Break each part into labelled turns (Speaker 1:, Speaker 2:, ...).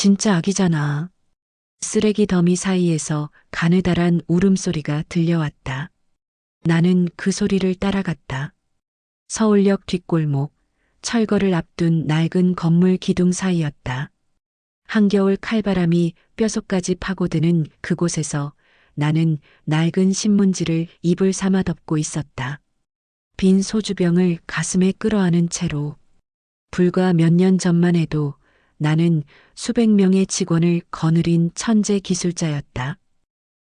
Speaker 1: 진짜 아기잖아. 쓰레기 더미 사이에서 가느다란 울음소리가 들려왔다. 나는 그 소리를 따라갔다. 서울역 뒷골목, 철거를 앞둔 낡은 건물 기둥 사이였다. 한겨울 칼바람이 뼛속까지 파고드는 그곳에서 나는 낡은 신문지를 이불 삼아 덮고 있었다. 빈 소주병을 가슴에 끌어안은 채로 불과 몇 년 전만 해도 나는 수백 명의 직원을 거느린 천재 기술자였다.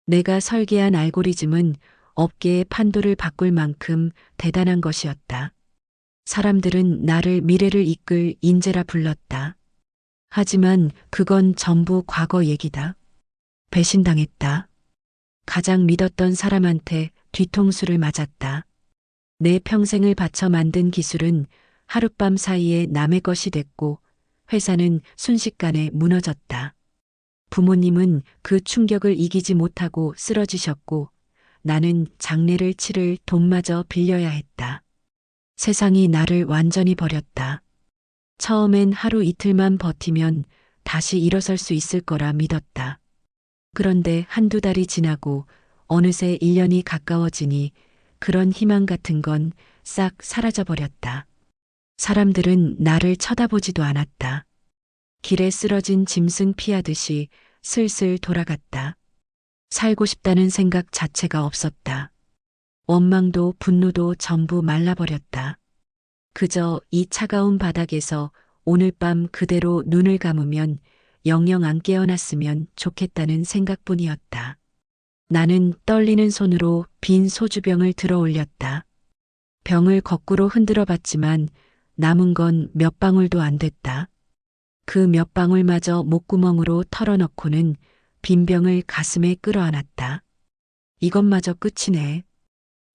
Speaker 1: 내가 설계한 알고리즘은 업계의 판도를 바꿀 만큼 대단한 것이었다. 사람들은 나를 미래를 이끌 인재라 불렀다. 하지만 그건 전부 과거 얘기다. 배신당했다. 가장 믿었던 사람한테 뒤통수를 맞았다. 내 평생을 바쳐 만든 기술은 하룻밤 사이에 남의 것이 됐고 회사는 순식간에 무너졌다. 부모님은 그 충격을 이기지 못하고 쓰러지셨고 나는 장례를 치를 돈마저 빌려야 했다. 세상이 나를 완전히 버렸다. 처음엔 하루 이틀만 버티면 다시 일어설 수 있을 거라 믿었다. 그런데 한두 달이 지나고 어느새 1년이 가까워지니 그런 희망 같은 건 싹 사라져버렸다. 사람들은 나를 쳐다보지도 않았다. 길에 쓰러진 짐승 피하듯이 슬슬 돌아갔다. 살고 싶다는 생각 자체가 없었다. 원망도 분노도 전부 말라버렸다. 그저 이 차가운 바닥에서 오늘 밤 그대로 눈을 감으면 영영 안 깨어났으면 좋겠다는 생각뿐이었다. 나는 떨리는 손으로 빈 소주병을 들어 올렸다. 병을 거꾸로 흔들어 봤지만 남은 건 몇 방울도 안 됐다. 그 몇 방울마저 목구멍으로 털어넣고는 빈 병을 가슴에 끌어안았다. 이것마저 끝이네.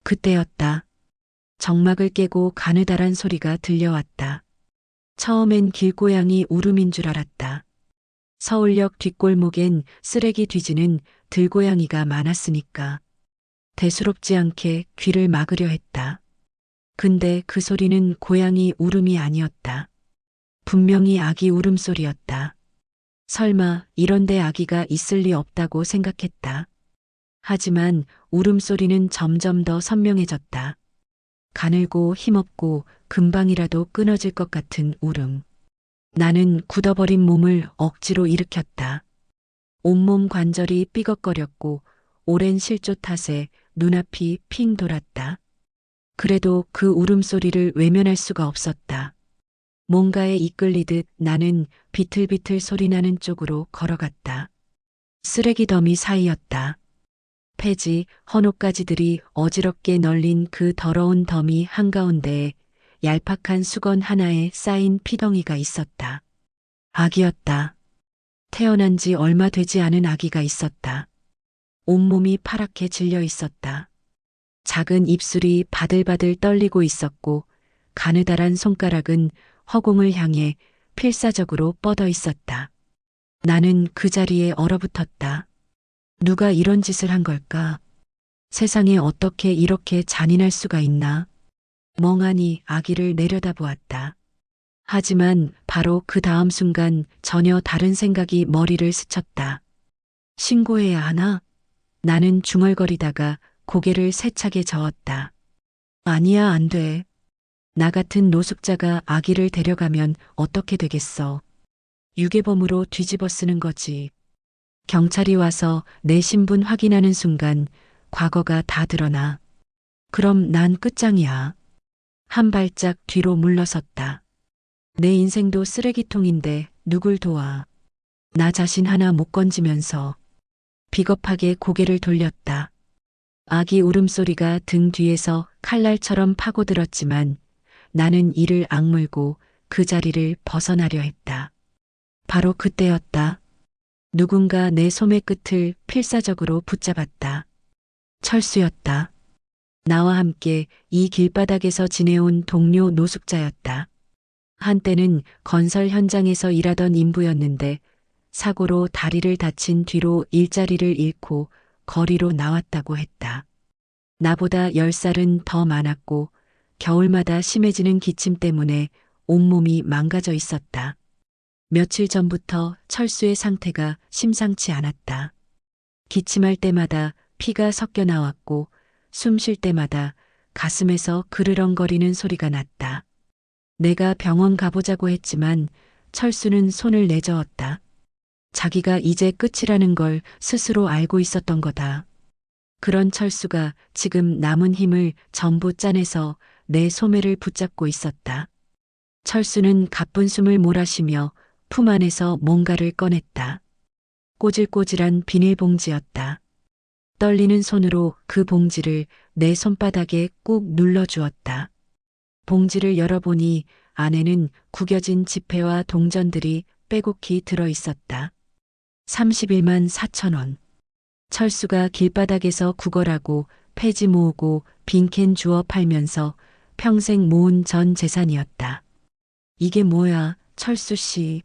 Speaker 1: 그때였다. 정막을 깨고 가느다란 소리가 들려왔다. 처음엔 길고양이 울음인 줄 알았다. 서울역 뒷골목엔 쓰레기 뒤지는 들고양이가 많았으니까. 대수롭지 않게 귀를 막으려 했다. 근데 그 소리는 고양이 울음이 아니었다. 분명히 아기 울음소리였다. 설마 이런데 아기가 있을 리 없다고 생각했다. 하지만 울음소리는 점점 더 선명해졌다. 가늘고 힘없고 금방이라도 끊어질 것 같은 울음. 나는 굳어버린 몸을 억지로 일으켰다. 온몸 관절이 삐걱거렸고 오랜 실조 탓에 눈앞이 핑 돌았다. 그래도 그 울음소리를 외면할 수가 없었다. 뭔가에 이끌리듯 나는 비틀비틀 소리나는 쪽으로 걸어갔다. 쓰레기 더미 사이였다. 폐지, 헌옷가지들이 어지럽게 널린 그 더러운 더미 한가운데에 얄팍한 수건 하나에 쌓인 피덩이가 있었다. 아기였다. 태어난 지 얼마 되지 않은 아기가 있었다. 온몸이 파랗게 질려 있었다. 작은 입술이 바들바들 떨리고 있었고 가느다란 손가락은 허공을 향해 필사적으로 뻗어 있었다. 나는 그 자리에 얼어붙었다. 누가 이런 짓을 한 걸까? 세상에 어떻게 이렇게 잔인할 수가 있나? 멍하니 아기를 내려다보았다. 하지만 바로 그 다음 순간 전혀 다른 생각이 머리를 스쳤다. 신고해야 하나? 나는 중얼거리다가 고개를 세차게 저었다. 아니야, 안 돼. 나 같은 노숙자가 아기를 데려가면 어떻게 되겠어? 유괴범으로 뒤집어 쓰는 거지. 경찰이 와서 내 신분 확인하는 순간 과거가 다 드러나. 그럼 난 끝장이야. 한 발짝 뒤로 물러섰다. 내 인생도 쓰레기통인데 누굴 도와. 나 자신 하나 못 건지면서 비겁하게 고개를 돌렸다. 아기 울음소리가 등 뒤에서 칼날처럼 파고들었지만 나는 이를 악물고 그 자리를 벗어나려 했다. 바로 그때였다. 누군가 내 소매 끝을 필사적으로 붙잡았다. 철수였다. 나와 함께 이 길바닥에서 지내온 동료 노숙자였다. 한때는 건설 현장에서 일하던 인부였는데 사고로 다리를 다친 뒤로 일자리를 잃고 거리로 나왔다고 했다. 나보다 10살은 더 많았고 겨울마다 심해지는 기침 때문에 온몸이 망가져 있었다. 며칠 전부터 철수의 상태가 심상치 않았다. 기침할 때마다 피가 섞여 나왔고 숨 쉴 때마다 가슴에서 그르렁거리는 소리가 났다. 내가 병원 가보자고 했지만 철수는 손을 내저었다. 자기가 이제 끝이라는 걸 스스로 알고 있었던 거다. 그런 철수가 지금 남은 힘을 전부 짜내서 내 소매를 붙잡고 있었다. 철수는 가쁜 숨을 몰아쉬며 품 안에서 뭔가를 꺼냈다. 꼬질꼬질한 비닐봉지였다. 떨리는 손으로 그 봉지를 내 손바닥에 꾹 눌러주었다. 봉지를 열어보니 안에는 구겨진 지폐와 동전들이 빼곡히 들어있었다. 31만 4천 원. 철수가 길바닥에서 구걸하고 폐지 모으고 빈캔 주워 팔면서 평생 모은 전 재산이었다. 이게 뭐야, 철수 씨.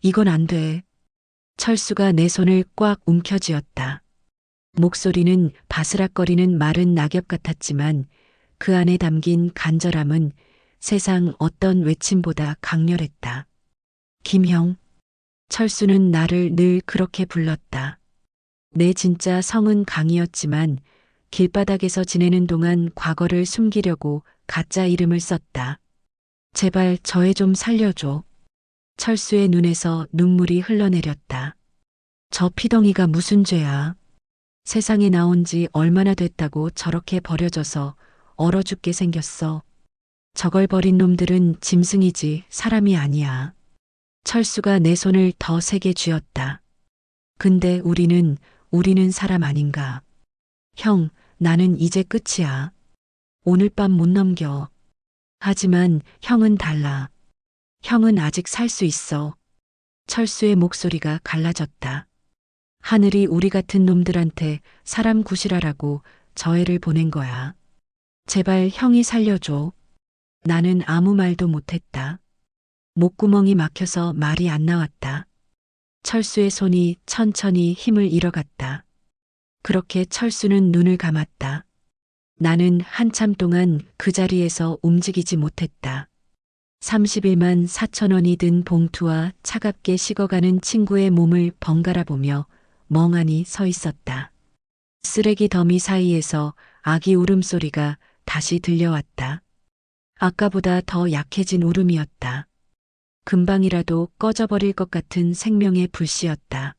Speaker 1: 이건 안 돼. 철수가 내 손을 꽉 움켜쥐었다. 목소리는 바스락거리는 마른 낙엽 같았지만 그 안에 담긴 간절함은 세상 어떤 외침보다 강렬했다. 김형. 철수는 나를 늘 그렇게 불렀다. 내 진짜 성은 강이었지만 길바닥에서 지내는 동안 과거를 숨기려고 가짜 이름을 썼다. 제발 저 애 좀 살려줘. 철수의 눈에서 눈물이 흘러내렸다. 저 피덩이가 무슨 죄야. 세상에 나온 지 얼마나 됐다고 저렇게 버려져서 얼어 죽게 생겼어. 저걸 버린 놈들은 짐승이지 사람이 아니야. 철수가 내 손을 더 세게 쥐었다. 근데 우리는 사람 아닌가. 형, 나는 이제 끝이야. 오늘 밤 못 넘겨. 하지만 형은 달라. 형은 아직 살 수 있어. 철수의 목소리가 갈라졌다. 하늘이 우리 같은 놈들한테 사람 구실하라고 저 애를 보낸 거야. 제발 형이 살려줘. 나는 아무 말도 못했다. 목구멍이 막혀서 말이 안 나왔다. 철수의 손이 천천히 힘을 잃어갔다. 그렇게 철수는 눈을 감았다. 나는 한참 동안 그 자리에서 움직이지 못했다. 31만 4천 원이 든 봉투와 차갑게 식어가는 친구의 몸을 번갈아 보며 멍하니 서 있었다. 쓰레기 더미 사이에서 아기 울음소리가 다시 들려왔다. 아까보다 더 약해진 울음이었다. 금방이라도 꺼져버릴 것 같은 생명의 불씨였다.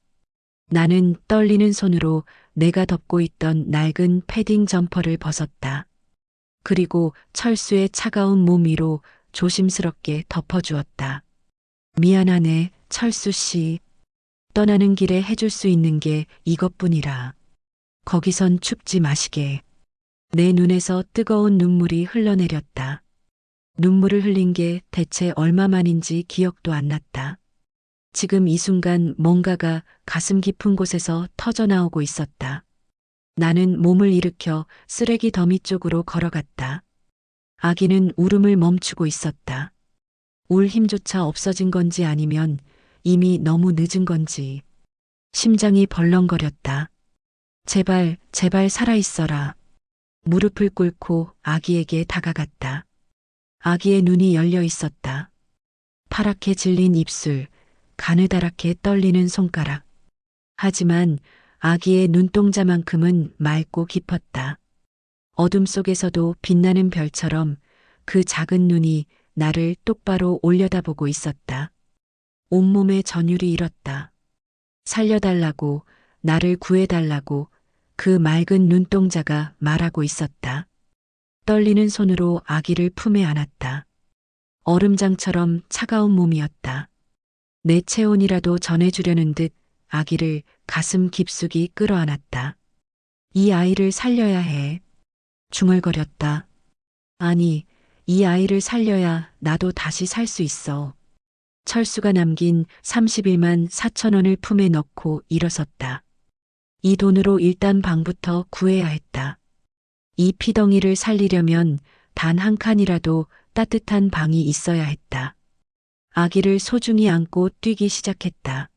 Speaker 1: 나는 떨리는 손으로 내가 덮고 있던 낡은 패딩 점퍼를 벗었다. 그리고 철수의 차가운 몸 위로 조심스럽게 덮어주었다. 미안하네, 철수 씨. 떠나는 길에 해줄 수 있는 게 이것뿐이라. 거기선 춥지 마시게. 내 눈에서 뜨거운 눈물이 흘러내렸다. 눈물을 흘린 게 대체 얼마만인지 기억도 안 났다. 지금 이 순간 뭔가가 가슴 깊은 곳에서 터져나오고 있었다. 나는 몸을 일으켜 쓰레기 더미 쪽으로 걸어갔다. 아기는 울음을 멈추고 있었다. 울 힘조차 없어진 건지 아니면 이미 너무 늦은 건지. 심장이 벌렁거렸다. 제발, 제발 살아있어라. 무릎을 꿇고 아기에게 다가갔다. 아기의 눈이 열려 있었다. 파랗게 질린 입술, 가느다랗게 떨리는 손가락. 하지만 아기의 눈동자만큼은 맑고 깊었다. 어둠 속에서도 빛나는 별처럼 그 작은 눈이 나를 똑바로 올려다보고 있었다. 온몸에 전율이 일었다. 살려달라고, 나를 구해달라고 그 맑은 눈동자가 말하고 있었다. 떨리는 손으로 아기를 품에 안았다. 얼음장처럼 차가운 몸이었다. 내 체온이라도 전해주려는 듯 아기를 가슴 깊숙이 끌어안았다. 이 아이를 살려야 해. 중얼거렸다. 아니, 이 아이를 살려야 나도 다시 살 수 있어. 철수가 남긴 31만 4천 원을 품에 넣고 일어섰다. 이 돈으로 일단 방부터 구해야 했다. 이 피덩이를 살리려면 단 한 칸이라도 따뜻한 방이 있어야 했다. 아기를 소중히 안고 뛰기 시작했다.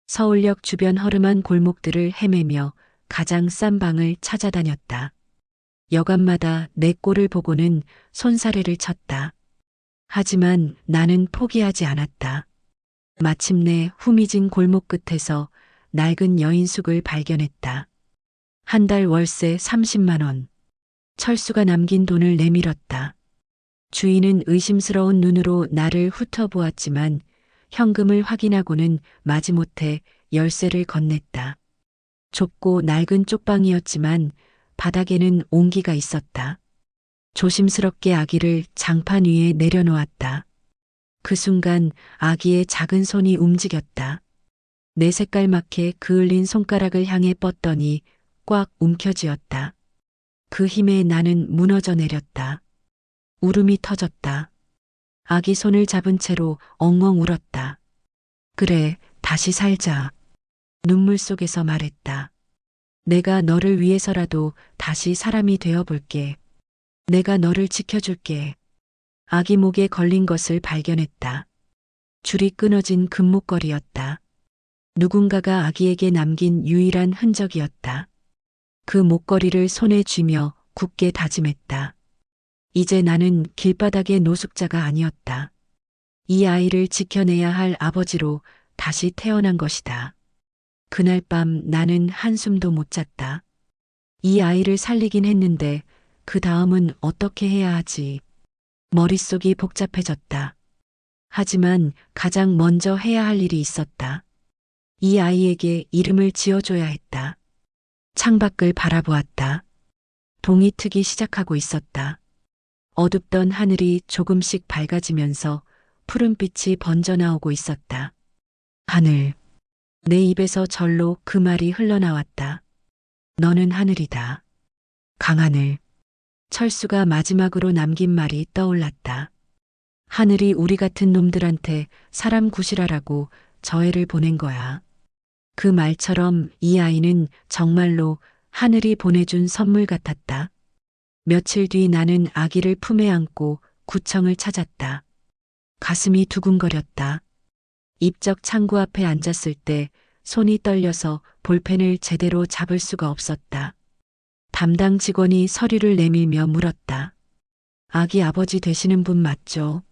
Speaker 1: 서울역 주변 허름한 골목들을 헤매며 가장 싼 방을 찾아다녔다. 여간마다 내 꼴을 보고는 손사래를 쳤다. 하지만 나는 포기하지 않았다. 마침내 후미진 골목 끝에서 낡은 여인숙을 발견했다. 한 달 월세 30만 원. 철수가 남긴 돈을 내밀었다. 주인은 의심스러운 눈으로 나를 훑어보았지만 현금을 확인하고는 마지못해 열쇠를 건넸다. 좁고 낡은 쪽방이었지만 바닥에는 온기가 있었다. 조심스럽게 아기를 장판 위에 내려놓았다. 그 순간 아기의 작은 손이 움직였다. 내 색깔맣게 그을린 손가락을 향해 뻗더니 꽉 움켜쥐었다. 그 힘에 나는 무너져 내렸다. 울음이 터졌다. 아기 손을 잡은 채로 엉엉 울었다. 그래, 다시 살자. 눈물 속에서 말했다. 내가 너를 위해서라도 다시 사람이 되어 볼게. 내가 너를 지켜줄게. 아기 목에 걸린 것을 발견했다. 줄이 끊어진 금목걸이였다. 누군가가 아기에게 남긴 유일한 흔적이었다. 그 목걸이를 손에 쥐며 굳게 다짐했다. 이제 나는 길바닥의 노숙자가 아니었다. 이 아이를 지켜내야 할 아버지로 다시 태어난 것이다. 그날 밤 나는 한숨도 못 잤다. 이 아이를 살리긴 했는데 그 다음은 어떻게 해야 하지? 머릿속이 복잡해졌다. 하지만 가장 먼저 해야 할 일이 있었다. 이 아이에게 이름을 지어줘야 했다. 창밖을 바라보았다. 동이 트기 시작하고 있었다. 어둡던 하늘이 조금씩 밝아지면서 푸른빛이 번져나오고 있었다. 하늘. 내 입에서 절로 그 말이 흘러나왔다. 너는 하늘이다. 강하늘. 철수가 마지막으로 남긴 말이 떠올랐다. 하늘이 우리 같은 놈들한테 사람 구실하라고 저 애를 보낸 거야. 그 말처럼 이 아이는 정말로 하늘이 보내준 선물 같았다. 며칠 뒤 나는 아기를 품에 안고 구청을 찾았다. 가슴이 두근거렸다. 입적 창구 앞에 앉았을 때 손이 떨려서 볼펜을 제대로 잡을 수가 없었다. 담당 직원이 서류를 내밀며 물었다. 아기 아버지 되시는 분 맞죠?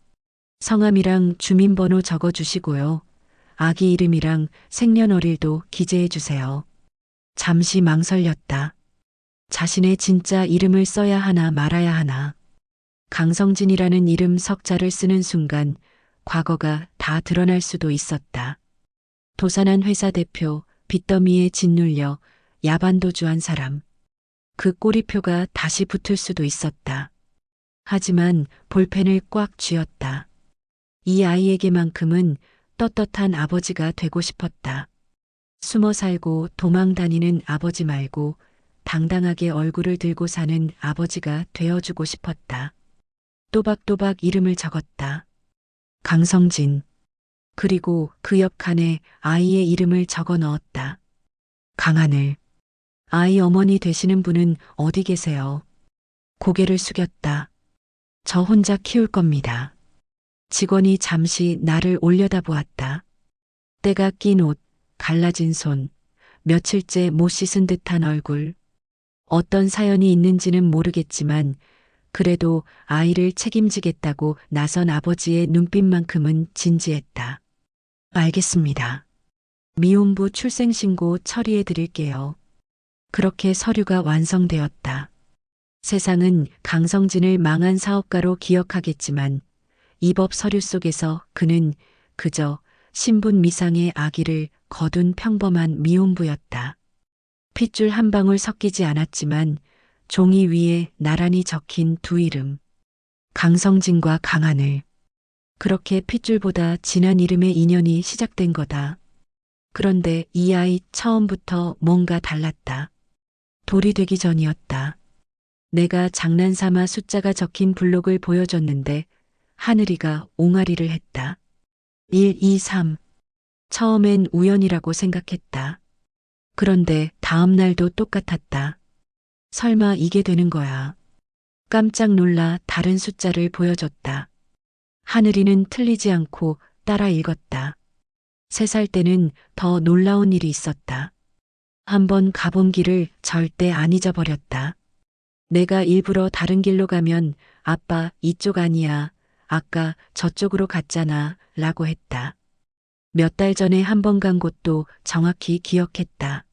Speaker 1: 성함이랑 주민번호 적어주시고요. 아기 이름이랑 생년월일도 기재해 주세요. 잠시 망설였다. 자신의 진짜 이름을 써야 하나 말아야 하나. 강성진이라는 이름 석자를 쓰는 순간 과거가 다 드러날 수도 있었다. 도산한 회사 대표, 빚더미에 짓눌려 야반도주한 사람. 그 꼬리표가 다시 붙을 수도 있었다. 하지만 볼펜을 꽉 쥐었다. 이 아이에게만큼은 떳떳한 아버지가 되고 싶었다. 숨어 살고 도망 다니는 아버지 말고 당당하게 얼굴을 들고 사는 아버지가 되어주고 싶었다. 또박또박 이름을 적었다. 강성진. 그리고 그 옆 칸에 아이의 이름을 적어 넣었다. 강하늘. 아이 어머니 되시는 분은 어디 계세요? 고개를 숙였다. 저 혼자 키울 겁니다. 직원이 잠시 나를 올려다보았다. 때가 낀 옷, 갈라진 손, 며칠째 못 씻은 듯한 얼굴. 어떤 사연이 있는지는 모르겠지만 그래도 아이를 책임지겠다고 나선 아버지의 눈빛만큼은 진지했다. 알겠습니다. 미혼부 출생신고 처리해 드릴게요. 그렇게 서류가 완성되었다. 세상은 강성진을 망한 사업가로 기억하겠지만 이 법 서류 속에서 그는 그저 신분 미상의 아기를 거둔 평범한 미혼부였다. 핏줄 한 방울 섞이지 않았지만 종이 위에 나란히 적힌 두 이름. 강성진과 강하늘. 그렇게 핏줄보다 진한 이름의 인연이 시작된 거다. 그런데 이 아이 처음부터 뭔가 달랐다. 돌이 되기 전이었다. 내가 장난삼아 숫자가 적힌 블록을 보여줬는데 하늘이가 옹알이를 했다. 1, 2, 3. 처음엔 우연이라고 생각했다. 그런데 다음 날도 똑같았다. 설마 이게 되는 거야. 깜짝 놀라 다른 숫자를 보여줬다. 하늘이는 틀리지 않고 따라 읽었다. 3살 때는 더 놀라운 일이 있었다. 한번 가본 길을 절대 안 잊어버렸다. 내가 일부러 다른 길로 가면 아빠 이쪽 아니야. 아까 저쪽으로 갔잖아. 라고 했다. 몇 달 전에 한 번 간 곳도 정확히 기억했다.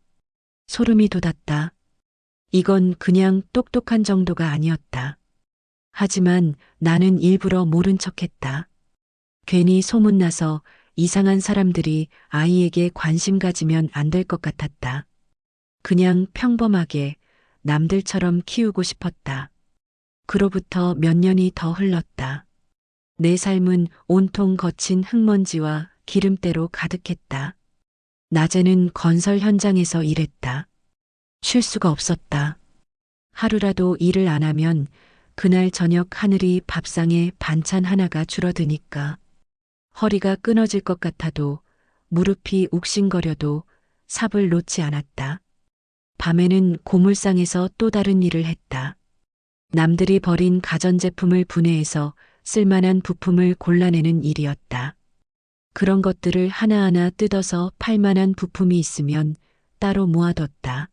Speaker 1: 소름이 돋았다. 이건 그냥 똑똑한 정도가 아니었다. 하지만 나는 일부러 모른 척했다. 괜히 소문나서 이상한 사람들이 아이에게 관심 가지면 안 될 것 같았다. 그냥 평범하게 남들처럼 키우고 싶었다. 그로부터 몇 년이 더 흘렀다. 내 삶은 온통 거친 흙먼지와 기름때로 가득했다. 낮에는 건설 현장에서 일했다. 쉴 수가 없었다. 하루라도 일을 안 하면 그날 저녁 하늘이 밥상에 반찬 하나가 줄어드니까 허리가 끊어질 것 같아도 무릎이 욱신거려도 삽을 놓지 않았다. 밤에는 고물상에서 또 다른 일을 했다. 남들이 버린 가전제품을 분해해서 쓸만한 부품을 골라내는 일이었다. 그런 것들을 하나하나 뜯어서 팔 만한 부품이 있으면 따로 모아뒀다.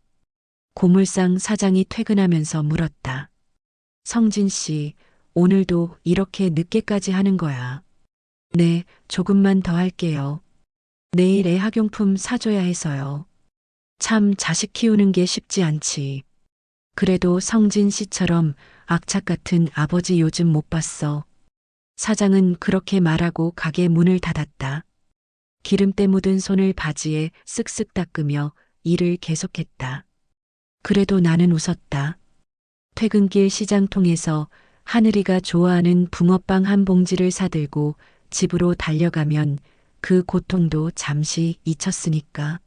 Speaker 1: 고물상 사장이 퇴근하면서 물었다. 성진 씨, 오늘도 이렇게 늦게까지 하는 거야. 네, 조금만 더 할게요. 내일 애 학용품 사줘야 해서요. 참 자식 키우는 게 쉽지 않지. 그래도 성진 씨처럼 악착 같은 아버지 요즘 못 봤어. 사장은 그렇게 말하고 가게 문을 닫았다. 기름때 묻은 손을 바지에 쓱쓱 닦으며 일을 계속했다. 그래도 나는 웃었다. 퇴근길 시장통에서 하늘이가 좋아하는 붕어빵 한 봉지를 사들고 집으로 달려가면 그 고통도 잠시 잊혔으니까.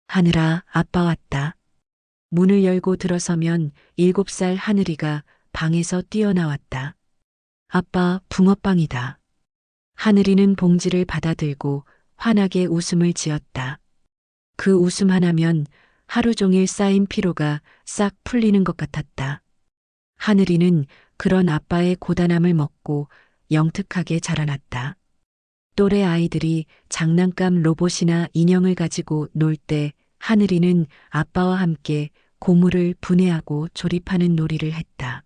Speaker 1: 하늘아, 아빠 왔다. 문을 열고 들어서면 7살 하늘이가 방에서 뛰어나왔다. 아빠, 붕어빵이다. 하늘이는 봉지를 받아들고 환하게 웃음을 지었다. 그 웃음 하나면 하루 종일 쌓인 피로가 싹 풀리는 것 같았다. 하늘이는 그런 아빠의 고단함을 먹고 영특하게 자라났다. 또래 아이들이 장난감 로봇이나 인형을 가지고 놀 때 하늘이는 아빠와 함께 고무를 분해하고 조립하는 놀이를 했다.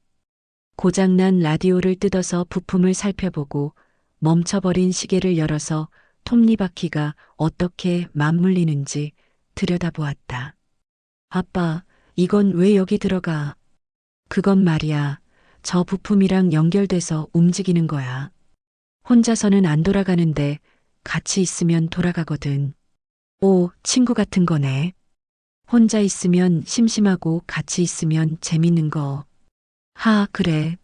Speaker 1: 고장난 라디오를 뜯어서 부품을 살펴보고 멈춰버린 시계를 열어서 톱니바퀴가 어떻게 맞물리는지 들여다보았다. 아빠, 이건 왜 여기 들어가? 그건 말이야. 저 부품이랑 연결돼서 움직이는 거야. 혼자서는 안 돌아가는데 같이 있으면 돌아가거든. 오, 친구 같은 거네. 혼자 있으면 심심하고 같이 있으면 재밌는 거. 하, 그래.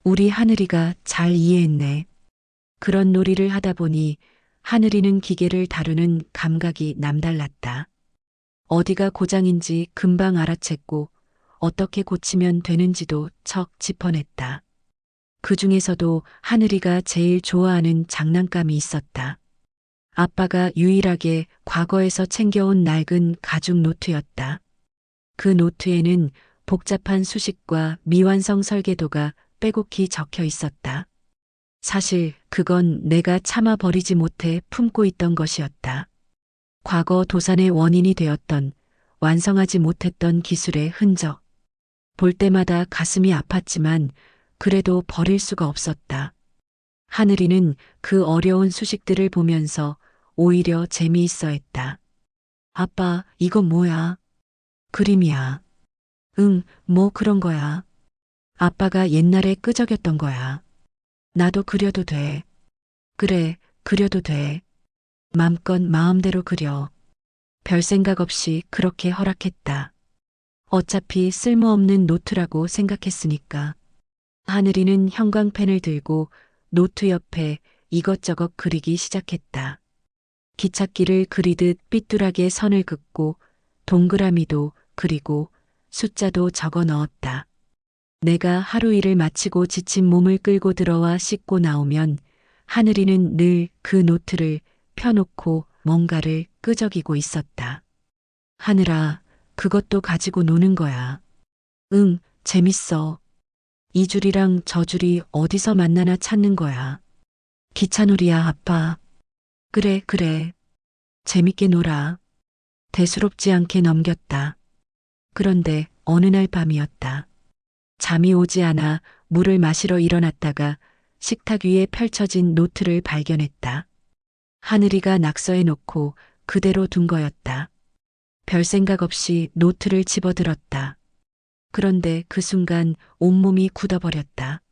Speaker 1: 우리 하늘이가 잘 이해했네. 그런 놀이를 하다 보니 하늘이는 기계를 다루는 감각이 남달랐다. 어디가 고장인지 금방 알아챘고 어떻게 고치면 되는지도 척 짚어냈다. 그 중에서도 하늘이가 제일 좋아하는 장난감이 있었다. 아빠가 유일하게 과거에서 챙겨온 낡은 가죽 노트였다. 그 노트에는 복잡한 수식과 미완성 설계도가 빼곡히 적혀 있었다. 사실 그건 내가 참아 버리지 못해 품고 있던 것이었다. 과거 도산의 원인이 되었던 완성하지 못했던 기술의 흔적. 볼 때마다 가슴이 아팠지만 그래도 버릴 수가 없었다. 하늘이는 그 어려운 수식들을 보면서 오히려 재미있어 했다. 아빠, 이건 뭐야? 그림이야. 응, 뭐 그런 거야. 아빠가 옛날에 끄적였던 거야. 나도 그려도 돼. 그래, 그려도 돼. 맘껏 마음대로 그려. 별 생각 없이 그렇게 허락했다. 어차피 쓸모없는 노트라고 생각했으니까. 하늘이는 형광펜을 들고 노트 옆에 이것저것 그리기 시작했다. 기찻길을 그리듯 삐뚤하게 선을 긋고 동그라미도 그리고 숫자도 적어 넣었다. 내가 하루 일을 마치고 지친 몸을 끌고 들어와 씻고 나오면 하늘이는 늘 그 노트를 펴놓고 뭔가를 끄적이고 있었다. 하늘아, 그것도 가지고 노는 거야. 응, 재밌어. 이 줄이랑 저 줄이 어디서 만나나 찾는 거야. 기차놀이야, 아빠. 그래, 그래. 재밌게 놀아. 대수롭지 않게 넘겼다. 그런데 어느 날 밤이었다. 잠이 오지 않아 물을 마시러 일어났다가 식탁 위에 펼쳐진 노트를 발견했다. 하늘이가 낙서해 놓고 그대로 둔 거였다. 별 생각 없이 노트를 집어들었다. 그런데 그 순간 온몸이 굳어버렸다.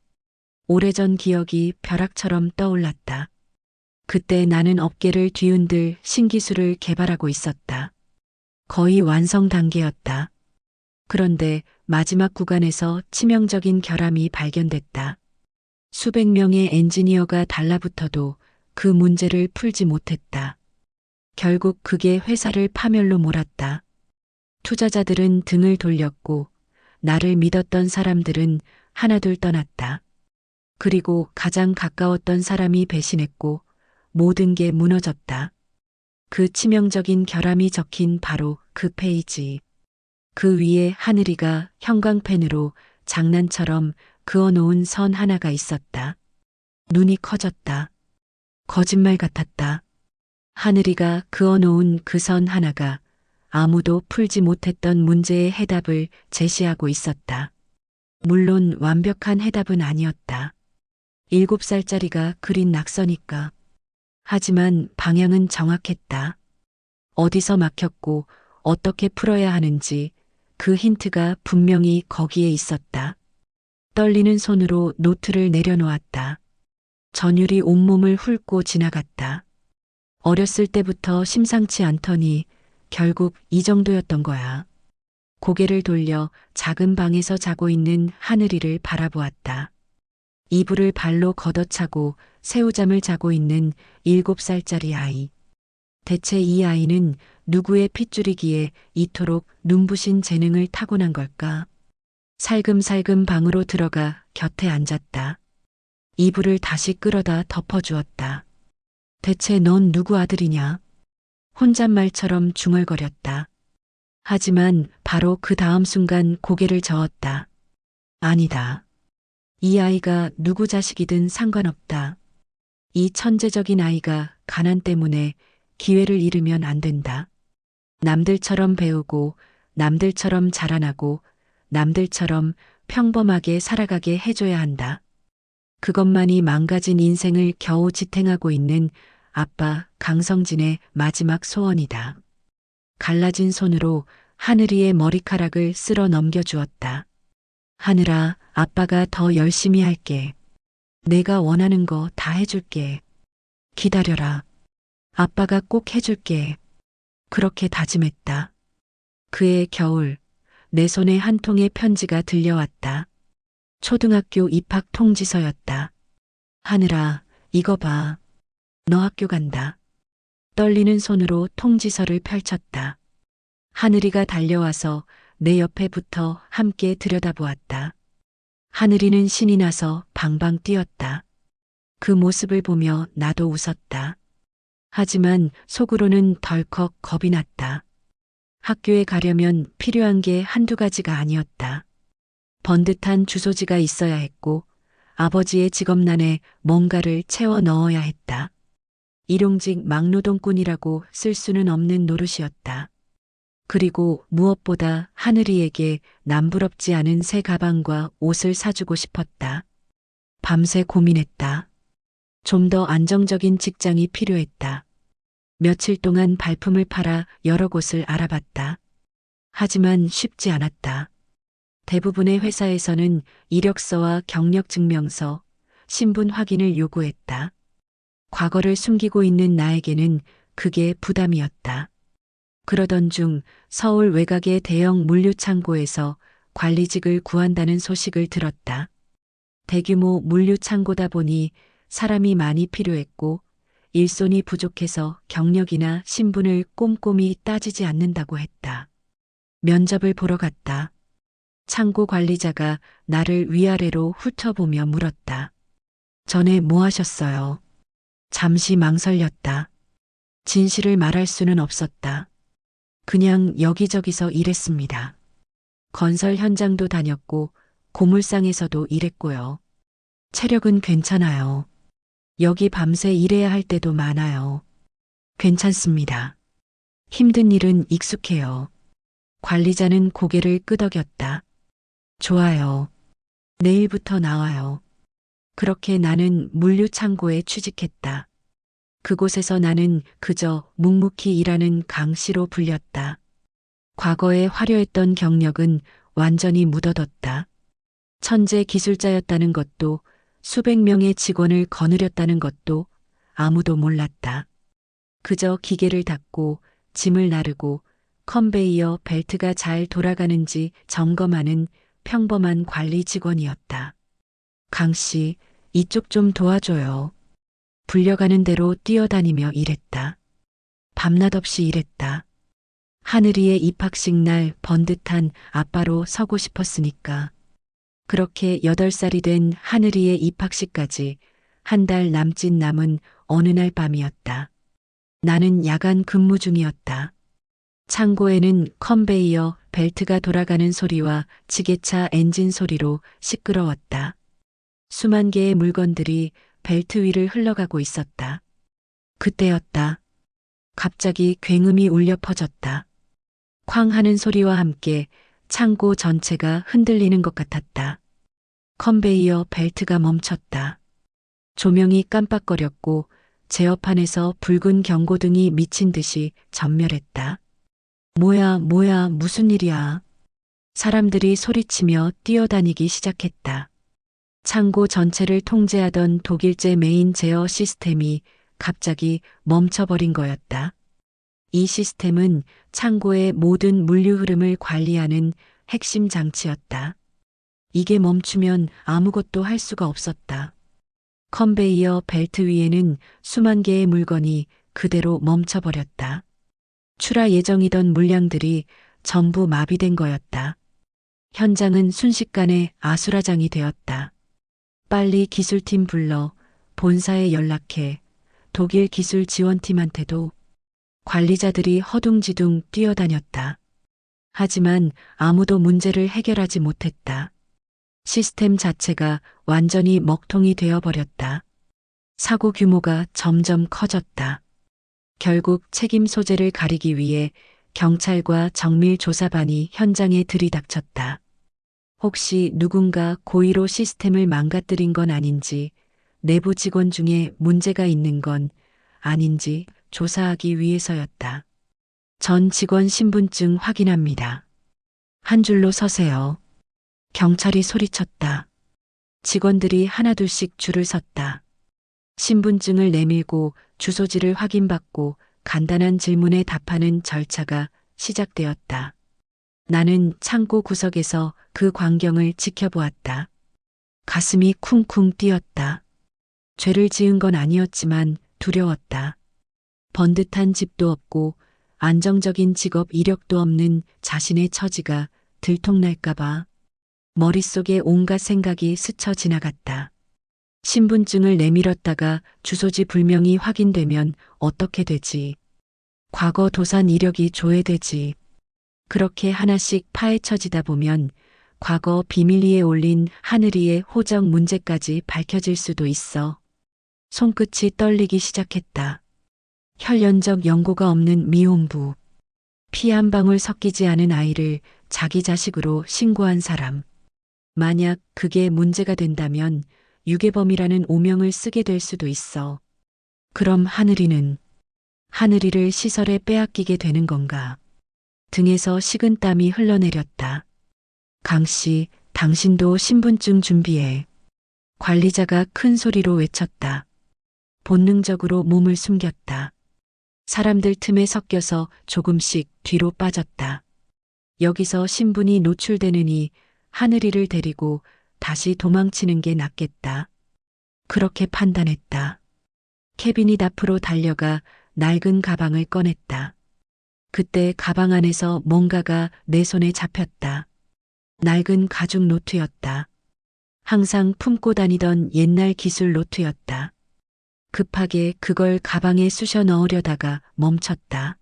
Speaker 1: 오래전 기억이 벼락처럼 떠올랐다. 그때 나는 업계를 뒤흔들 신기술을 개발하고 있었다. 거의 완성 단계였다. 그런데 마지막 구간에서 치명적인 결함이 발견됐다. 수백 명의 엔지니어가 달라붙어도 그 문제를 풀지 못했다. 결국 그게 회사를 파멸로 몰았다. 투자자들은 등을 돌렸고 나를 믿었던 사람들은 하나둘 떠났다. 그리고 가장 가까웠던 사람이 배신했고 모든 게 무너졌다. 그 치명적인 결함이 적힌 바로 그 페이지. 그 위에 하늘이가 형광펜으로 장난처럼 그어놓은 선 하나가 있었다. 눈이 커졌다. 거짓말 같았다. 하늘이가 그어놓은 그 선 하나가 아무도 풀지 못했던 문제의 해답을 제시하고 있었다. 물론 완벽한 해답은 아니었다. 7살짜리가 그린 낙서니까. 하지만 방향은 정확했다. 어디서 막혔고 어떻게 풀어야 하는지 그 힌트가 분명히 거기에 있었다. 떨리는 손으로 노트를 내려놓았다. 전율이 온몸을 훑고 지나갔다. 어렸을 때부터 심상치 않더니 결국 이 정도였던 거야. 고개를 돌려 작은 방에서 자고 있는 하늘이를 바라보았다. 이불을 발로 걷어차고 새우잠을 자고 있는 7살짜리 아이. 대체 이 아이는 누구의 핏줄이기에 이토록 눈부신 재능을 타고난 걸까? 살금살금 방으로 들어가 곁에 앉았다. 이불을 다시 끌어다 덮어주었다. 대체 넌 누구 아들이냐? 혼잣말처럼 중얼거렸다. 하지만 바로 그 다음 순간 고개를 저었다. 아니다. 이 아이가 누구 자식이든 상관없다. 이 천재적인 아이가 가난 때문에 기회를 잃으면 안 된다. 남들처럼 배우고 남들처럼 자라나고 남들처럼 평범하게 살아가게 해줘야 한다. 그것만이 망가진 인생을 겨우 지탱하고 있는 아빠 강성진의 마지막 소원이다. 갈라진 손으로 하늘이의 머리카락을 쓸어 넘겨주었다. 하늘아, 아빠가 더 열심히 할게. 내가 원하는 거 다 해줄게. 기다려라. 아빠가 꼭 해줄게. 그렇게 다짐했다. 그해 겨울, 내 손에 한 통의 편지가 들려왔다. 초등학교 입학 통지서였다. 하늘아, 이거 봐. 너 학교 간다. 떨리는 손으로 통지서를 펼쳤다. 하늘이가 달려와서 내 옆에 붙어 함께 들여다보았다. 하늘이는 신이 나서 방방 뛰었다. 그 모습을 보며 나도 웃었다. 하지만 속으로는 덜컥 겁이 났다. 학교에 가려면 필요한 게 한두 가지가 아니었다. 번듯한 주소지가 있어야 했고 아버지의 직업란에 뭔가를 채워 넣어야 했다. 일용직 막노동꾼이라고 쓸 수는 없는 노릇이었다. 그리고 무엇보다 하늘이에게 남부럽지 않은 새 가방과 옷을 사주고 싶었다. 밤새 고민했다. 좀 더 안정적인 직장이 필요했다. 며칠 동안 발품을 팔아 여러 곳을 알아봤다. 하지만 쉽지 않았다. 대부분의 회사에서는 이력서와 경력증명서, 신분 확인을 요구했다. 과거를 숨기고 있는 나에게는 그게 부담이었다. 그러던 중 서울 외곽의 대형 물류창고에서 관리직을 구한다는 소식을 들었다. 대규모 물류창고다 보니 사람이 많이 필요했고 일손이 부족해서 경력이나 신분을 꼼꼼히 따지지 않는다고 했다. 면접을 보러 갔다. 창고 관리자가 나를 위아래로 훑어보며 물었다. 전에 뭐 하셨어요? 잠시 망설였다. 진실을 말할 수는 없었다. 그냥 여기저기서 일했습니다. 건설 현장도 다녔고 고물상에서도 일했고요. 체력은 괜찮아요. 여기 밤새 일해야 할 때도 많아요. 괜찮습니다. 힘든 일은 익숙해요. 관리자는 고개를 끄덕였다. 좋아요. 내일부터 나와요. 그렇게 나는 물류창고에 취직했다. 그곳에서 나는 그저 묵묵히 일하는 강씨로 불렸다. 과거에 화려했던 경력은 완전히 묻어뒀다. 천재 기술자였다는 것도 수백 명의 직원을 거느렸다는 것도 아무도 몰랐다. 그저 기계를 닫고 짐을 나르고 컨베이어 벨트가 잘 돌아가는지 점검하는 평범한 관리 직원이었다. 강 씨, 이쪽 좀 도와줘요. 불려가는 대로 뛰어다니며 일했다. 밤낮 없이 일했다. 하늘이의 입학식 날 번듯한 아빠로 서고 싶었으니까. 그렇게 8살이 된 하늘이의 입학식까지 한 달 남짓 남은 어느 날 밤이었다. 나는 야간 근무 중이었다. 창고에는 컨베이어 벨트가 돌아가는 소리와 지게차 엔진 소리로 시끄러웠다. 수만 개의 물건들이 벨트 위를 흘러가고 있었다. 그때였다. 갑자기 굉음이 울려 퍼졌다. 쾅 하는 소리와 함께 창고 전체가 흔들리는 것 같았다. 컨베이어 벨트가 멈췄다. 조명이 깜빡거렸고 제어판에서 붉은 경고등이 미친 듯이 전멸했다. 뭐야, 무슨 일이야. 사람들이 소리치며 뛰어다니기 시작했다. 창고 전체를 통제하던 독일제 메인 제어 시스템이 갑자기 멈춰버린 거였다. 이 시스템은 창고의 모든 물류 흐름을 관리하는 핵심 장치였다. 이게 멈추면 아무것도 할 수가 없었다. 컨베이어 벨트 위에는 수만 개의 물건이 그대로 멈춰버렸다. 출하 예정이던 물량들이 전부 마비된 거였다. 현장은 순식간에 아수라장이 되었다. 빨리 기술팀 불러 본사에 연락해 독일 기술 지원팀한테도. 관리자들이 허둥지둥 뛰어다녔다. 하지만 아무도 문제를 해결하지 못했다. 시스템 자체가 완전히 먹통이 되어버렸다. 사고 규모가 점점 커졌다. 결국 책임 소재를 가리기 위해 경찰과 정밀조사반이 현장에 들이닥쳤다. 혹시 누군가 고의로 시스템을 망가뜨린 건 아닌지, 내부 직원 중에 문제가 있는 건 아닌지 조사하기 위해서였다. 전 직원 신분증 확인합니다. 한 줄로 서세요. 경찰이 소리쳤다. 직원들이 하나둘씩 줄을 섰다. 신분증을 내밀고 주소지를 확인받고 간단한 질문에 답하는 절차가 시작되었다. 나는 창고 구석에서 그 광경을 지켜보았다. 가슴이 쿵쿵 뛰었다. 죄를 지은 건 아니었지만 두려웠다. 번듯한 집도 없고 안정적인 직업 이력도 없는 자신의 처지가 들통날까봐 머릿속에 온갖 생각이 스쳐 지나갔다. 신분증을 내밀었다가 주소지 불명이 확인되면 어떻게 되지? 과거 도산 이력이 조회되지. 그렇게 하나씩 파헤쳐지다 보면 과거 비밀리에 올린 하늘이의 호적 문제까지 밝혀질 수도 있어. 손끝이 떨리기 시작했다. 혈연적 연고가 없는 미혼부. 피 한 방울 섞이지 않은 아이를 자기 자식으로 신고한 사람. 만약 그게 문제가 된다면 유괴범이라는 오명을 쓰게 될 수도 있어. 그럼 하늘이를 시설에 빼앗기게 되는 건가? 등에서 식은땀이 흘러내렸다. 강 씨, 당신도 신분증 준비해. 관리자가 큰 소리로 외쳤다. 본능적으로 몸을 숨겼다. 사람들 틈에 섞여서 조금씩 뒤로 빠졌다. 여기서 신분이 노출되느니 하늘이를 데리고 다시 도망치는 게 낫겠다. 그렇게 판단했다. 케빈이 앞으로 달려가 낡은 가방을 꺼냈다. 그때 가방 안에서 뭔가가 내 손에 잡혔다. 낡은 가죽 노트였다. 항상 품고 다니던 옛날 기술 노트였다. 급하게 그걸 가방에 쑤셔 넣으려다가 멈췄다.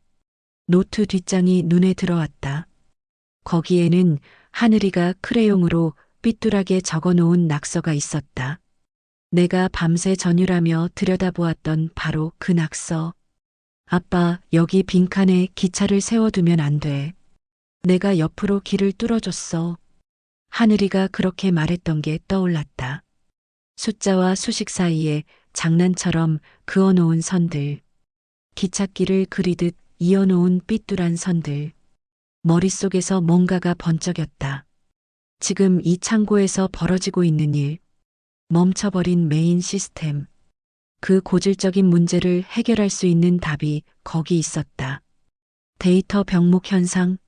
Speaker 1: 노트 뒷장이 눈에 들어왔다. 거기에는 하늘이가 크레용으로 삐뚤하게 적어놓은 낙서가 있었다. 내가 밤새 전율하며 들여다보았던 바로 그 낙서. 아빠, 여기 빈칸에 기차를 세워두면 안 돼. 내가 옆으로 길을 뚫어줬어. 하늘이가 그렇게 말했던 게 떠올랐다. 숫자와 수식 사이에 장난처럼 그어놓은 선들. 기찻길을 그리듯 이어놓은 삐뚤한 선들. 머릿속에서 뭔가가 번쩍였다. 지금 이 창고에서 벌어지고 있는 일. 멈춰버린 메인 시스템. 그 고질적인 문제를 해결할 수 있는 답이 거기 있었다. 데이터 병목 현상.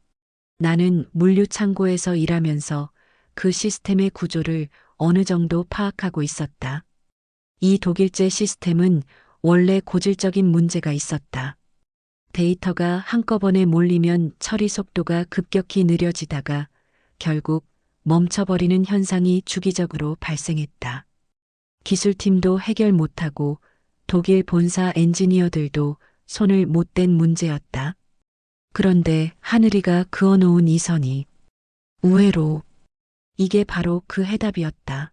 Speaker 1: 나는 물류 창고에서 일하면서 그 시스템의 구조를 어느 정도 파악하고 있었다. 이 독일제 시스템은 원래 고질적인 문제가 있었다. 데이터가 한꺼번에 몰리면 처리 속도가 급격히 느려지다가 결국 멈춰버리는 현상이 주기적으로 발생했다. 기술팀도 해결 못하고 독일 본사 엔지니어들도 손을 못 댄 문제였다. 그런데 하늘이가 그어놓은 이 선이 우회로. 이게 바로 그 해답이었다.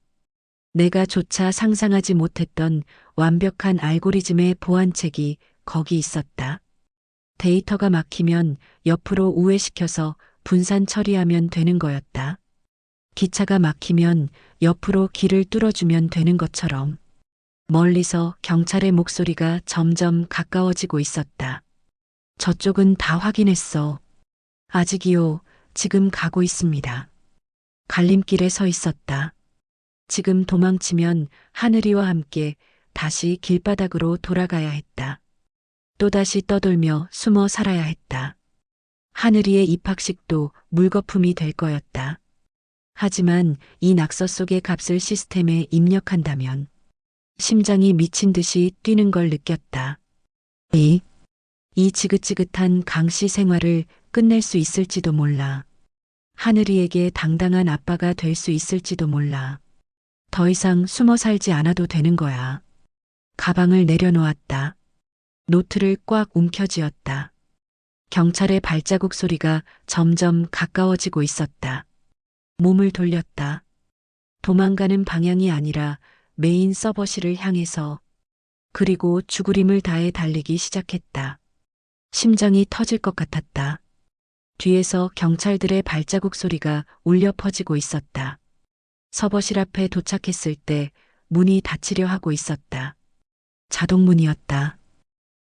Speaker 1: 내가 조차 상상하지 못했던 완벽한 알고리즘의 보완책이 거기 있었다. 데이터가 막히면 옆으로 우회시켜서 분산 처리하면 되는 거였다. 기차가 막히면 옆으로 길을 뚫어주면 되는 것처럼. 멀리서 경찰의 목소리가 점점 가까워지고 있었다. 저쪽은 다 확인했어. 아직이요. 지금 가고 있습니다. 갈림길에 서 있었다. 지금 도망치면 하늘이와 함께 다시 길바닥으로 돌아가야 했다. 또다시 떠돌며 숨어 살아야 했다. 하늘이의 입학식도 물거품이 될 거였다. 하지만 이 낙서 속의 값을 시스템에 입력한다면 심장이 미친 듯이 뛰는 걸 느꼈다. 이 지긋지긋한 강씨 생활을 끝낼 수 있을지도 몰라. 하늘이에게 당당한 아빠가 될 수 있을지도 몰라. 더 이상 숨어 살지 않아도 되는 거야. 가방을 내려놓았다. 노트를 꽉 움켜쥐었다. 경찰의 발자국 소리가 점점 가까워지고 있었다. 몸을 돌렸다. 도망가는 방향이 아니라 메인 서버실을 향해서. 그리고 죽으림을 다해 달리기 시작했다. 심장이 터질 것 같았다. 뒤에서 경찰들의 발자국 소리가 울려 퍼지고 있었다. 서버실 앞에 도착했을 때 문이 닫히려 하고 있었다. 자동문이었다.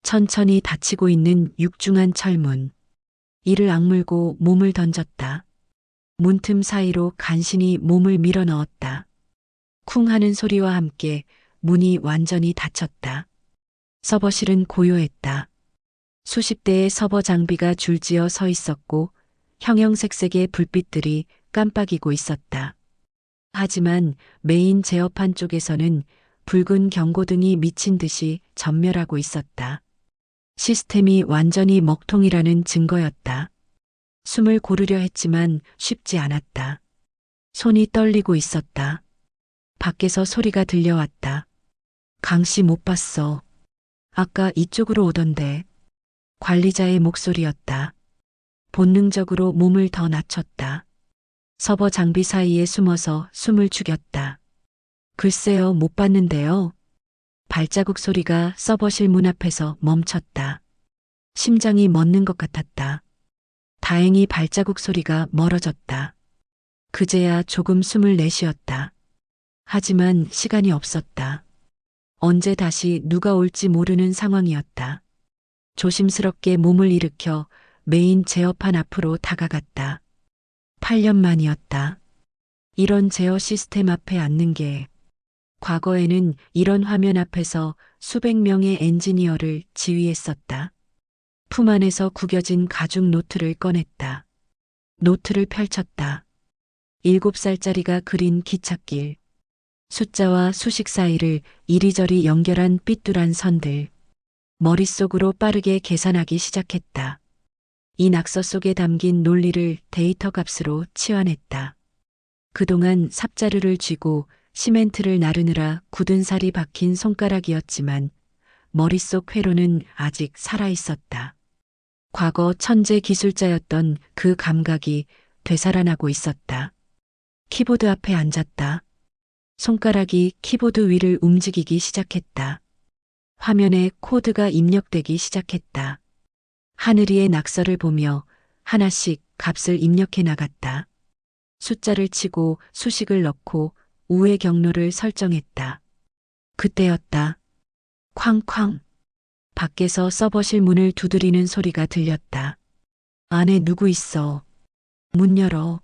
Speaker 1: 천천히 닫히고 있는 육중한 철문. 이를 악물고 몸을 던졌다. 문틈 사이로 간신히 몸을 밀어 넣었다. 쿵 하는 소리와 함께 문이 완전히 닫혔다. 서버실은 고요했다. 수십 대의 서버 장비가 줄지어 서 있었고 형형색색의 불빛들이 깜빡이고 있었다. 하지만 메인 제어판 쪽에서는 붉은 경고등이 미친 듯이 전멸하고 있었다. 시스템이 완전히 먹통이라는 증거였다. 숨을 고르려 했지만 쉽지 않았다. 손이 떨리고 있었다. 밖에서 소리가 들려왔다. 강씨 못 봤어. 아까 이쪽으로 오던데. 관리자의 목소리였다. 본능적으로 몸을 더 낮췄다. 서버 장비 사이에 숨어서 숨을 죽였다. 글쎄요, 못 봤는데요. 발자국 소리가 서버실 문 앞에서 멈췄다. 심장이 멎는 것 같았다. 다행히 발자국 소리가 멀어졌다. 그제야 조금 숨을 내쉬었다. 하지만 시간이 없었다. 언제 다시 누가 올지 모르는 상황이었다. 조심스럽게 몸을 일으켜 메인 제어판 앞으로 다가갔다. 8년 만이었다. 이런 제어 시스템 앞에 앉는 게. 과거에는 이런 화면 앞에서 수백 명의 엔지니어를 지휘했었다. 품 안에서 구겨진 가죽 노트를 꺼냈다. 노트를 펼쳤다. 7살짜리가 그린 기찻길. 숫자와 수식 사이를 이리저리 연결한 삐뚤한 선들. 머릿속으로 빠르게 계산하기 시작했다. 이 낙서 속에 담긴 논리를 데이터 값으로 치환했다. 그동안 삽자루를 쥐고 시멘트를 나르느라 굳은 살이 박힌 손가락이었지만 머릿속 회로는 아직 살아있었다. 과거 천재 기술자였던 그 감각이 되살아나고 있었다. 키보드 앞에 앉았다. 손가락이 키보드 위를 움직이기 시작했다. 화면에 코드가 입력되기 시작했다. 하늘이의 낙서를 보며 하나씩 값을 입력해 나갔다. 숫자를 치고 수식을 넣고 우회 경로를 설정했다. 그때였다. 쾅쾅. 밖에서 서버실 문을 두드리는 소리가 들렸다. 안에 누구 있어? 문 열어.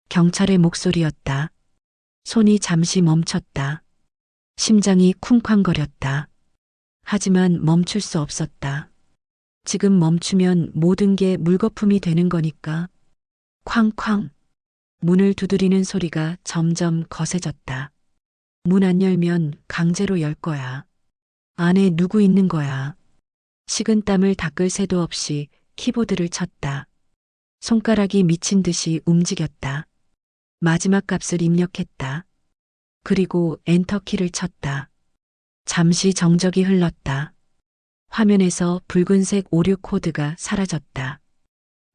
Speaker 1: 경찰의 목소리였다. 손이 잠시 멈췄다. 심장이 쿵쾅거렸다. 하지만 멈출 수 없었다. 지금 멈추면 모든 게 물거품이 되는 거니까. 쾅쾅. 문을 두드리는 소리가 점점 거세졌다. 문 안 열면 강제로 열 거야. 안에 누구 있는 거야. 식은땀을 닦을 새도 없이 키보드를 쳤다. 손가락이 미친 듯이 움직였다. 마지막 값을 입력했다. 그리고 엔터키를 쳤다. 잠시 정적이 흘렀다. 화면에서 붉은색 오류 코드가 사라졌다.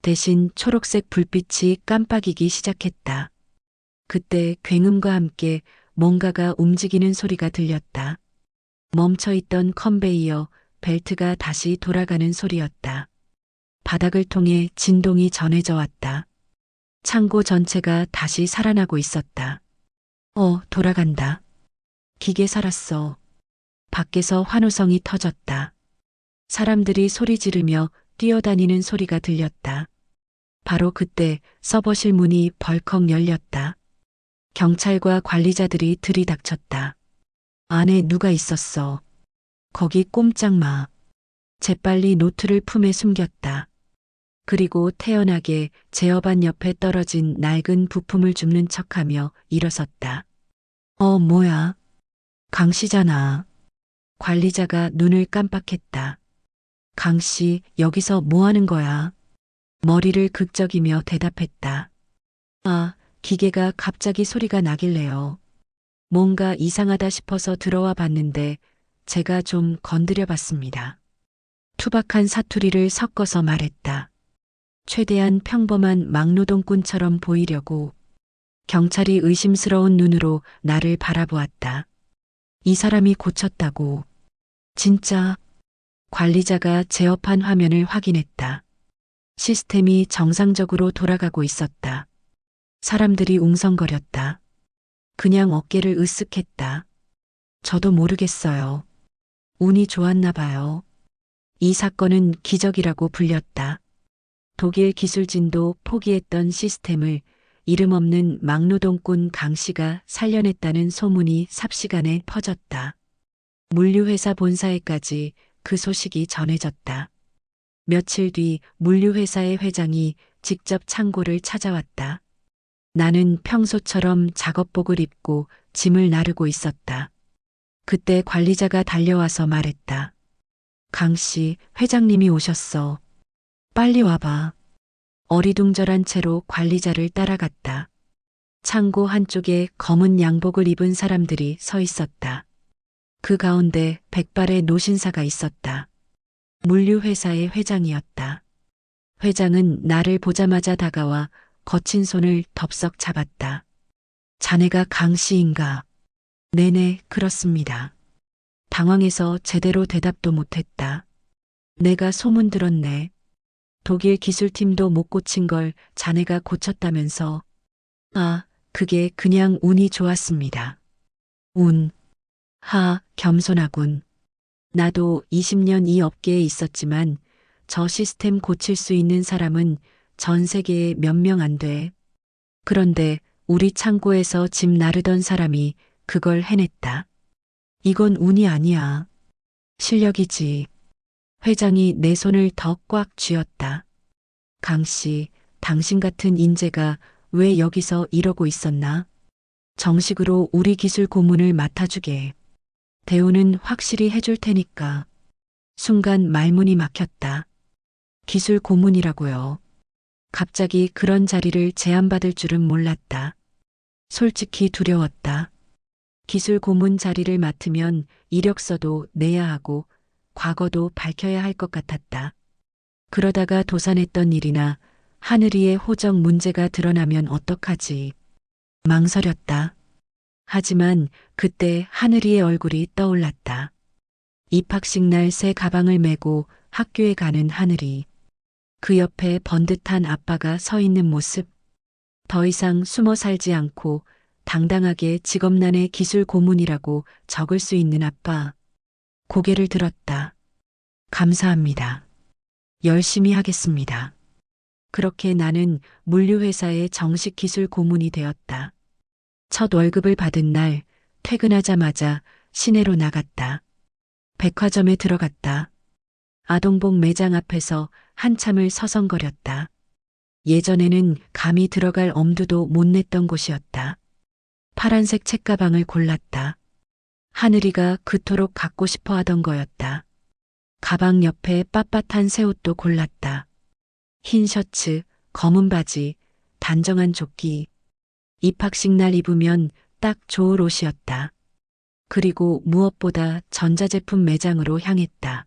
Speaker 1: 대신 초록색 불빛이 깜빡이기 시작했다. 그때 굉음과 함께 뭔가가 움직이는 소리가 들렸다. 멈춰있던 컨베이어 벨트가 다시 돌아가는 소리였다. 바닥을 통해 진동이 전해져 왔다. 창고 전체가 다시 살아나고 있었다. 돌아간다. 기계 살았어. 밖에서 환호성이 터졌다. 사람들이 소리 지르며 뛰어다니는 소리가 들렸다. 바로 그때 서버실 문이 벌컥 열렸다. 경찰과 관리자들이 들이닥쳤다. 안에 누가 있었어? 거기 꼼짝 마. 재빨리 노트를 품에 숨겼다. 그리고 태연하게 제어반 옆에 떨어진 낡은 부품을 줍는 척하며 일어섰다. 뭐야? 강 씨잖아. 관리자가 눈을 깜빡했다. 강 씨, 여기서 뭐 하는 거야? 머리를 극적이며 대답했다. 기계가 갑자기 소리가 나길래요. 뭔가 이상하다 싶어서 들어와 봤는데 제가 좀 건드려 봤습니다. 투박한 사투리를 섞어서 말했다. 최대한 평범한 막노동꾼처럼 보이려고. 경찰이 의심스러운 눈으로 나를 바라보았다. 이 사람이 고쳤다고. 진짜? 관리자가 제어판 화면을 확인했다. 시스템이 정상적으로 돌아가고 있었다. 사람들이 웅성거렸다. 그냥 어깨를 으쓱했다. 저도 모르겠어요. 운이 좋았나 봐요. 이 사건은 기적이라고 불렸다. 독일 기술진도 포기했던 시스템을 이름 없는 막노동꾼 강 씨가 살려냈다는 소문이 삽시간에 퍼졌다. 물류회사 본사에까지 그 소식이 전해졌다. 며칠 뒤 물류회사의 회장이 직접 창고를 찾아왔다. 나는 평소처럼 작업복을 입고 짐을 나르고 있었다. 그때 관리자가 달려와서 말했다. 강 씨, 회장님이 오셨어. 빨리 와봐. 어리둥절한 채로 관리자를 따라갔다. 창고 한쪽에 검은 양복을 입은 사람들이 서 있었다. 그 가운데 백발의 노신사가 있었다. 물류회사의 회장이었다. 회장은 나를 보자마자 다가와 거친 손을 덥석 잡았다. 자네가 강 씨인가? 네네, 그렇습니다. 당황해서 제대로 대답도 못했다. 내가 소문 들었네. 독일 기술팀도 못 고친 걸 자네가 고쳤다면서. 그게 그냥 운이 좋았습니다. 운. 겸손하군. 나도 20년 이 업계에 있었지만 저 시스템 고칠 수 있는 사람은 전 세계에 몇 명 안 돼. 그런데 우리 창고에서 짐 나르던 사람이 그걸 해냈다. 이건 운이 아니야. 실력이지. 회장이 내 손을 더 꽉 쥐었다. 강 씨, 당신 같은 인재가 왜 여기서 이러고 있었나? 정식으로 우리 기술 고문을 맡아주게. 대우는 확실히 해줄 테니까. 순간 말문이 막혔다. 기술 고문이라고요. 갑자기 그런 자리를 제안받을 줄은 몰랐다. 솔직히 두려웠다. 기술 고문 자리를 맡으면 이력서도 내야 하고 과거도 밝혀야 할 것 같았다. 그러다가 도산했던 일이나 하늘이의 호적 문제가 드러나면 어떡하지. 망설였다. 하지만 그때 하늘이의 얼굴이 떠올랐다. 입학식 날 새 가방을 메고 학교에 가는 하늘이. 그 옆에 번듯한 아빠가 서 있는 모습. 더 이상 숨어 살지 않고 당당하게 직업난의 기술 고문이라고 적을 수 있는 아빠. 고개를 들었다. 감사합니다. 열심히 하겠습니다. 그렇게 나는 물류회사의 정식 기술 고문이 되었다. 첫 월급을 받은 날 퇴근하자마자 시내로 나갔다. 백화점에 들어갔다. 아동복 매장 앞에서 한참을 서성거렸다. 예전에는 감히 들어갈 엄두도 못 냈던 곳이었다. 파란색 책가방을 골랐다. 하늘이가 그토록 갖고 싶어 하던 거였다. 가방 옆에 빳빳한 새 옷도 골랐다. 흰 셔츠, 검은 바지, 단정한 조끼. 입학식 날 입으면 딱 좋을 옷이었다. 그리고 무엇보다 전자제품 매장으로 향했다.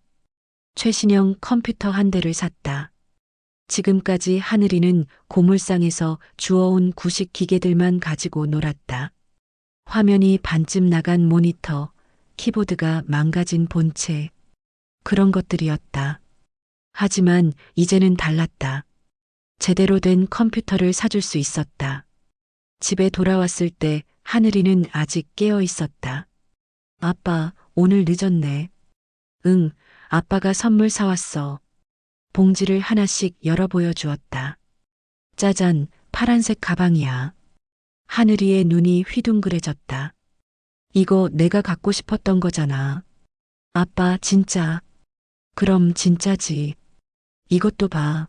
Speaker 1: 최신형 컴퓨터 한 대를 샀다. 지금까지 하늘이는 고물상에서 주워온 구식 기계들만 가지고 놀았다. 화면이 반쯤 나간 모니터, 키보드가 망가진 본체. 그런 것들이었다. 하지만 이제는 달랐다. 제대로 된 컴퓨터를 사줄 수 있었다. 집에 돌아왔을 때 하늘이는 아직 깨어 있었다. 아빠, 오늘 늦었네. 응, 아빠가 선물 사왔어. 봉지를 하나씩 열어 보여주었다. 짜잔, 파란색 가방이야. 하늘이의 눈이 휘둥그레졌다. 이거 내가 갖고 싶었던 거잖아. 아빠, 진짜. 그럼 진짜지. 이것도 봐.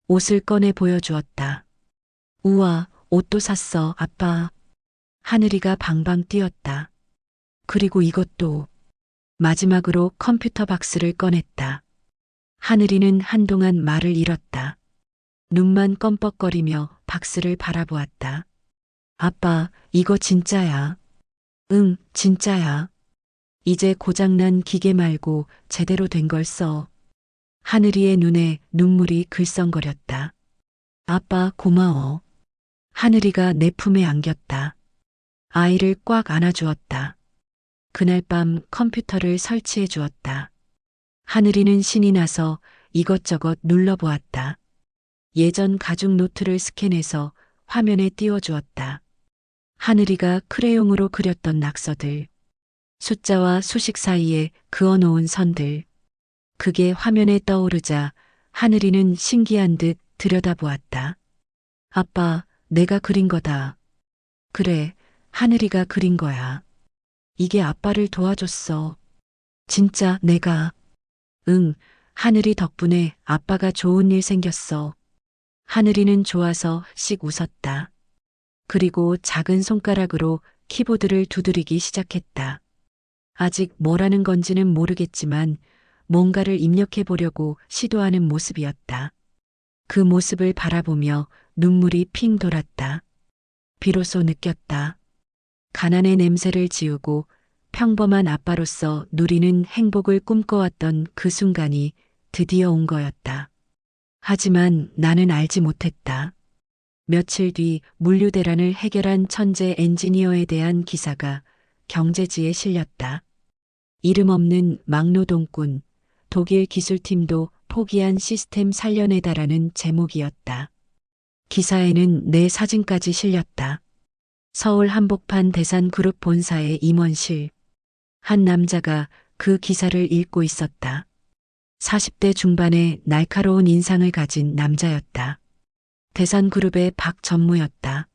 Speaker 1: 옷을 꺼내 보여주었다. 우와, 옷도 샀어, 아빠. 하늘이가 방방 뛰었다. 그리고 이것도. 마지막으로 컴퓨터 박스를 꺼냈다. 하늘이는 한동안 말을 잃었다. 눈만 껌뻑거리며 박스를 바라보았다. 아빠, 이거 진짜야. 응, 진짜야. 이제 고장난 기계 말고 제대로 된 걸 써. 하늘이의 눈에 눈물이 글썽거렸다. 아빠, 고마워. 하늘이가 내 품에 안겼다. 아이를 꽉 안아주었다. 그날 밤 컴퓨터를 설치해 주었다. 하늘이는 신이 나서 이것저것 눌러보았다. 예전 가죽 노트를 스캔해서 화면에 띄워주었다. 하늘이가 크레용으로 그렸던 낙서들. 숫자와 수식 사이에 그어놓은 선들. 그게 화면에 떠오르자 하늘이는 신기한 듯 들여다보았다. 아빠, 내가 그린 거다. 그래, 하늘이가 그린 거야. 이게 아빠를 도와줬어. 진짜 내가. 응, 하늘이 덕분에 아빠가 좋은 일 생겼어. 하늘이는 좋아서 씩 웃었다. 그리고 작은 손가락으로 키보드를 두드리기 시작했다. 아직 뭐라는 건지는 모르겠지만 뭔가를 입력해 보려고 시도하는 모습이었다. 그 모습을 바라보며 눈물이 핑 돌았다. 비로소 느꼈다. 가난의 냄새를 지우고 평범한 아빠로서 누리는 행복을 꿈꿔왔던 그 순간이 드디어 온 거였다. 하지만 나는 알지 못했다. 며칠 뒤 물류대란을 해결한 천재 엔지니어에 대한 기사가 경제지에 실렸다. 이름 없는 막노동꾼, 독일 기술팀도 포기한 시스템 살려내다라는 제목이었다. 기사에는 내 사진까지 실렸다. 서울 한복판 대산그룹 본사의 임원실. 한 남자가 그 기사를 읽고 있었다. 40대 중반의 날카로운 인상을 가진 남자였다. 대산그룹의 박전무였다.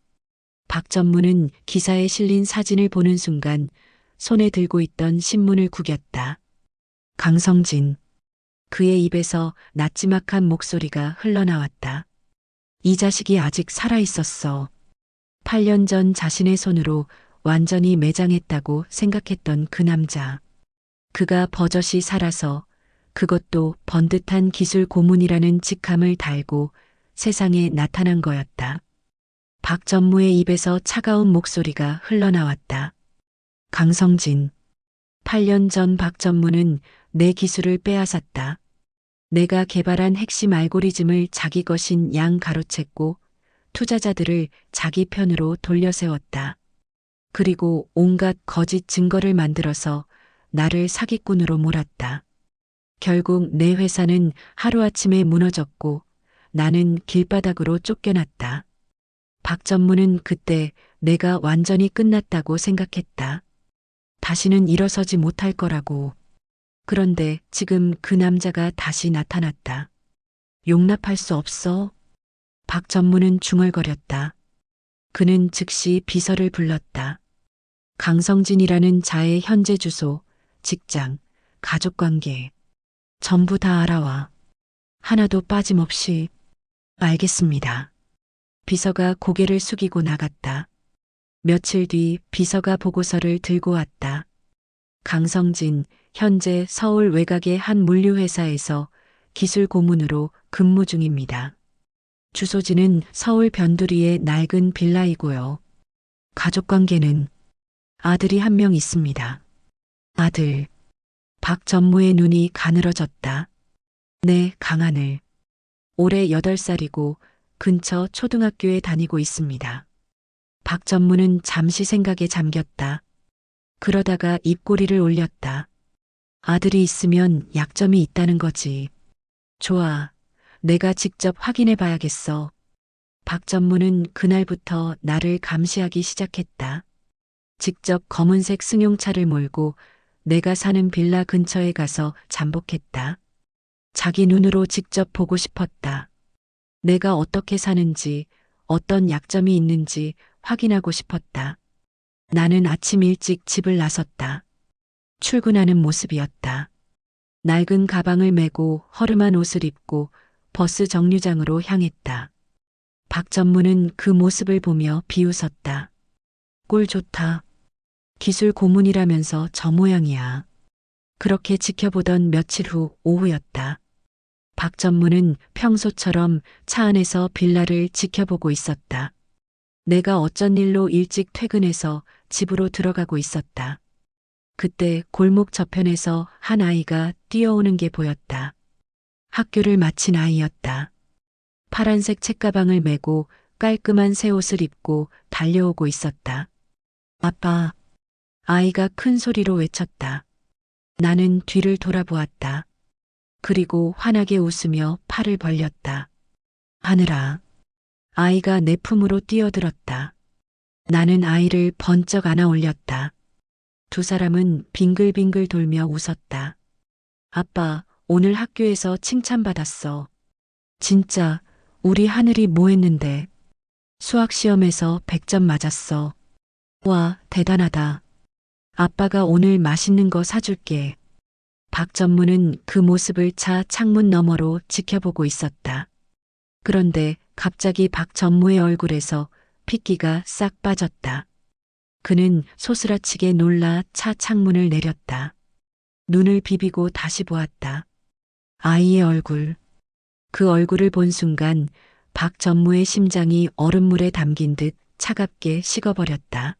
Speaker 1: 박전무는 기사에 실린 사진을 보는 순간 손에 들고 있던 신문을 구겼다. 강성진. 그의 입에서 나지막한 목소리가 흘러나왔다. 이 자식이 아직 살아있었어. 8년 전 자신의 손으로 완전히 매장했다고 생각했던 그 남자. 그가 버젓이 살아서 그것도 번듯한 기술 고문이라는 직함을 달고 세상에 나타난 거였다. 박전무의 입에서 차가운 목소리가 흘러나왔다. 강성진. 8년 전 박전무는 내 기술을 빼앗았다. 내가 개발한 핵심 알고리즘을 자기 것인 양 가로챘고 투자자들을 자기 편으로 돌려세웠다. 그리고 온갖 거짓 증거를 만들어서 나를 사기꾼으로 몰았다. 결국 내 회사는 하루아침에 무너졌고 나는 길바닥으로 쫓겨났다. 박전무는 그때 내가 완전히 끝났다고 생각했다. 다시는 일어서지 못할 거라고. 그런데 지금 그 남자가 다시 나타났다. 용납할 수 없어. 박 전무는 중얼거렸다. 그는 즉시 비서를 불렀다. 강성진이라는 자의 현재 주소, 직장, 가족관계 전부 다 알아와. 하나도 빠짐없이. 알겠습니다. 비서가 고개를 숙이고 나갔다. 며칠 뒤 비서가 보고서를 들고 왔다. 강성진, 현재 서울 외곽의 한 물류회사에서 기술 고문으로 근무 중입니다. 주소지는 서울 변두리의 낡은 빌라이고요. 가족 관계는 아들이 한 명 있습니다. 아들. 박 전무의 눈이 가늘어졌다. 네, 강하늘. 올해 8살이고 근처 초등학교에 다니고 있습니다. 박 전무는 잠시 생각에 잠겼다. 그러다가 입꼬리를 올렸다. 아들이 있으면 약점이 있다는 거지. 좋아. 내가 직접 확인해 봐야겠어. 박 전무는 그날부터 나를 감시하기 시작했다. 직접 검은색 승용차를 몰고 내가 사는 빌라 근처에 가서 잠복했다. 자기 눈으로 직접 보고 싶었다. 내가 어떻게 사는지, 어떤 약점이 있는지 확인하고 싶었다. 나는 아침 일찍 집을 나섰다. 출근하는 모습이었다. 낡은 가방을 메고 허름한 옷을 입고 버스 정류장으로 향했다. 박 전무는 그 모습을 보며 비웃었다. 꼴 좋다. 기술 고문이라면서 저 모양이야. 그렇게 지켜보던 며칠 후 오후였다. 박 전무는 평소처럼 차 안에서 빌라를 지켜보고 있었다. 내가 어쩐 일로 일찍 퇴근해서 집으로 들어가고 있었다. 그때 골목 저편에서 한 아이가 뛰어오는 게 보였다. 학교를 마친 아이였다. 파란색 책가방을 메고 깔끔한 새 옷을 입고 달려오고 있었다. 아빠. 아이가 큰 소리로 외쳤다. 나는 뒤를 돌아보았다. 그리고 환하게 웃으며 팔을 벌렸다. 하늘아. 아이가 내 품으로 뛰어들었다. 나는 아이를 번쩍 안아 올렸다. 두 사람은 빙글빙글 돌며 웃었다. 아빠, 오늘 학교에서 칭찬받았어. 진짜, 우리 하늘이 뭐 했는데. 수학 시험에서 100점 맞았어. 와, 대단하다. 아빠가 오늘 맛있는 거 사줄게. 박 전무는 그 모습을 차 창문 너머로 지켜보고 있었다. 그런데 갑자기 박 전무의 얼굴에서 핏기가 싹 빠졌다. 그는 소스라치게 놀라 차 창문을 내렸다. 눈을 비비고 다시 보았다. 아이의 얼굴. 그 얼굴을 본 순간 박 전무의 심장이 얼음물에 담긴 듯 차갑게 식어버렸다.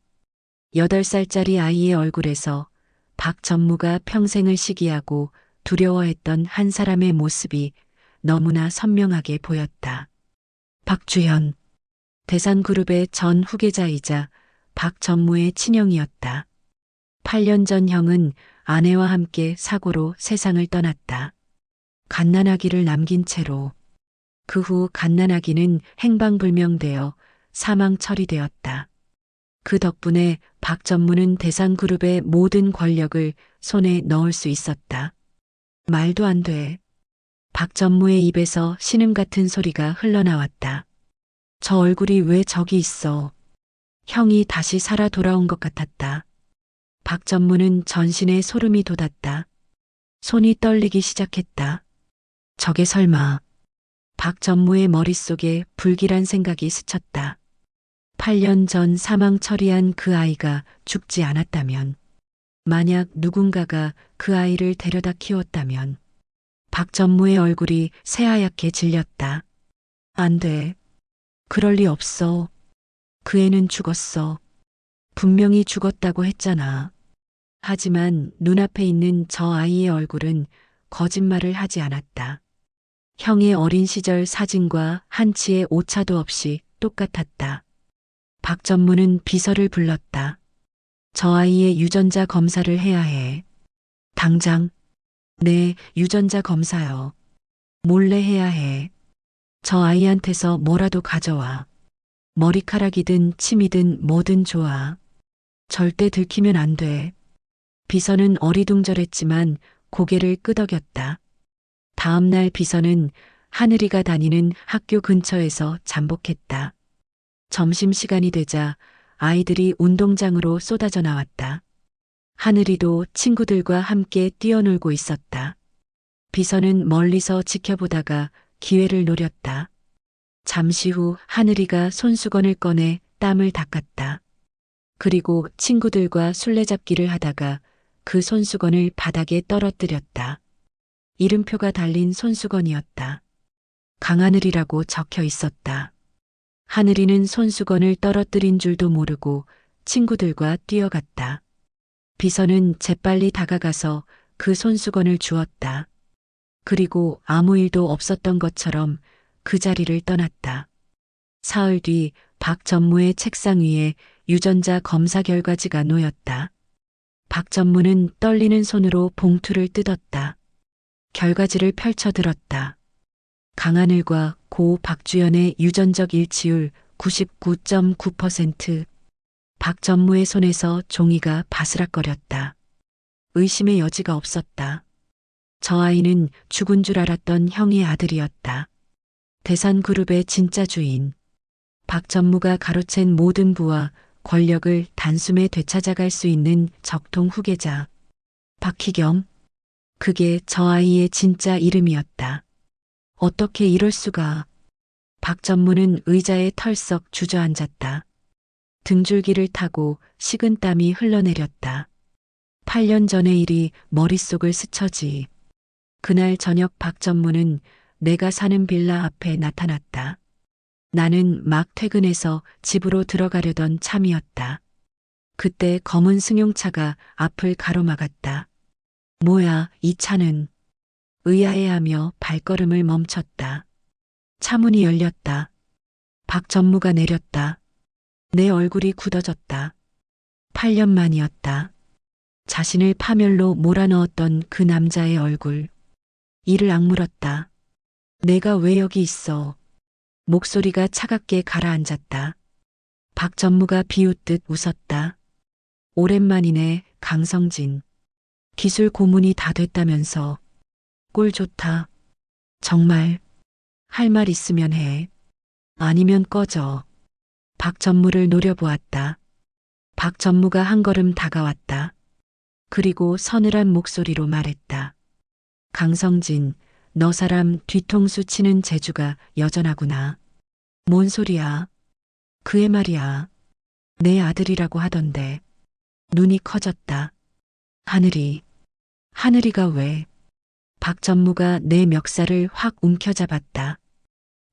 Speaker 1: 8살짜리 아이의 얼굴에서 박 전무가 평생을 시기하고 두려워했던 한 사람의 모습이 너무나 선명하게 보였다. 박주현. 대산그룹의 전 후계자이자 박 전무의 친형이었다. 8년 전 형은 아내와 함께 사고로 세상을 떠났다. 갓난아기를 남긴 채로. 그 후 갓난아기는 행방불명되어 사망 처리되었다. 그 덕분에 박 전무는 대상그룹의 모든 권력을 손에 넣을 수 있었다. 말도 안 돼. 박 전무의 입에서 신음 같은 소리가 흘러나왔다. 저 얼굴이 왜 저기 있어. 형이 다시 살아 돌아온 것 같았다. 박 전무는 전신에 소름이 돋았다. 손이 떨리기 시작했다. 저게 설마. 박 전무의 머릿속에 불길한 생각이 스쳤다. 8년 전 사망 처리한 그 아이가 죽지 않았다면, 만약 누군가가 그 아이를 데려다 키웠다면, 박 전무의 얼굴이 새하얗게 질렸다. 안 돼. 그럴 리 없어. 그 애는 죽었어. 분명히 죽었다고 했잖아. 하지만 눈앞에 있는 저 아이의 얼굴은 거짓말을 하지 않았다. 형의 어린 시절 사진과 한치의 오차도 없이 똑같았다. 박 전무는 비서를 불렀다. 저 아이의 유전자 검사를 해야 해. 당장. 네, 유전자 검사요. 몰래 해야 해. 저 아이한테서 뭐라도 가져와. 머리카락이든 침이든 뭐든 좋아. 절대 들키면 안 돼. 비서는 어리둥절했지만 고개를 끄덕였다. 다음 날 비서는 하늘이가 다니는 학교 근처에서 잠복했다. 점심시간이 되자 아이들이 운동장으로 쏟아져 나왔다. 하늘이도 친구들과 함께 뛰어놀고 있었다. 비서는 멀리서 지켜보다가 기회를 노렸다. 잠시 후 하늘이가 손수건을 꺼내 땀을 닦았다. 그리고 친구들과 술래잡기를 하다가 그 손수건을 바닥에 떨어뜨렸다. 이름표가 달린 손수건이었다. 강하늘이라고 적혀 있었다. 하늘이는 손수건을 떨어뜨린 줄도 모르고 친구들과 뛰어갔다. 비서는 재빨리 다가가서 그 손수건을 주었다. 그리고 아무 일도 없었던 것처럼 그 자리를 떠났다. 사흘 뒤 박 전무의 책상 위에 유전자 검사 결과지가 놓였다. 박 전무는 떨리는 손으로 봉투를 뜯었다. 결과지를 펼쳐들었다. 강하늘과 고 박주연의 유전적 일치율 99.9%. 박 전무의 손에서 종이가 바스락거렸다. 의심의 여지가 없었다. 저 아이는 죽은 줄 알았던 형의 아들이었다. 대산그룹의 진짜 주인. 박 전무가 가로챈 모든 부와 권력을 단숨에 되찾아갈 수 있는 적통 후계자. 박희경. 그게 저 아이의 진짜 이름이었다. 어떻게 이럴 수가. 박 전무는 의자에 털썩 주저앉았다. 등줄기를 타고 식은땀이 흘러내렸다. 8년 전의 일이 머릿속을 스쳐지. 그날 저녁 박 전무는 내가 사는 빌라 앞에 나타났다. 나는 막 퇴근해서 집으로 들어가려던 참이었다. 그때 검은 승용차가 앞을 가로막았다. 뭐야, 이 차는. 의아해하며 발걸음을 멈췄다. 차문이 열렸다. 박 전무가 내렸다. 내 얼굴이 굳어졌다. 8년 만이었다. 자신을 파멸로 몰아넣었던 그 남자의 얼굴. 이를 악물었다. 내가 왜 여기 있어? 목소리가 차갑게 가라앉았다. 박 전무가 비웃듯 웃었다. 오랜만이네, 강성진. 기술 고문이 다 됐다면서. 꼴 좋다. 정말. 할 말 있으면 해. 아니면 꺼져. 박 전무를 노려보았다. 박 전무가 한 걸음 다가왔다. 그리고 서늘한 목소리로 말했다. 강성진, 너 사람 뒤통수 치는 재주가 여전하구나. 뭔 소리야? 그의 말이야. 내 아들이라고 하던데. 눈이 커졌다. 하늘이. 하늘이가 왜? 박 전무가 내 멱살을 확 움켜잡았다.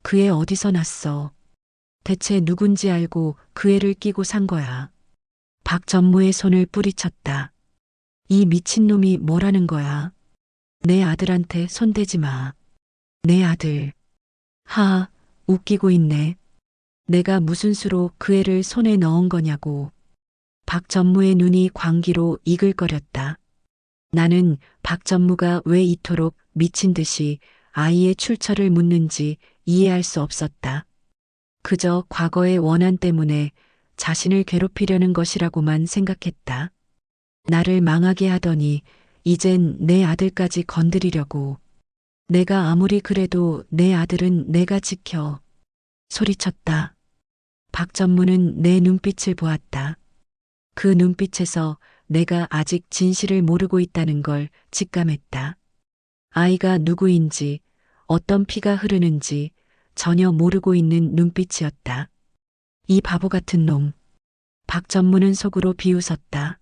Speaker 1: 그 애 어디서 났어? 대체 누군지 알고 그 애를 끼고 산 거야. 박 전무의 손을 뿌리쳤다. 이 미친놈이 뭐라는 거야? 내 아들한테 손대지 마. 내 아들. 하, 웃기고 있네. 내가 무슨 수로 그 애를 손에 넣은 거냐고. 박 전무의 눈이 광기로 이글거렸다. 나는 박 전무가 왜 이토록 미친 듯이 아이의 출처를 묻는지 이해할 수 없었다. 그저 과거의 원한 때문에 자신을 괴롭히려는 것이라고만 생각했다. 나를 망하게 하더니 이젠 내 아들까지 건드리려고. 내가 아무리 그래도 내 아들은 내가 지켜. 소리쳤다. 박 전무는 내 눈빛을 보았다. 그 눈빛에서 내가 아직 진실을 모르고 있다는 걸 직감했다. 아이가 누구인지, 어떤 피가 흐르는지 전혀 모르고 있는 눈빛이었다. 이 바보 같은 놈. 박 전무는 속으로 비웃었다.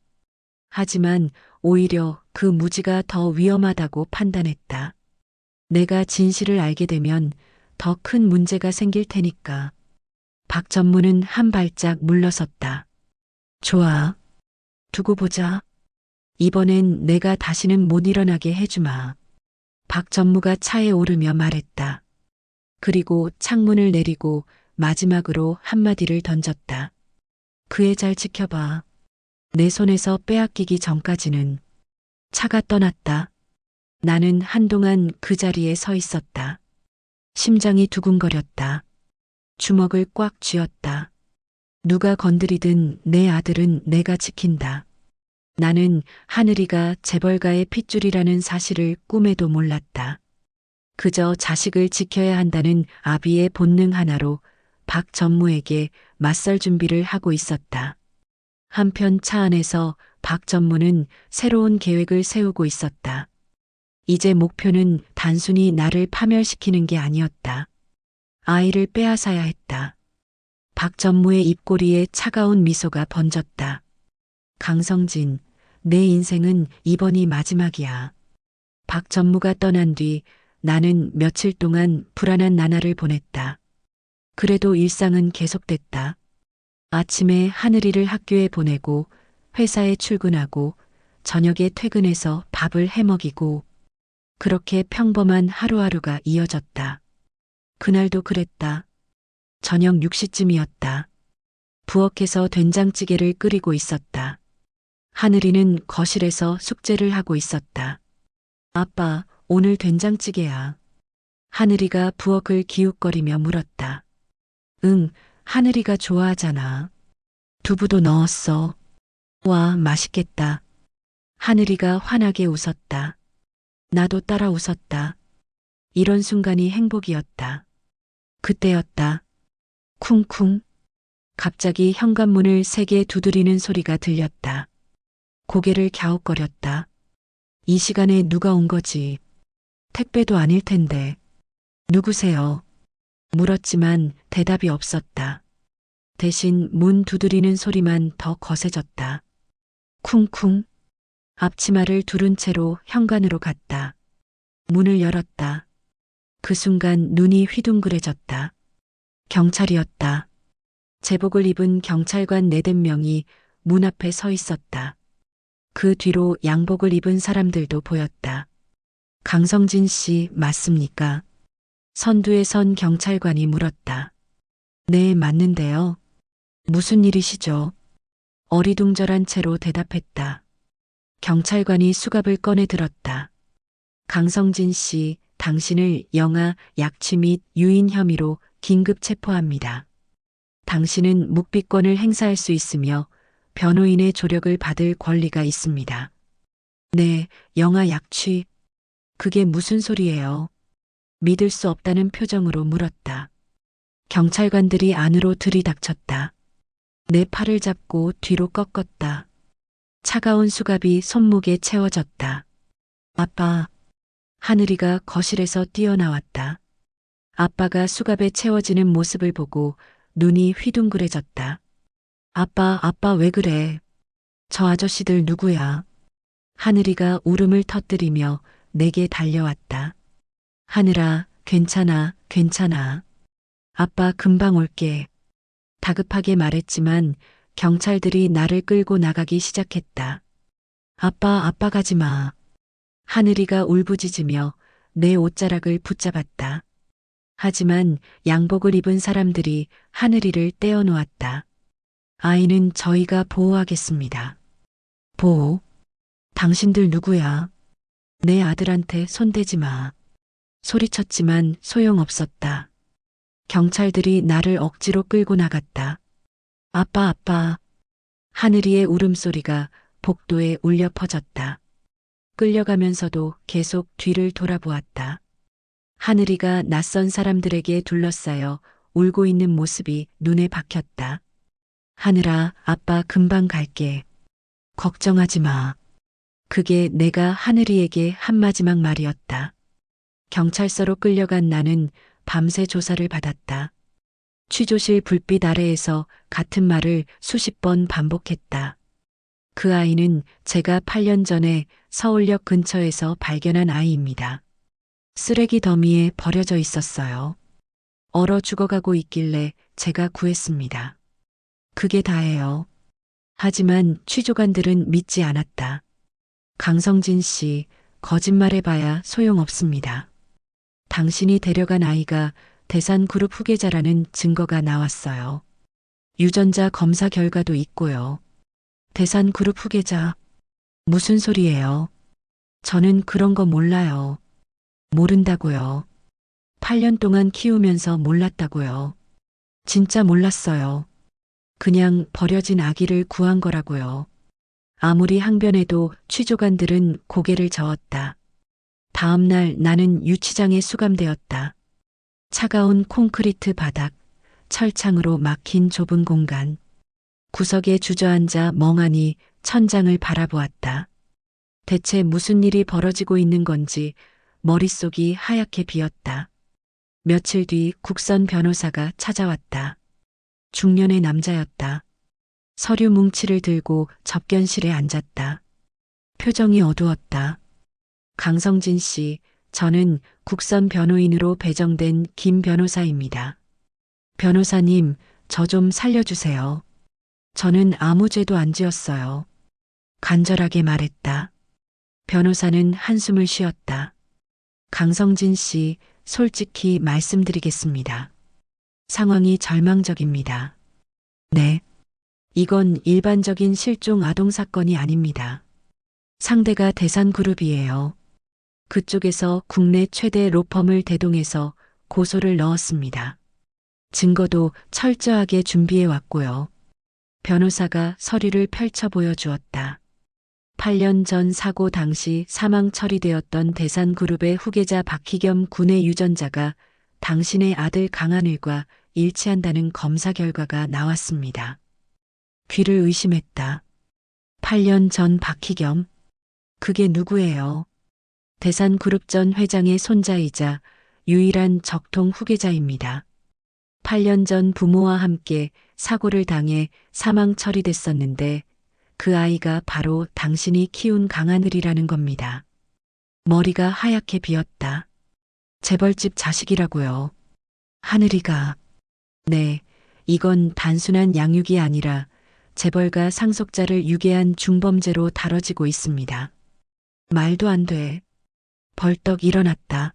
Speaker 1: 하지만 오히려 그 무지가 더 위험하다고 판단했다. 내가 진실을 알게 되면 더 큰 문제가 생길 테니까. 박 전무는 한 발짝 물러섰다. 좋아. 두고 보자. 이번엔 내가 다시는 못 일어나게 해주마. 박 전무가 차에 오르며 말했다. 그리고 창문을 내리고 마지막으로 한마디를 던졌다. 그 애 잘 지켜봐. 내 손에서 빼앗기기 전까지는. 차가 떠났다. 나는 한동안 그 자리에 서 있었다. 심장이 두근거렸다. 주먹을 꽉 쥐었다. 누가 건드리든 내 아들은 내가 지킨다. 나는 하늘이가 재벌가의 핏줄이라는 사실을 꿈에도 몰랐다. 그저 자식을 지켜야 한다는 아비의 본능 하나로 박 전무에게 맞설 준비를 하고 있었다. 한편 차 안에서 박 전무는 새로운 계획을 세우고 있었다. 이제 목표는 단순히 나를 파멸시키는 게 아니었다. 아이를 빼앗아야 했다. 박 전무의 입꼬리에 차가운 미소가 번졌다. 강성진, 내 인생은 이번이 마지막이야. 박 전무가 떠난 뒤 나는 며칠 동안 불안한 나날을 보냈다. 그래도 일상은 계속됐다. 아침에 하늘이를 학교에 보내고 회사에 출근하고 저녁에 퇴근해서 밥을 해먹이고 그렇게 평범한 하루하루가 이어졌다. 그날도 그랬다. 저녁 6시쯤이었다. 부엌에서 된장찌개를 끓이고 있었다. 하늘이는 거실에서 숙제를 하고 있었다. 아빠, 오늘 된장찌개야. 하늘이가 부엌을 기웃거리며 물었다. 응, 하늘이가 좋아하잖아. 두부도 넣었어. 와, 맛있겠다. 하늘이가 환하게 웃었다. 나도 따라 웃었다. 이런 순간이 행복이었다. 그때였다. 쿵쿵. 갑자기 현관문을 세게 두드리는 소리가 들렸다. 고개를 갸웃거렸다. 이 시간에 누가 온 거지? 택배도 아닐 텐데. 누구세요? 물었지만 대답이 없었다. 대신 문 두드리는 소리만 더 거세졌다. 쿵쿵. 앞치마를 두른 채로 현관으로 갔다. 문을 열었다. 그 순간 눈이 휘둥그레졌다. 경찰이었다. 제복을 입은 경찰관 4~5명이 문 앞에 서 있었다. 그 뒤로 양복을 입은 사람들도 보였다. 강성진 씨 맞습니까? 선두에 선 경찰관이 물었다. 네, 맞는데요. 무슨 일이시죠? 어리둥절한 채로 대답했다. 경찰관이 수갑을 꺼내 들었다. 강성진 씨, 당신을 영아 약취 및 유인 혐의로 긴급 체포합니다. 당신은 묵비권을 행사할 수 있으며 변호인의 조력을 받을 권리가 있습니다. 네, 영아 약취. 그게 무슨 소리예요? 믿을 수 없다는 표정으로 물었다. 경찰관들이 안으로 들이닥쳤다. 내 팔을 잡고 뒤로 꺾었다. 차가운 수갑이 손목에 채워졌다. 아빠. 하늘이가 거실에서 뛰어나왔다. 아빠가 수갑에 채워지는 모습을 보고 눈이 휘둥그레졌다. 아빠 왜 그래? 저 아저씨들 누구야? 하늘이가 울음을 터뜨리며 내게 달려왔다. 하늘아, 괜찮아, 괜찮아. 아빠 금방 올게. 다급하게 말했지만 경찰들이 나를 끌고 나가기 시작했다. 아빠 가지 마. 하늘이가 울부짖으며 내 옷자락을 붙잡았다. 하지만 양복을 입은 사람들이 하늘이를 떼어놓았다. 아이는 저희가 보호하겠습니다. 보호? 당신들 누구야? 내 아들한테 손대지 마. 소리쳤지만 소용없었다. 경찰들이 나를 억지로 끌고 나갔다. 아빠. 하늘이의 울음소리가 복도에 울려 퍼졌다. 끌려가면서도 계속 뒤를 돌아보았다. 하늘이가 낯선 사람들에게 둘러싸여 울고 있는 모습이 눈에 박혔다. 하늘아, 아빠 금방 갈게. 걱정하지 마. 그게 내가 하늘이에게 한 마지막 말이었다. 경찰서로 끌려간 나는 밤새 조사를 받았다. 취조실 불빛 아래에서 같은 말을 수십 번 반복했다. 그 아이는 제가 8년 전에 서울역 근처에서 발견한 아이입니다. 쓰레기 더미에 버려져 있었어요. 얼어 죽어가고 있길래 제가 구했습니다. 그게 다예요. 하지만 취조관들은 믿지 않았다. 강성진 씨, 거짓말해봐야 소용없습니다. 당신이 데려간 아이가 대산그룹 후계자라는 증거가 나왔어요. 유전자 검사 결과도 있고요. 대산그룹 후계자? 무슨 소리예요? 저는 그런 거 몰라요. 모른다고요. 8년 동안 키우면서 몰랐다고요. 진짜 몰랐어요. 그냥 버려진 아기를 구한 거라고요. 아무리 항변해도 취조관들은 고개를 저었다. 다음 날 나는 유치장에 수감되었다. 차가운 콘크리트 바닥, 철창으로 막힌 좁은 공간. 구석에 주저앉아 멍하니 천장을 바라보았다. 대체 무슨 일이 벌어지고 있는 건지 머릿속이 하얗게 비었다. 며칠 뒤 국선 변호사가 찾아왔다. 중년의 남자였다. 서류 뭉치를 들고 접견실에 앉았다. 표정이 어두웠다. 강성진 씨, 저는 국선 변호인으로 배정된 김 변호사입니다. 변호사님, 저 좀 살려주세요. 저는 아무 죄도 안 지었어요. 간절하게 말했다. 변호사는 한숨을 쉬었다. 강성진 씨, 솔직히 말씀드리겠습니다. 상황이 절망적입니다. 네. 이건 일반적인 실종 아동 사건이 아닙니다. 상대가 대산그룹이에요. 그쪽에서 국내 최대 로펌을 대동해서 고소를 넣었습니다. 증거도 철저하게 준비해 왔고요. 변호사가 서류를 펼쳐 보여주었다. 8년 전 사고 당시 사망 처리되었던 대산그룹의 후계자 박희겸 군의 유전자가 당신의 아들 강하늘과 일치한다는 검사 결과가 나왔습니다. 귀를 의심했다. 8년 전 박희겸? 그게 누구예요? 대산그룹 전 회장의 손자이자 유일한 적통 후계자입니다. 8년 전 부모와 함께 사고를 당해 사망 처리됐었는데 그 아이가 바로 당신이 키운 강하늘이라는 겁니다. 머리가 하얗게 비었다. 재벌집 자식이라고요. 하늘이가. 네, 이건 단순한 양육이 아니라 재벌가 상속자를 유괴한 중범죄로 다뤄지고 있습니다. 말도 안 돼. 벌떡 일어났다.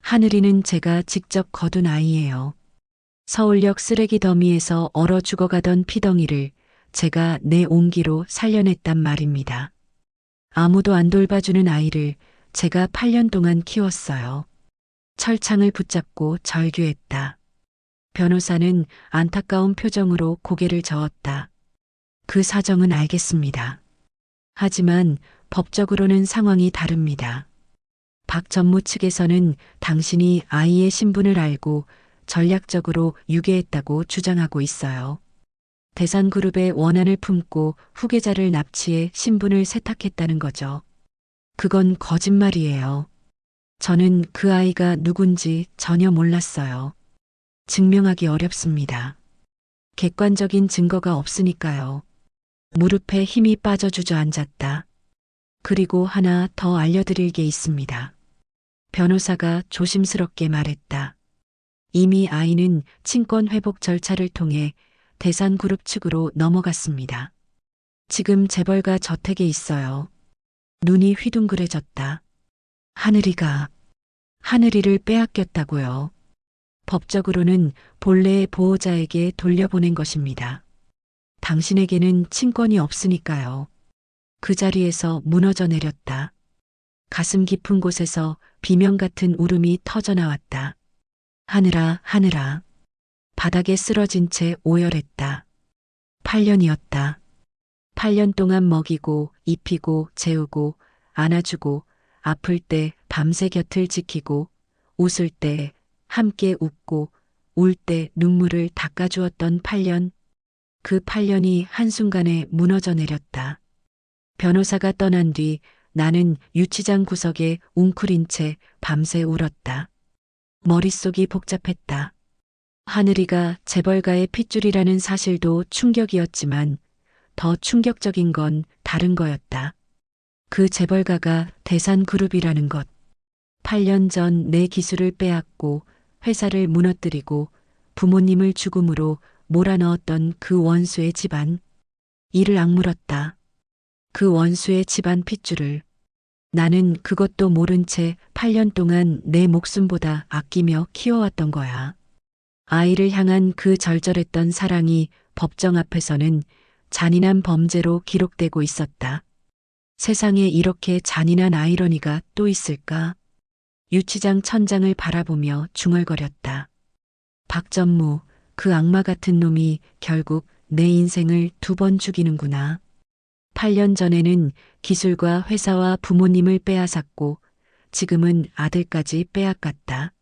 Speaker 1: 하늘이는 제가 직접 거둔 아이예요. 서울역 쓰레기 더미에서 얼어 죽어가던 피덩이를 제가 내 온기로 살려냈단 말입니다. 아무도 안 돌봐주는 아이를 제가 8년 동안 키웠어요. 철창을 붙잡고 절규했다. 변호사는 안타까운 표정으로 고개를 저었다. 그 사정은 알겠습니다. 하지만 법적으로는 상황이 다릅니다. 박 전무 측에서는 당신이 아이의 신분을 알고 전략적으로 유괴했다고 주장하고 있어요. 대산그룹의 원한을 품고 후계자를 납치해 신분을 세탁했다는 거죠. 그건 거짓말이에요. 저는 그 아이가 누군지 전혀 몰랐어요. 증명하기 어렵습니다. 객관적인 증거가 없으니까요. 무릎에 힘이 빠져 주저앉았다. 그리고 하나 더 알려드릴 게 있습니다. 변호사가 조심스럽게 말했다. 이미 아이는 친권 회복 절차를 통해 대산그룹 측으로 넘어갔습니다. 지금 재벌가 저택에 있어요. 눈이 휘둥그레졌다. 하늘이를 빼앗겼다고요. 법적으로는 본래의 보호자에게 돌려보낸 것입니다. 당신에게는 친권이 없으니까요. 그 자리에서 무너져 내렸다. 가슴 깊은 곳에서 비명 같은 울음이 터져 나왔다. 하늘아. 바닥에 쓰러진 채 오열했다. 8년이었다. 8년 동안 먹이고 입히고 재우고 안아주고 아플 때 밤새 곁을 지키고 웃을 때 함께 웃고 울 때 눈물을 닦아주었던 8년. 그 8년이 한순간에 무너져 내렸다. 변호사가 떠난 뒤 나는 유치장 구석에 웅크린 채 밤새 울었다. 머릿속이 복잡했다. 하늘이가 재벌가의 핏줄이라는 사실도 충격이었지만 더 충격적인 건 다른 거였다. 그 재벌가가 대산그룹이라는 것. 8년 전 내 기술을 빼앗고 회사를 무너뜨리고 부모님을 죽음으로 몰아넣었던 그 원수의 집안. 이를 악물었다. 그 원수의 집안 핏줄을. 나는 그것도 모른 채 8년 동안 내 목숨보다 아끼며 키워왔던 거야. 아이를 향한 그 절절했던 사랑이 법정 앞에서는 잔인한 범죄로 기록되고 있었다. 세상에 이렇게 잔인한 아이러니가 또 있을까? 유치장 천장을 바라보며 중얼거렸다. 박전무, 그 악마 같은 놈이 결국 내 인생을 2번 죽이는구나. 8년 전에는 기술과 회사와 부모님을 빼앗았고 지금은 아들까지 빼앗겼다.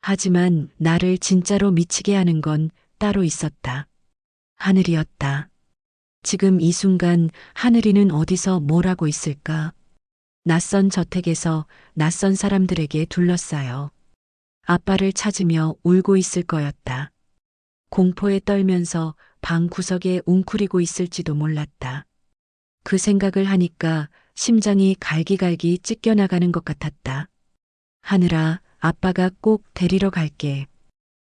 Speaker 1: 하지만 나를 진짜로 미치게 하는 건 따로 있었다. 하늘이었다. 지금 이 순간 하늘이는 어디서 뭘 하고 있을까? 낯선 저택에서 낯선 사람들에게 둘러싸여 아빠를 찾으며 울고 있을 거였다. 공포에 떨면서 방 구석에 웅크리고 있을지도 몰랐다. 그 생각을 하니까 심장이 갈기갈기 찢겨나가는 것 같았다. 하늘아, 아빠가 꼭 데리러 갈게.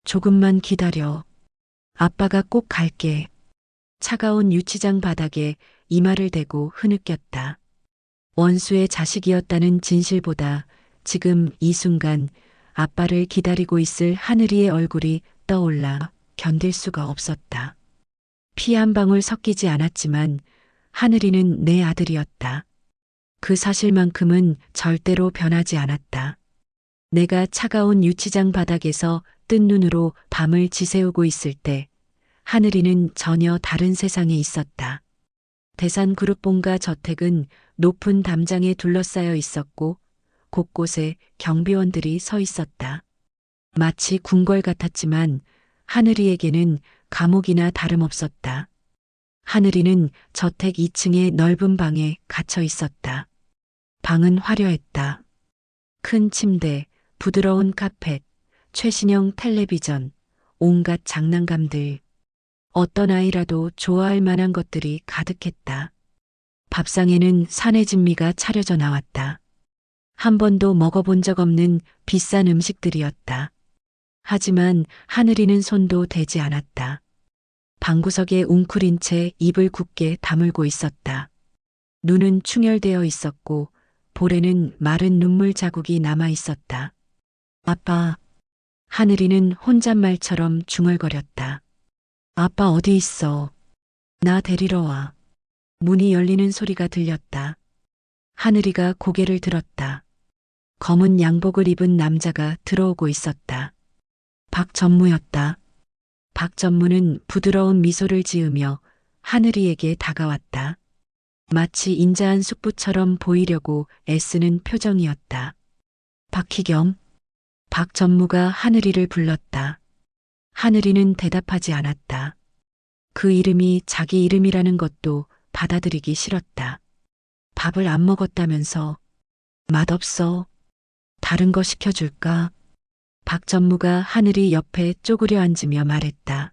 Speaker 1: 조금만 기다려. 아빠가 꼭 갈게. 차가운 유치장 바닥에 이마를 대고 흐느꼈다. 원수의 자식이었다는 진실보다 지금 이 순간 아빠를 기다리고 있을 하늘이의 얼굴이 떠올라 견딜 수가 없었다. 피 한 방울 섞이지 않았지만 하늘이는 내 아들이었다. 그 사실만큼은 절대로 변하지 않았다. 내가 차가운 유치장 바닥에서 뜬 눈으로 밤을 지새우고 있을 때 하늘이는 전혀 다른 세상에 있었다. 대산그룹본가 저택은 높은 담장에 둘러싸여 있었고 곳곳에 경비원들이 서 있었다. 마치 궁궐 같았지만 하늘이에게는 감옥이나 다름없었다. 하늘이는 저택 2층의 넓은 방에 갇혀 있었다. 방은 화려했다. 큰 침대, 부드러운 카펫, 최신형 텔레비전, 온갖 장난감들. 어떤 아이라도 좋아할 만한 것들이 가득했다. 밥상에는 산의 진미가 차려져 나왔다. 한 번도 먹어본 적 없는 비싼 음식들이었다. 하지만 하늘이는 손도 대지 않았다. 방구석에 웅크린 채 입을 굳게 다물고 있었다. 눈은 충혈되어 있었고 볼에는 마른 눈물 자국이 남아 있었다. 아빠. 하늘이는 혼잣말처럼 중얼거렸다. 아빠 어디 있어? 나 데리러 와. 문이 열리는 소리가 들렸다. 하늘이가 고개를 들었다. 검은 양복을 입은 남자가 들어오고 있었다. 박전무였다. 박전무는 부드러운 미소를 지으며 하늘이에게 다가왔다. 마치 인자한 숙부처럼 보이려고 애쓰는 표정이었다. 박희겸. 박전무가 하늘이를 불렀다. 하늘이는 대답하지 않았다. 그 이름이 자기 이름이라는 것도 받아들이기 싫었다. 밥을 안 먹었다면서. 맛없어. 다른 거 시켜줄까? 박전무가 하늘이 옆에 쪼그려 앉으며 말했다.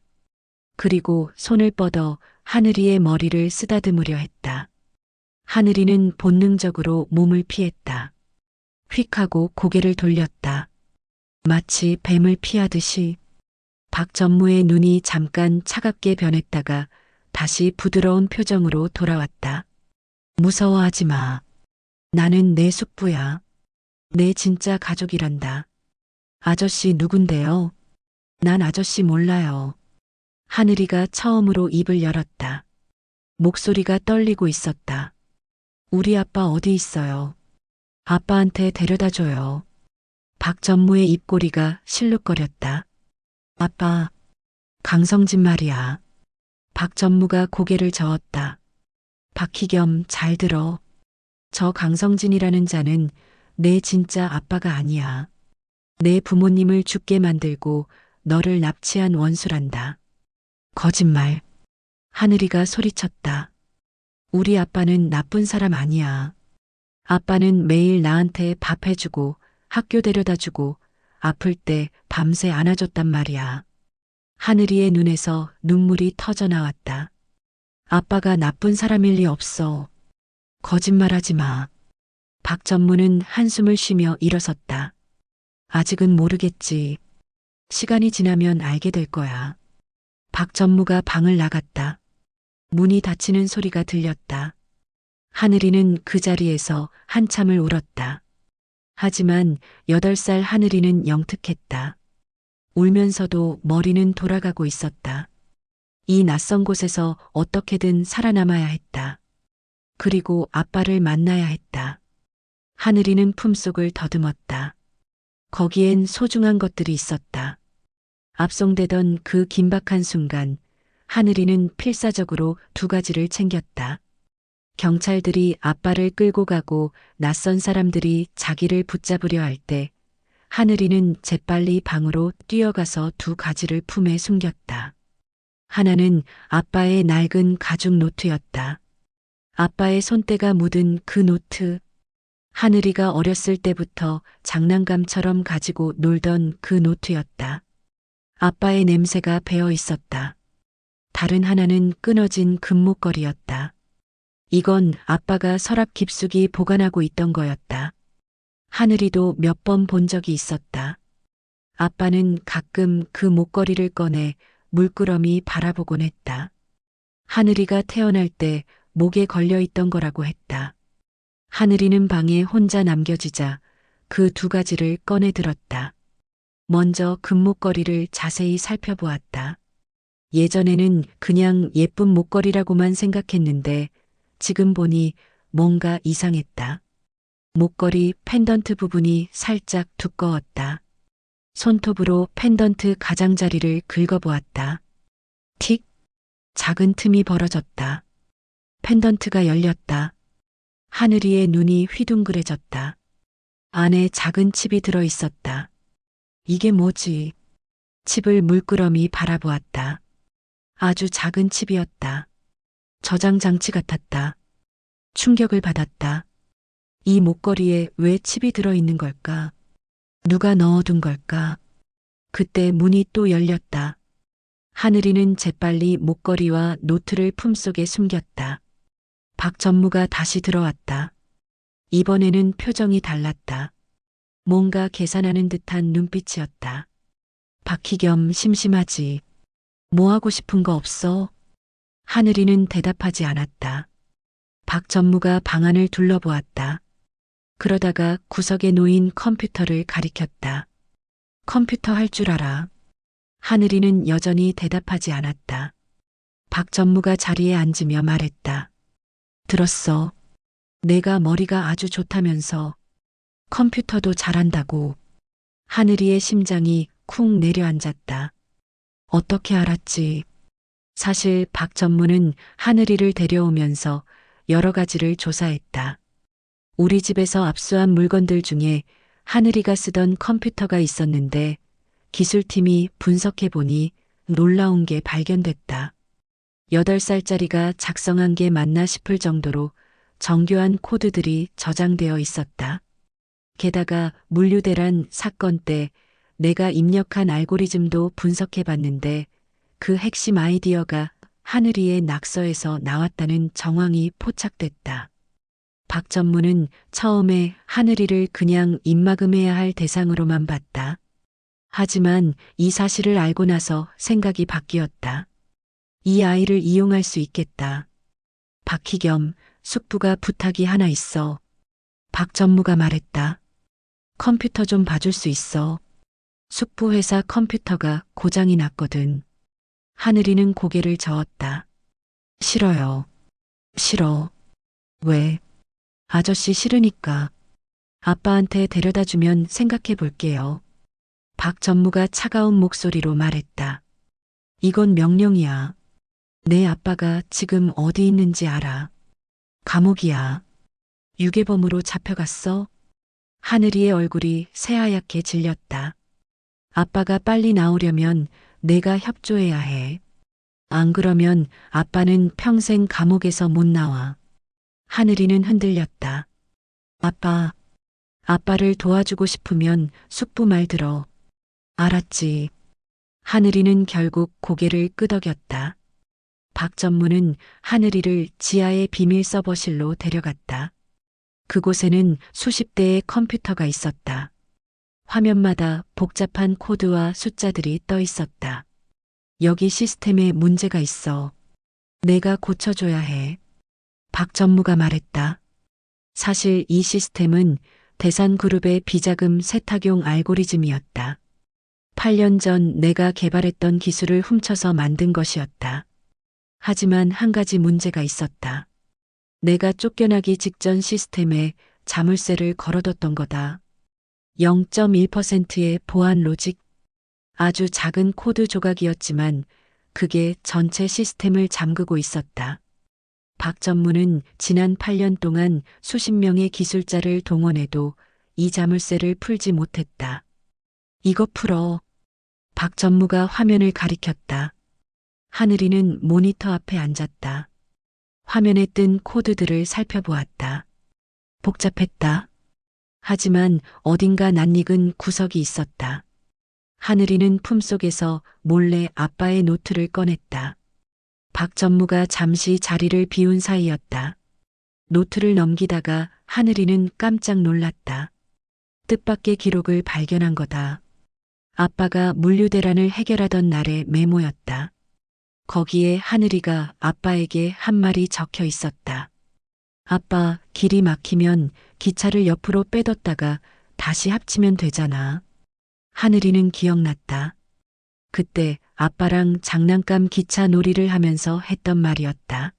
Speaker 1: 그리고 손을 뻗어 하늘이의 머리를 쓰다듬으려 했다. 하늘이는 본능적으로 몸을 피했다. 휙 하고 고개를 돌렸다. 마치 뱀을 피하듯이. 박전무의 눈이 잠깐 차갑게 변했다가 다시 부드러운 표정으로 돌아왔다. 무서워하지 마. 나는 내 숙부야. 내 진짜 가족이란다. 아저씨 누군데요? 난 아저씨 몰라요. 하늘이가 처음으로 입을 열었다. 목소리가 떨리고 있었다. 우리 아빠 어디 있어요? 아빠한테 데려다 줘요. 박전무의 입꼬리가 실룩거렸다. 아빠, 강성진 말이야. 박전무가 고개를 저었다. 박희겸 잘 들어. 저 강성진이라는 자는 내 진짜 아빠가 아니야. 내 부모님을 죽게 만들고 너를 납치한 원수란다. 거짓말. 하늘이가 소리쳤다. 우리 아빠는 나쁜 사람 아니야. 아빠는 매일 나한테 밥 해주고 학교 데려다주고 아플 때 밤새 안아줬단 말이야. 하늘이의 눈에서 눈물이 터져 나왔다. 아빠가 나쁜 사람일 리 없어. 거짓말하지 마. 박전무는 한숨을 쉬며 일어섰다. 아직은 모르겠지. 시간이 지나면 알게 될 거야. 박전무가 방을 나갔다. 문이 닫히는 소리가 들렸다. 하늘이는 그 자리에서 한참을 울었다. 하지만 8살 하늘이는 영특했다. 울면서도 머리는 돌아가고 있었다. 이 낯선 곳에서 어떻게든 살아남아야 했다. 그리고 아빠를 만나야 했다. 하늘이는 품속을 더듬었다. 거기엔 소중한 것들이 있었다. 압송되던 그 긴박한 순간 하늘이는 필사적으로 2가지를 챙겼다. 경찰들이 아빠를 끌고 가고 낯선 사람들이 자기를 붙잡으려 할 때 하늘이는 재빨리 방으로 뛰어가서 두 가지를 품에 숨겼다. 하나는 아빠의 낡은 가죽 노트였다. 아빠의 손때가 묻은 그 노트. 하늘이가 어렸을 때부터 장난감처럼 가지고 놀던 그 노트였다. 아빠의 냄새가 배어 있었다. 다른 하나는 끊어진 금목걸이였다. 이건 아빠가 서랍 깊숙이 보관하고 있던 거였다. 하늘이도 몇 번 본 적이 있었다. 아빠는 가끔 그 목걸이를 꺼내 물끄러미 바라보곤 했다. 하늘이가 태어날 때 목에 걸려 있던 거라고 했다. 하늘이는 방에 혼자 남겨지자 그 두 가지를 꺼내 들었다. 먼저 금목걸이를 자세히 살펴보았다. 예전에는 그냥 예쁜 목걸이라고만 생각했는데 지금 보니 뭔가 이상했다. 목걸이 펜던트 부분이 살짝 두꺼웠다. 손톱으로 펜던트 가장자리를 긁어보았다. 틱! 작은 틈이 벌어졌다. 펜던트가 열렸다. 하늘이의 눈이 휘둥그레졌다. 안에 작은 칩이 들어 있었다. 이게 뭐지? 칩을 물끄러미 바라보았다. 아주 작은 칩이었다. 저장 장치 같았다. 충격을 받았다. 이 목걸이에 왜 칩이 들어 있는 걸까? 누가 넣어둔 걸까? 그때 문이 또 열렸다. 하늘이는 재빨리 목걸이와 노트를 품속에 숨겼다. 박 전무가 다시 들어왔다. 이번에는 표정이 달랐다. 뭔가 계산하는 듯한 눈빛이었다. 박희겸 심심하지. 뭐 하고 싶은 거 없어? 하늘이는 대답하지 않았다. 박 전무가 방안을 둘러보았다. 그러다가 구석에 놓인 컴퓨터를 가리켰다. 컴퓨터 할 줄 알아. 하늘이는 여전히 대답하지 않았다. 박 전무가 자리에 앉으며 말했다. 들었어. 내가 머리가 아주 좋다면서. 컴퓨터도 잘한다고. 하늘이의 심장이 쿵 내려앉았다. 어떻게 알았지? 사실 박 전무는 하늘이를 데려오면서 여러 가지를 조사했다. 우리 집에서 압수한 물건들 중에 하늘이가 쓰던 컴퓨터가 있었는데 기술팀이 분석해보니 놀라운 게 발견됐다. 8살짜리가 작성한 게 맞나 싶을 정도로 정교한 코드들이 저장되어 있었다. 게다가 물류대란 사건 때 내가 입력한 알고리즘도 분석해봤는데 그 핵심 아이디어가 하늘이의 낙서에서 나왔다는 정황이 포착됐다. 박 전무는 처음에 하늘이를 그냥 입막음해야 할 대상으로만 봤다. 하지만 이 사실을 알고 나서 생각이 바뀌었다. 이 아이를 이용할 수 있겠다. 박희겸, 숙부가 부탁이 하나 있어. 박 전무가 말했다. 컴퓨터 좀 봐줄 수 있어. 숙부 회사 컴퓨터가 고장이 났거든. 하늘이는 고개를 저었다. 싫어요. 싫어. 왜? 아저씨 싫으니까. 아빠한테 데려다 주면 생각해 볼게요. 박 전무가 차가운 목소리로 말했다. 이건 명령이야. 내 아빠가 지금 어디 있는지 알아. 감옥이야. 유괴범으로 잡혀갔어? 하늘이의 얼굴이 새하얗게 질렸다. 아빠가 빨리 나오려면 내가 협조해야 해. 안 그러면 아빠는 평생 감옥에서 못 나와. 하늘이는 흔들렸다. 아빠를 도와주고 싶으면 숙부 말 들어. 알았지. 하늘이는 결국 고개를 끄덕였다. 박 전무는 하늘이를 지하의 비밀 서버실로 데려갔다. 그곳에는 수십 대의 컴퓨터가 있었다. 화면마다 복잡한 코드와 숫자들이 떠 있었다. 여기 시스템에 문제가 있어. 내가 고쳐줘야 해. 박 전무가 말했다. 사실 이 시스템은 대산그룹의 비자금 세탁용 알고리즘이었다. 8년 전 내가 개발했던 기술을 훔쳐서 만든 것이었다. 하지만 한 가지 문제가 있었다. 내가 쫓겨나기 직전 시스템에 자물쇠를 걸어뒀던 거다. 0.1%의 보안 로직. 아주 작은 코드 조각이었지만 그게 전체 시스템을 잠그고 있었다. 박전무는 지난 8년 동안 수십 명의 기술자를 동원해도 이 자물쇠를 풀지 못했다. 이거 풀어. 박전무가 화면을 가리켰다. 하늘이는 모니터 앞에 앉았다. 화면에 뜬 코드들을 살펴보았다. 복잡했다. 하지만 어딘가 낯익은 구석이 있었다. 하늘이는 품속에서 몰래 아빠의 노트를 꺼냈다. 박전무가 잠시 자리를 비운 사이였다. 노트를 넘기다가 하늘이는 깜짝 놀랐다. 뜻밖의 기록을 발견한 거다. 아빠가 물류대란을 해결하던 날의 메모였다. 거기에 하늘이가 아빠에게 한 말이 적혀 있었다. 아빠, 길이 막히면 기차를 옆으로 빼뒀다가 다시 합치면 되잖아. 하늘이는 기억났다. 그때 아빠랑 장난감 기차 놀이를 하면서 했던 말이었다.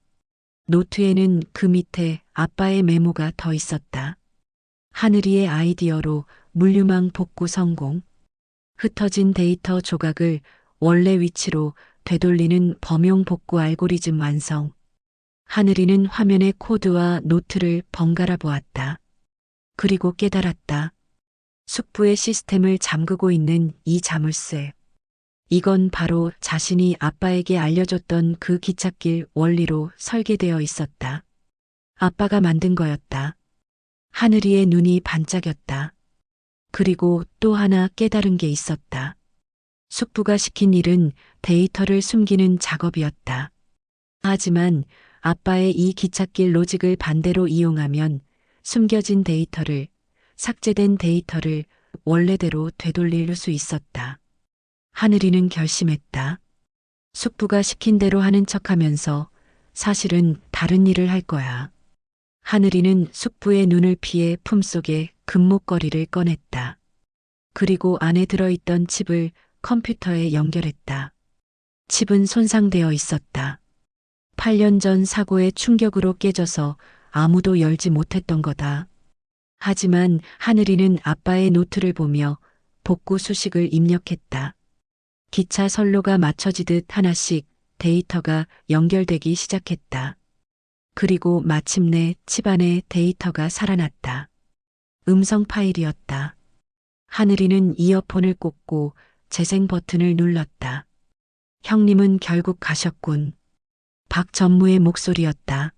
Speaker 1: 노트에는 그 밑에 아빠의 메모가 더 있었다. 하늘이의 아이디어로 물류망 복구 성공. 흩어진 데이터 조각을 원래 위치로 되돌리는 범용 복구 알고리즘 완성. 하늘이는 화면의 코드와 노트를 번갈아 보았다. 그리고 깨달았다. 숙부의 시스템을 잠그고 있는 이 자물쇠. 이건 바로 자신이 아빠에게 알려줬던 그 기찻길 원리로 설계되어 있었다. 아빠가 만든 거였다. 하늘이의 눈이 반짝였다. 그리고 또 하나 깨달은 게 있었다. 숙부가 시킨 일은 데이터를 숨기는 작업이었다. 하지만 아빠의 이 기찻길 로직을 반대로 이용하면 숨겨진 데이터를, 삭제된 데이터를 원래대로 되돌릴 수 있었다. 하늘이는 결심했다. 숙부가 시킨 대로 하는 척하면서 사실은 다른 일을 할 거야. 하늘이는 숙부의 눈을 피해 품속에 금목걸이를 꺼냈다. 그리고 안에 들어있던 칩을 컴퓨터에 연결했다. 칩은 손상되어 있었다. 8년 전 사고의 충격으로 깨져서 아무도 열지 못했던 거다. 하지만 하늘이는 아빠의 노트를 보며 복구 수식을 입력했다. 기차 선로가 맞춰지듯 하나씩 데이터가 연결되기 시작했다. 그리고 마침내 칩 안에 데이터가 살아났다. 음성 파일이었다. 하늘이는 이어폰을 꽂고 재생 버튼을 눌렀다. 형님은 결국 가셨군. 박전무의 목소리였다.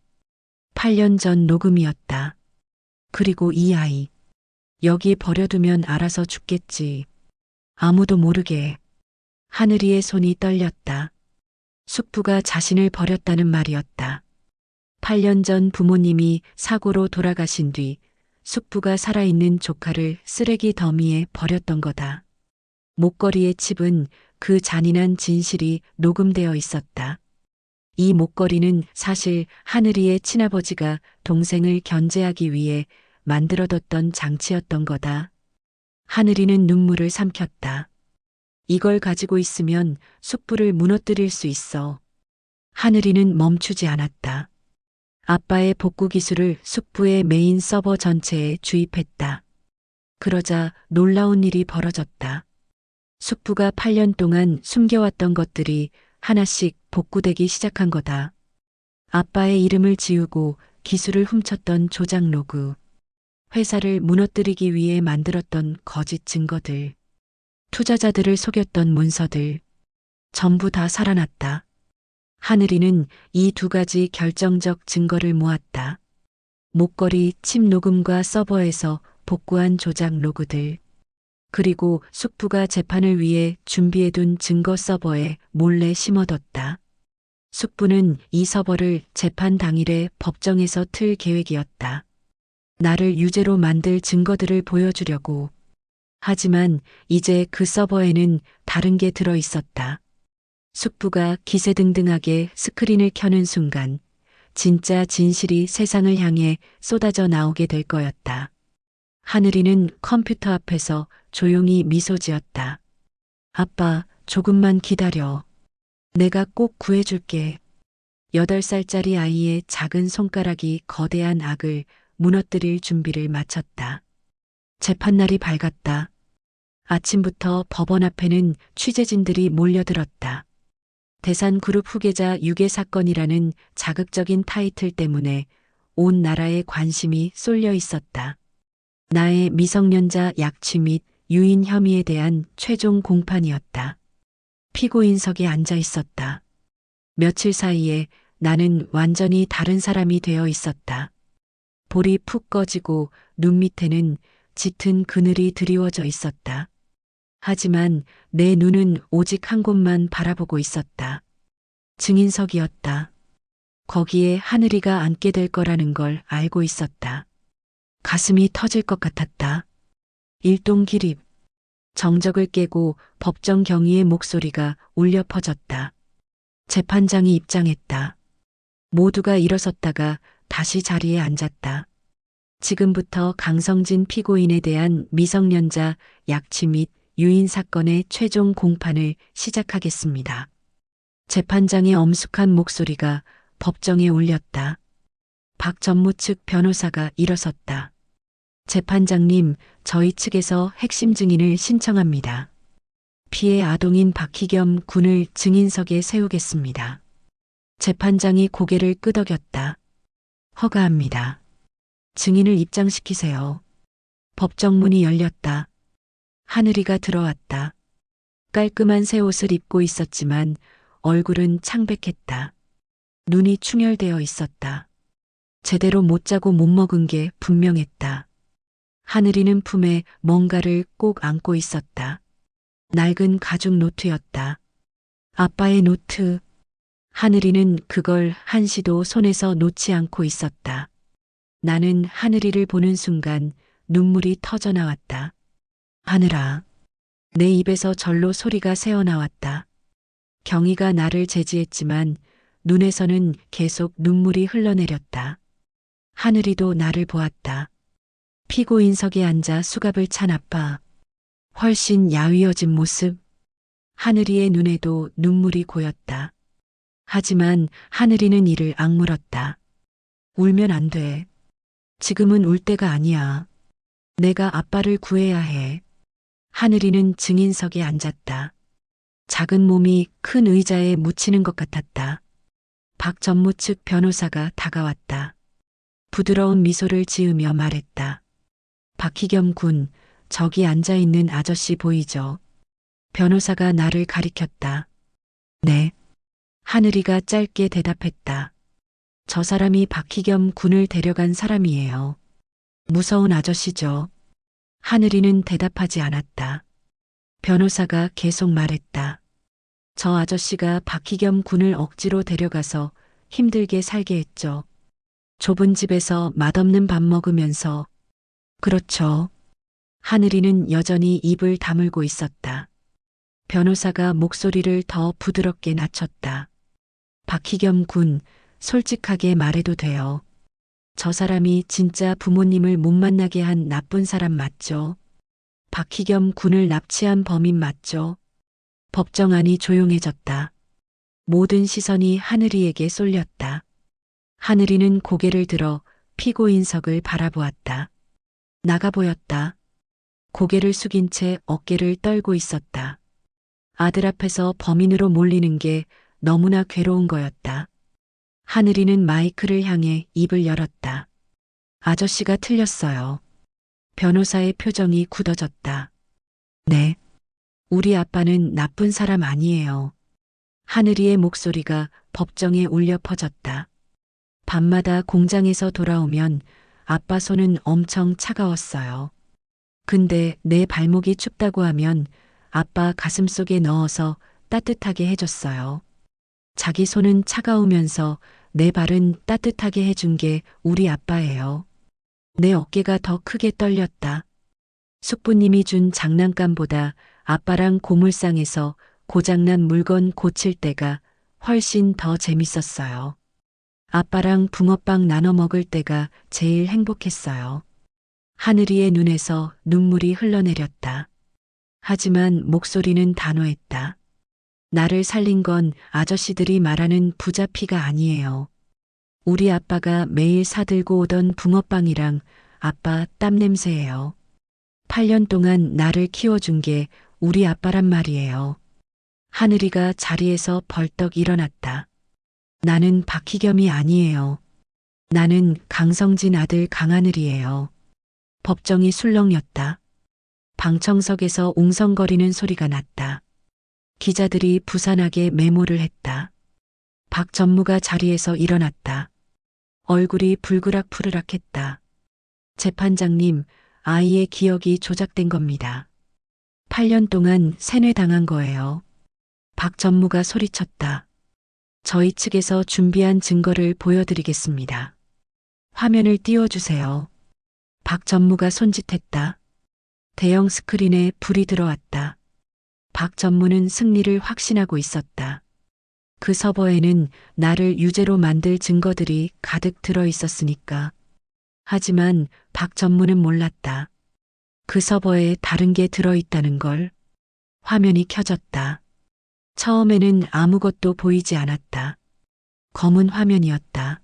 Speaker 1: 8년 전 녹음이었다. 그리고 이 아이. 여기 버려두면 알아서 죽겠지. 아무도 모르게. 하늘이의 손이 떨렸다. 숙부가 자신을 버렸다는 말이었다. 8년 전 부모님이 사고로 돌아가신 뒤 숙부가 살아있는 조카를 쓰레기 더미에 버렸던 거다. 목걸이의 칩은 그 잔인한 진실이 녹음되어 있었다. 이 목걸이는 사실 하늘이의 친아버지가 동생을 견제하기 위해 만들어뒀던 장치였던 거다. 하늘이는 눈물을 삼켰다. 이걸 가지고 있으면 숙부를 무너뜨릴 수 있어. 하늘이는 멈추지 않았다. 아빠의 복구 기술을 숙부의 메인 서버 전체에 주입했다. 그러자 놀라운 일이 벌어졌다. 숙부가 8년 동안 숨겨왔던 것들이 하나씩 복구되기 시작한 거다. 아빠의 이름을 지우고 기술을 훔쳤던 조작 로그. 회사를 무너뜨리기 위해 만들었던 거짓 증거들. 투자자들을 속였던 문서들. 전부 다 살아났다. 하늘이는 이 두 가지 결정적 증거를 모았다. 목걸이 칩 녹음과 서버에서 복구한 조작 로그들. 그리고 숙부가 재판을 위해 준비해둔 증거 서버에 몰래 심어뒀다. 숙부는 이 서버를 재판 당일에 법정에서 틀 계획이었다. 나를 유죄로 만들 증거들을 보여주려고. 하지만 이제 그 서버에는 다른 게 들어 있었다. 숙부가 기세등등하게 스크린을 켜는 순간 진짜 진실이 세상을 향해 쏟아져 나오게 될 거였다. 하늘이는 컴퓨터 앞에서 조용히 미소 지었다. 아빠, 조금만 기다려. 내가 꼭 구해줄게. 8살짜리 아이의 작은 손가락이 거대한 악을 무너뜨릴 준비를 마쳤다. 재판날이 밝았다. 아침부터 법원 앞에는 취재진들이 몰려들었다. 대산그룹 후계자 유괴 사건이라는 자극적인 타이틀 때문에 온 나라에 관심이 쏠려 있었다. 나의 미성년자 약취 및 유인 혐의에 대한 최종 공판이었다. 피고인석에 앉아 있었다. 며칠 사이에 나는 완전히 다른 사람이 되어 있었다. 볼이 푹 꺼지고 눈 밑에는 짙은 그늘이 드리워져 있었다. 하지만 내 눈은 오직 한 곳만 바라보고 있었다. 증인석이었다. 거기에 하늘이가 앉게 될 거라는 걸 알고 있었다. 가슴이 터질 것 같았다. 일동기립. 정적을 깨고 법정 경위의 목소리가 울려 퍼졌다. 재판장이 입장했다. 모두가 일어섰다가 다시 자리에 앉았다. 지금부터 강성진 피고인에 대한 미성년자 약취 및 유인 사건의 최종 공판을 시작하겠습니다. 재판장의 엄숙한 목소리가 법정에 울렸다. 박 전무 측 변호사가 일어섰다. 재판장님, 저희 측에서 핵심 증인을 신청합니다. 피해 아동인 박희겸 군을 증인석에 세우겠습니다. 재판장이 고개를 끄덕였다. 허가합니다. 증인을 입장시키세요. 법정 문이 열렸다. 하늘이가 들어왔다. 깔끔한 새 옷을 입고 있었지만 얼굴은 창백했다. 눈이 충혈되어 있었다. 제대로 못 자고 못 먹은 게 분명했다. 하늘이는 품에 뭔가를 꼭 안고 있었다. 낡은 가죽 노트였다. 아빠의 노트. 하늘이는 그걸 한시도 손에서 놓지 않고 있었다. 나는 하늘이를 보는 순간 눈물이 터져 나왔다. 하늘아. 내 입에서 절로 소리가 새어나왔다. 경희가 나를 제지했지만 눈에서는 계속 눈물이 흘러내렸다. 하늘이도 나를 보았다. 피고인석에 앉아 수갑을 찬 아빠. 훨씬 야위어진 모습. 하늘이의 눈에도 눈물이 고였다. 하지만 하늘이는 이를 악물었다. 울면 안 돼. 지금은 울 때가 아니야. 내가 아빠를 구해야 해. 하늘이는 증인석에 앉았다. 작은 몸이 큰 의자에 묻히는 것 같았다. 박 전무 측 변호사가 다가왔다. 부드러운 미소를 지으며 말했다. 박희겸 군, 저기 앉아있는 아저씨 보이죠? 변호사가 나를 가리켰다. 네. 하늘이가 짧게 대답했다. 저 사람이 박희겸 군을 데려간 사람이에요. 무서운 아저씨죠. 하늘이는 대답하지 않았다. 변호사가 계속 말했다. 저 아저씨가 박희겸 군을 억지로 데려가서 힘들게 살게 했죠. 좁은 집에서 맛없는 밥 먹으면서. 그렇죠. 하늘이는 여전히 입을 다물고 있었다. 변호사가 목소리를 더 부드럽게 낮췄다. 박희겸 군, 솔직하게 말해도 돼요. 저 사람이 진짜 부모님을 못 만나게 한 나쁜 사람 맞죠? 박희겸 군을 납치한 범인 맞죠? 법정 안이 조용해졌다. 모든 시선이 하늘이에게 쏠렸다. 하늘이는 고개를 들어 피고인석을 바라보았다. 나가 보였다. 고개를 숙인 채 어깨를 떨고 있었다. 아들 앞에서 범인으로 몰리는 게 너무나 괴로운 거였다. 하늘이는 마이크를 향해 입을 열었다. 아저씨가 틀렸어요. 변호사의 표정이 굳어졌다. 네. 우리 아빠는 나쁜 사람 아니에요. 하늘이의 목소리가 법정에 울려 퍼졌다. 밤마다 공장에서 돌아오면 아빠 손은 엄청 차가웠어요. 근데 내 발목이 춥다고 하면 아빠 가슴속에 넣어서 따뜻하게 해줬어요. 자기 손은 차가우면서 내 발은 따뜻하게 해준 게 우리 아빠예요. 내 어깨가 더 크게 떨렸다. 숙부님이 준 장난감보다 아빠랑 고물상에서 고장난 물건 고칠 때가 훨씬 더 재밌었어요. 아빠랑 붕어빵 나눠 먹을 때가 제일 행복했어요. 하늘이의 눈에서 눈물이 흘러내렸다. 하지만 목소리는 단호했다. 나를 살린 건 아저씨들이 말하는 부자피가 아니에요. 우리 아빠가 매일 사들고 오던 붕어빵이랑 아빠 땀 냄새예요. 8년 동안 나를 키워준 게 우리 아빠란 말이에요. 하늘이가 자리에서 벌떡 일어났다. 나는 박희겸이 아니에요. 나는 강성진 아들 강하늘이에요. 법정이 술렁였다. 방청석에서 웅성거리는 소리가 났다. 기자들이 부산하게 메모를 했다. 박 전무가 자리에서 일어났다. 얼굴이 불그락푸르락했다. 재판장님, 아이의 기억이 조작된 겁니다. 8년 동안 세뇌당한 거예요. 박 전무가 소리쳤다. 저희 측에서 준비한 증거를 보여드리겠습니다. 화면을 띄워주세요. 박 전무가 손짓했다. 대형 스크린에 불이 들어왔다. 박 전무는 승리를 확신하고 있었다. 그 서버에는 나를 유죄로 만들 증거들이 가득 들어 있었으니까. 하지만 박 전무는 몰랐다. 그 서버에 다른 게 들어 있다는 걸. 화면이 켜졌다. 처음에는 아무것도 보이지 않았다. 검은 화면이었다.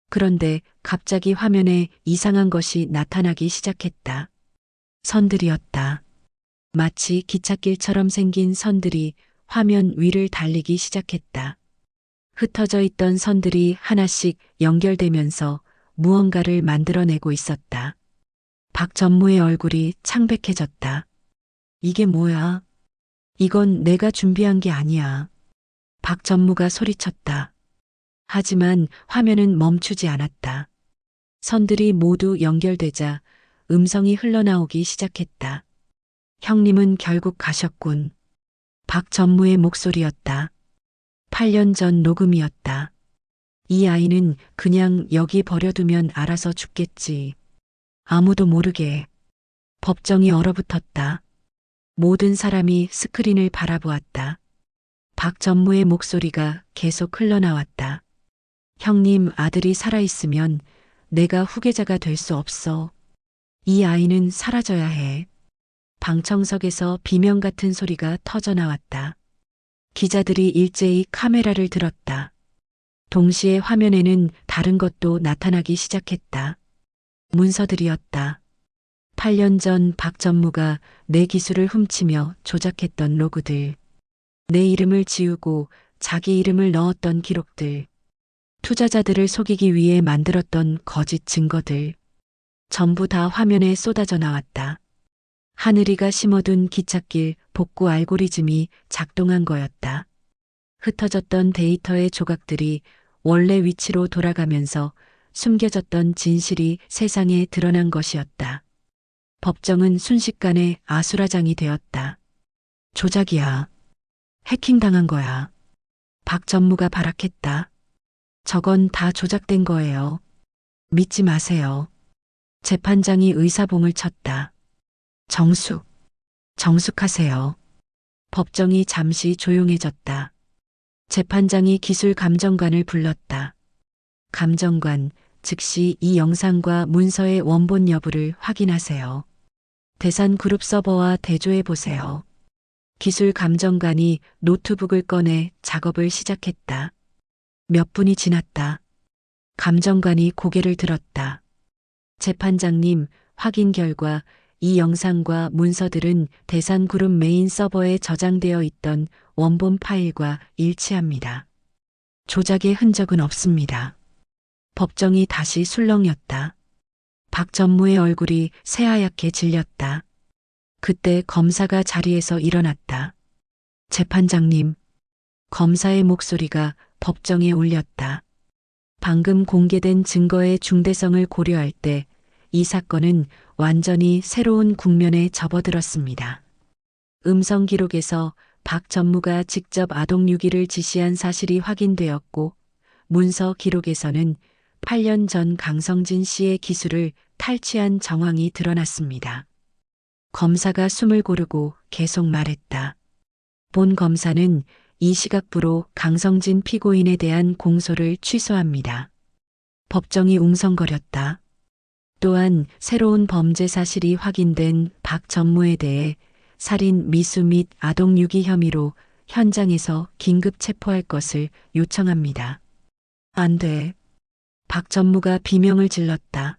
Speaker 1: 그런데 갑자기 화면에 이상한 것이 나타나기 시작했다. 선들이었다. 마치 기찻길처럼 생긴 선들이 화면 위를 달리기 시작했다. 흩어져 있던 선들이 하나씩 연결되면서 무언가를 만들어내고 있었다. 박 전무의 얼굴이 창백해졌다. 이게 뭐야? 이건 내가 준비한 게 아니야. 박 전무가 소리쳤다. 하지만 화면은 멈추지 않았다. 선들이 모두 연결되자 음성이 흘러나오기 시작했다. 형님은 결국 가셨군. 박 전무의 목소리였다. 8년 전 녹음이었다. 이 아이는 그냥 여기 버려두면 알아서 죽겠지. 아무도 모르게. 법정이 얼어붙었다. 모든 사람이 스크린을 바라보았다. 박 전무의 목소리가 계속 흘러나왔다. 형님 아들이 살아있으면 내가 후계자가 될 수 없어. 이 아이는 사라져야 해. 방청석에서 비명 같은 소리가 터져나왔다. 기자들이 일제히 카메라를 들었다. 동시에 화면에는 다른 것도 나타나기 시작했다. 문서들이었다. 8년 전 박 전무가 내 기술을 훔치며 조작했던 로그들. 내 이름을 지우고 자기 이름을 넣었던 기록들. 투자자들을 속이기 위해 만들었던 거짓 증거들. 전부 다 화면에 쏟아져 나왔다. 하늘이가 심어둔 기찻길 복구 알고리즘이 작동한 거였다. 흩어졌던 데이터의 조각들이 원래 위치로 돌아가면서 숨겨졌던 진실이 세상에 드러난 것이었다. 법정은 순식간에 아수라장이 되었다. 조작이야. 해킹당한 거야. 박 전무가 발악했다. 저건 다 조작된 거예요. 믿지 마세요. 재판장이 의사봉을 쳤다. 정숙하세요. 법정이 잠시 조용해졌다. 재판장이 기술 감정관을 불렀다. 감정관, 즉시 이 영상과 문서의 원본 여부를 확인하세요. 대산그룹 서버와 대조해 보세요. 기술 감정관이 노트북을 꺼내 작업을 시작했다. 몇 분이 지났다. 감정관이 고개를 들었다. 재판장님, 확인 결과 이 영상과 문서들은 대산그룹 메인 서버에 저장되어 있던 원본 파일과 일치합니다. 조작의 흔적은 없습니다. 법정이 다시 술렁였다. 박 전무의 얼굴이 새하얗게 질렸다. 그때 검사가 자리에서 일어났다. 재판장님, 검사의 목소리가 법정에 울렸다. 방금 공개된 증거의 중대성을 고려할 때 이 사건은 완전히 새로운 국면에 접어들었습니다. 음성 기록에서 박 전무가 직접 아동 유기를 지시한 사실이 확인되었고, 문서 기록에서는 8년 전 강성진 씨의 기술을 탈취한 정황이 드러났습니다. 검사가 숨을 고르고 계속 말했다. 본 검사는 이 시각부로 강성진 피고인에 대한 공소를 취소합니다. 법정이 웅성거렸다. 또한 새로운 범죄 사실이 확인된 박 전무에 대해 살인, 미수 및 아동 유기 혐의로 현장에서 긴급 체포할 것을 요청합니다. 안 돼. 박 전무가 비명을 질렀다.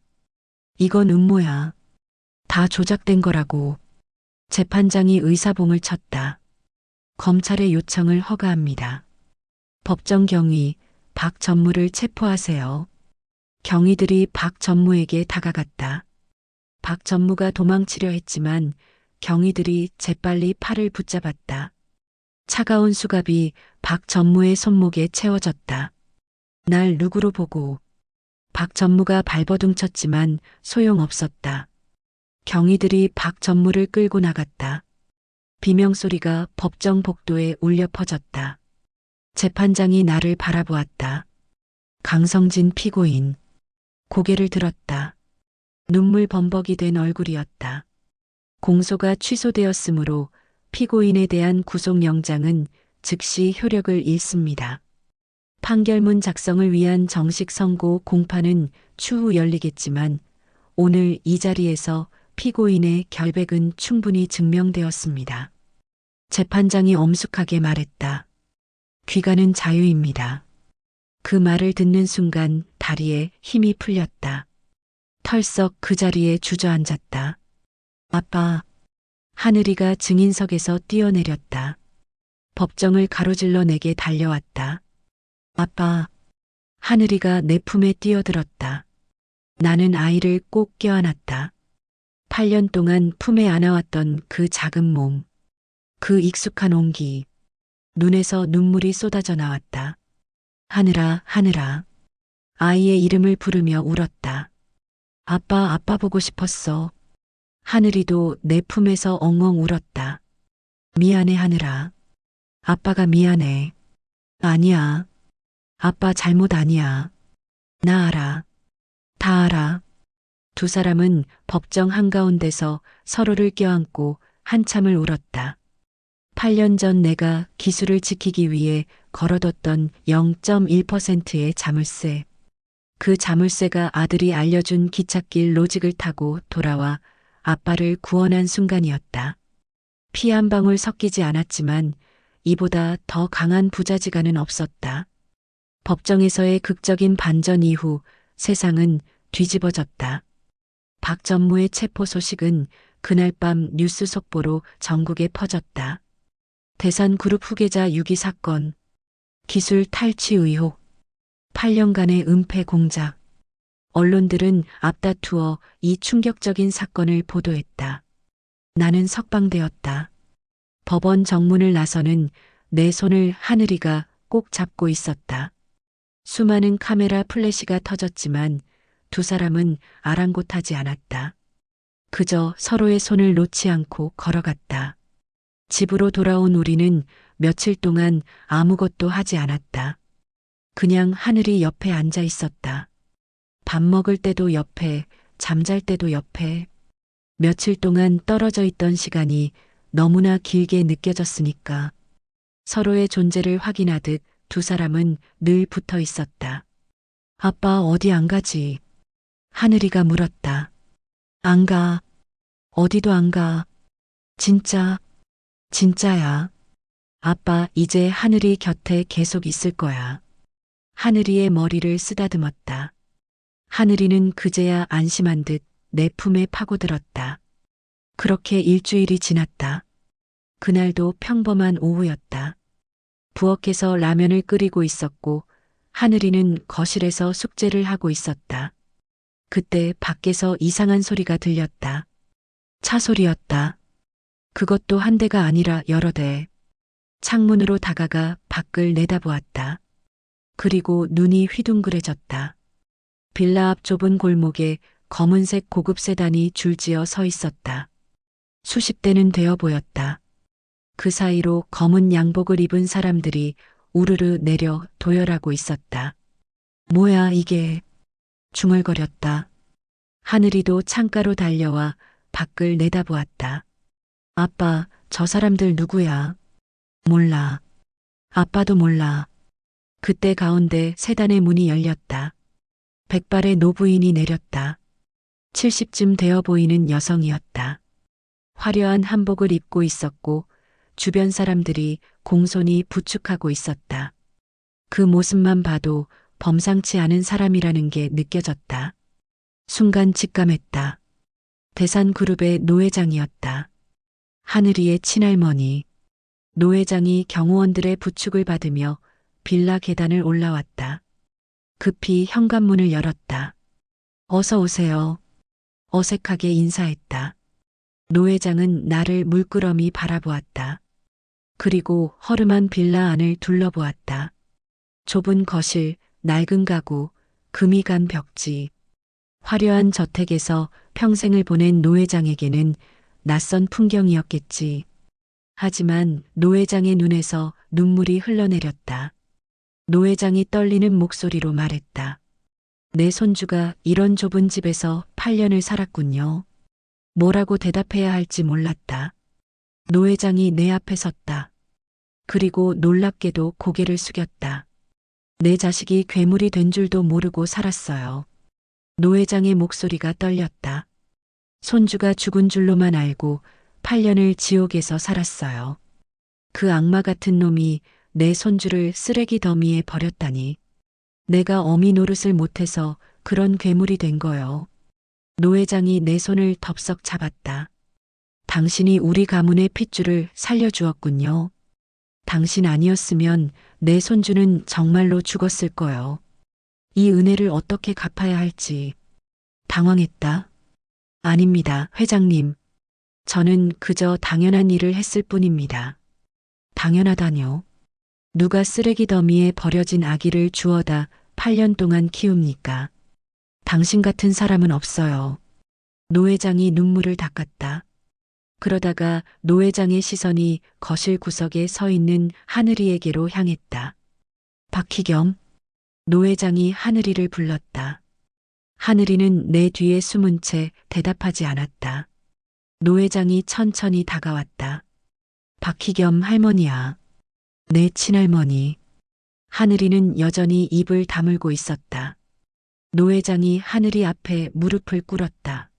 Speaker 1: 이건 음모야. 다 조작된 거라고. 재판장이 의사봉을 쳤다. 검찰의 요청을 허가합니다. 법정 경위, 박 전무를 체포하세요. 경위들이 박 전무에게 다가갔다. 박 전무가 도망치려 했지만 경위들이 재빨리 팔을 붙잡았다. 차가운 수갑이 박 전무의 손목에 채워졌다. 날 누구로 보고. 박 전무가 발버둥 쳤지만 소용없었다. 경위들이 박 전무를 끌고 나갔다. 비명소리가 법정 복도에 울려 퍼졌다. 재판장이 나를 바라보았다. 강성진 피고인. 고개를 들었다. 눈물 범벅이 된 얼굴이었다. 공소가 취소되었으므로 피고인에 대한 구속영장은 즉시 효력을 잃습니다. 판결문 작성을 위한 정식 선고 공판은 추후 열리겠지만 오늘 이 자리에서 피고인의 결백은 충분히 증명되었습니다. 재판장이 엄숙하게 말했다. 귀가는 자유입니다. 그 말을 듣는 순간 다리에 힘이 풀렸다. 털썩 그 자리에 주저앉았다. 아빠. 하늘이가 증인석에서 뛰어내렸다. 법정을 가로질러 내게 달려왔다. 아빠. 하늘이가 내 품에 뛰어들었다. 나는 아이를 꼭 껴안았다. 8년 동안 품에 안아왔던 그 작은 몸, 그 익숙한 온기, 눈에서 눈물이 쏟아져 나왔다. 하늘아, 하늘아. 아이의 이름을 부르며 울었다. 아빠, 아빠 보고 싶었어. 하늘이도 내 품에서 엉엉 울었다. 미안해, 하늘아. 아빠가 미안해. 아니야. 아빠 잘못 아니야. 나 알아. 다 알아. 두 사람은 법정 한가운데서 서로를 껴안고 한참을 울었다. 8년 전 내가 기술을 지키기 위해 걸어뒀던 0.1%의 자물쇠. 그 자물쇠가 아들이 알려준 기찻길 로직을 타고 돌아와 아빠를 구원한 순간이었다. 피 한 방울 섞이지 않았지만 이보다 더 강한 부자지간은 없었다. 법정에서의 극적인 반전 이후 세상은 뒤집어졌다. 박 전무의 체포 소식은 그날 밤 뉴스 속보로 전국에 퍼졌다. 대산그룹 후계자 유기 사건, 기술 탈취 의혹, 8년간의 은폐 공작. 언론들은 앞다투어 이 충격적인 사건을 보도했다. 나는 석방되었다. 법원 정문을 나서는 내 손을 하늘이가 꼭 잡고 있었다. 수많은 카메라 플래시가 터졌지만 두 사람은 아랑곳하지 않았다. 그저 서로의 손을 놓지 않고 걸어갔다. 집으로 돌아온 우리는 며칠 동안 아무것도 하지 않았다. 그냥 하늘이 옆에 앉아 있었다. 밥 먹을 때도 옆에, 잠잘 때도 옆에. 며칠 동안 떨어져 있던 시간이 너무나 길게 느껴졌으니까. 서로의 존재를 확인하듯 두 사람은 늘 붙어 있었다. 아빠 어디 안 가지? 하늘이가 물었다. 안 가. 어디도 안 가. 진짜, 진짜야. 아빠 이제 하늘이 곁에 계속 있을 거야. 하늘이의 머리를 쓰다듬었다. 하늘이는 그제야 안심한 듯 내 품에 파고들었다. 그렇게 일주일이 지났다. 그날도 평범한 오후였다. 부엌에서 라면을 끓이고 있었고 하늘이는 거실에서 숙제를 하고 있었다. 그때 밖에서 이상한 소리가 들렸다. 차 소리였다. 그것도 한 대가 아니라 여러 대. 창문으로 다가가 밖을 내다보았다. 그리고 눈이 휘둥그레졌다. 빌라 앞 좁은 골목에 검은색 고급 세단이 줄지어 서 있었다. 수십 대는 되어 보였다. 그 사이로 검은 양복을 입은 사람들이 우르르 내려 도열하고 있었다. 뭐야 이게. 중얼거렸다. 하늘이도 창가로 달려와 밖을 내다보았다. 아빠, 저 사람들 누구야? 몰라. 아빠도 몰라. 그때 가운데 세단의 문이 열렸다. 백발의 노부인이 내렸다. 70쯤 되어 보이는 여성이었다. 화려한 한복을 입고 있었고 주변 사람들이 공손히 부축하고 있었다. 그 모습만 봐도 범상치 않은 사람이라는 게 느껴졌다. 순간 직감했다. 대산그룹의 노회장이었다. 하늘이의 친할머니. 노 회장이 경호원들의 부축을 받으며 빌라 계단을 올라왔다. 급히 현관문을 열었다. 어서 오세요. 어색하게 인사했다. 노 회장은 나를 물끄러미 바라보았다. 그리고 허름한 빌라 안을 둘러보았다. 좁은 거실, 낡은 가구, 금이 간 벽지. 화려한 저택에서 평생을 보낸 노 회장에게는 낯선 풍경이었겠지. 하지만 노 회장의 눈에서 눈물이 흘러내렸다. 노 회장이 떨리는 목소리로 말했다. 내 손주가 이런 좁은 집에서 8년을 살았군요. 뭐라고 대답해야 할지 몰랐다. 노 회장이 내 앞에 섰다. 그리고 놀랍게도 고개를 숙였다. 내 자식이 괴물이 된 줄도 모르고 살았어요. 노 회장의 목소리가 떨렸다. 손주가 죽은 줄로만 알고 8년을 지옥에서 살았어요. 그 악마 같은 놈이 내 손주를 쓰레기 더미에 버렸다니. 내가 어미 노릇을 못해서 그런 괴물이 된 거요. 노 회장이 내 손을 덥석 잡았다. 당신이 우리 가문의 핏줄을 살려주었군요. 당신 아니었으면 내 손주는 정말로 죽었을 거요. 이 은혜를 어떻게 갚아야 할지 당황했다. 아닙니다, 회장님. 저는 그저 당연한 일을 했을 뿐입니다. 당연하다뇨. 누가 쓰레기 더미에 버려진 아기를 주워다 8년 동안 키웁니까? 당신 같은 사람은 없어요. 노 회장이 눈물을 닦았다. 그러다가 노 회장의 시선이 거실 구석에 서 있는 하늘이에게로 향했다. 박희겸. 노 회장이 하늘이를 불렀다. 하늘이는 내 뒤에 숨은 채 대답하지 않았다. 노 회장이 천천히 다가왔다. 박희겸 할머니야. 내 친할머니. 하늘이는 여전히 입을 다물고 있었다. 노 회장이 하늘이 앞에 무릎을 꿇었다.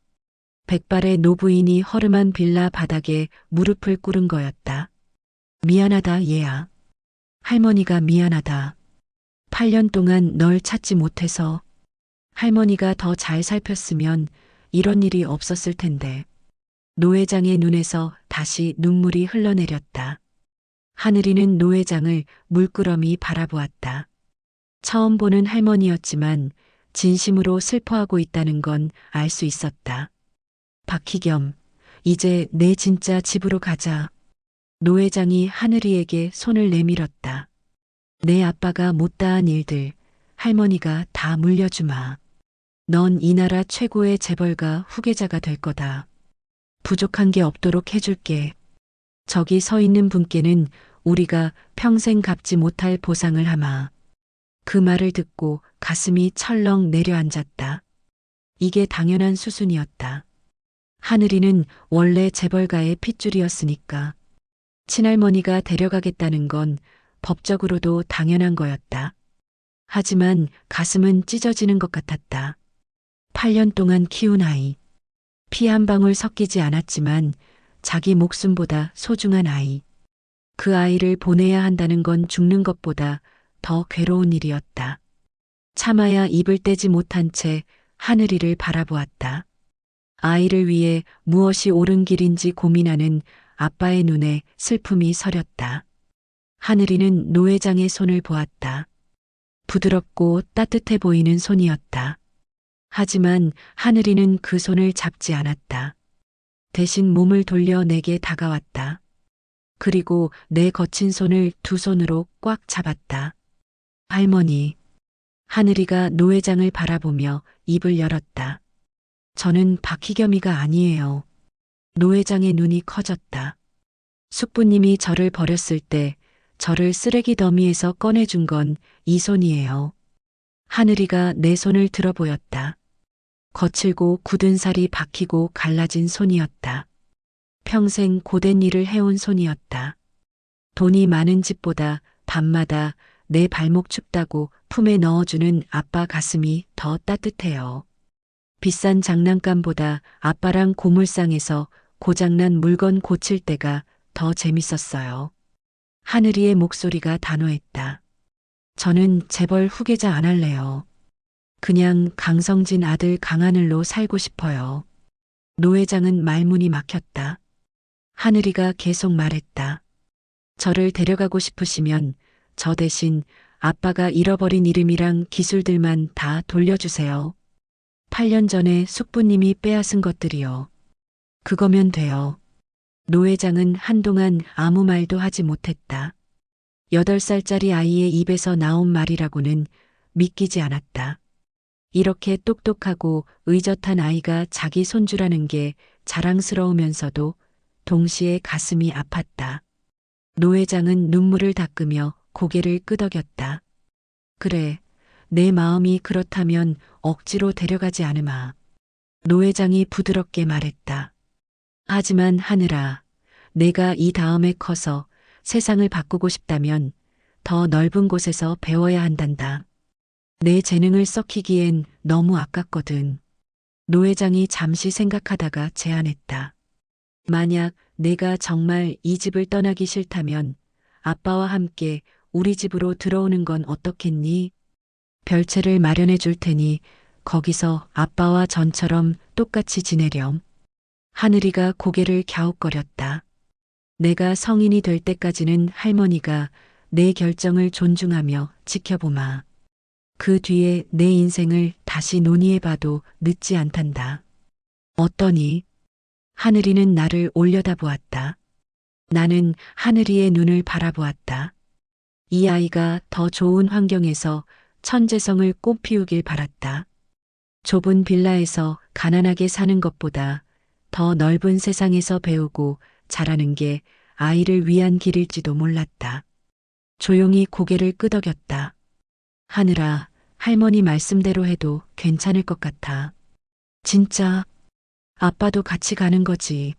Speaker 1: 백발의 노부인이 허름한 빌라 바닥에 무릎을 꿇은 거였다. 미안하다, 얘야. 할머니가 미안하다. 8년 동안 널 찾지 못해서. 할머니가 더 잘 살폈으면 이런 일이 없었을 텐데. 노 회장의 눈에서 다시 눈물이 흘러내렸다. 하늘이는 노 회장을 물끄러미 바라보았다. 처음 보는 할머니였지만 진심으로 슬퍼하고 있다는 건 알 수 있었다. 박희겸, 이제 내 진짜 집으로 가자. 노 회장이 하늘이에게 손을 내밀었다. 내 아빠가 못다한 일들, 할머니가 다 물려주마. 넌 이 나라 최고의 재벌가 후계자가 될 거다. 부족한 게 없도록 해줄게. 저기 서 있는 분께는 우리가 평생 갚지 못할 보상을 하마. 그 말을 듣고 가슴이 철렁 내려앉았다. 이게 당연한 수순이었다. 하늘이는 원래 재벌가의 핏줄이었으니까. 친할머니가 데려가겠다는 건 법적으로도 당연한 거였다. 하지만 가슴은 찢어지는 것 같았다. 8년 동안 키운 아이. 피 한 방울 섞이지 않았지만 자기 목숨보다 소중한 아이. 그 아이를 보내야 한다는 건 죽는 것보다 더 괴로운 일이었다. 참아야 입을 떼지 못한 채 하늘이를 바라보았다. 아이를 위해 무엇이 옳은 길인지 고민하는 아빠의 눈에 슬픔이 서렸다. 하늘이는 노 회장의 손을 보았다. 부드럽고 따뜻해 보이는 손이었다. 하지만 하늘이는 그 손을 잡지 않았다. 대신 몸을 돌려 내게 다가왔다. 그리고 내 거친 손을 두 손으로 꽉 잡았다. 할머니. 하늘이가 노 회장을 바라보며 입을 열었다. 저는 박희겸이가 아니에요. 노 회장의 눈이 커졌다. 숙부님이 저를 버렸을 때 저를 쓰레기 더미에서 꺼내준 건 이 손이에요. 하늘이가 내 손을 들어 보였다. 거칠고 굳은 살이 박히고 갈라진 손이었다. 평생 고된 일을 해온 손이었다. 돈이 많은 집보다 밤마다 내 발목 춥다고 품에 넣어주는 아빠 가슴이 더 따뜻해요. 비싼 장난감보다 아빠랑 고물상에서 고장난 물건 고칠 때가 더 재밌었어요. 하늘이의 목소리가 단호했다. 저는 재벌 후계자 안 할래요. 그냥 강성진 아들 강하늘로 살고 싶어요. 노 회장은 말문이 막혔다. 하늘이가 계속 말했다. 저를 데려가고 싶으시면 저 대신 아빠가 잃어버린 이름이랑 기술들만 다 돌려주세요. 8년 전에 숙부님이 빼앗은 것들이요. 그거면 돼요. 노 회장은 한동안 아무 말도 하지 못했다. 8살짜리 아이의 입에서 나온 말이라고는 믿기지 않았다. 이렇게 똑똑하고 의젓한 아이가 자기 손주라는 게 자랑스러우면서도 동시에 가슴이 아팠다. 노 회장은 눈물을 닦으며 고개를 끄덕였다. 그래, 내 마음이 그렇다면 억지로 데려가지 않으마. 노 회장이 부드럽게 말했다. 하지만 하늘아, 내가 이 다음에 커서 세상을 바꾸고 싶다면 더 넓은 곳에서 배워야 한단다. 내 재능을 썩히기엔 너무 아깝거든. 노 회장이 잠시 생각하다가 제안했다. 만약 내가 정말 이 집을 떠나기 싫다면 아빠와 함께 우리 집으로 들어오는 건 어떻겠니? 별채를 마련해 줄 테니 거기서 아빠와 전처럼 똑같이 지내렴. 하늘이가 고개를 갸웃거렸다. 내가 성인이 될 때까지는 할머니가 내 결정을 존중하며 지켜보마. 그 뒤에 내 인생을 다시 논의해봐도 늦지 않단다. 어떠니? 하늘이는 나를 올려다보았다. 나는 하늘이의 눈을 바라보았다. 이 아이가 더 좋은 환경에서 천재성을 꽃피우길 바랐다. 좁은 빌라에서 가난하게 사는 것보다 더 넓은 세상에서 배우고 자라는 게 아이를 위한 길일지도 몰랐다. 조용히 고개를 끄덕였다. 하늘아, 할머니 말씀대로 해도 괜찮을 것 같아. 진짜? 아빠도 같이 가는 거지.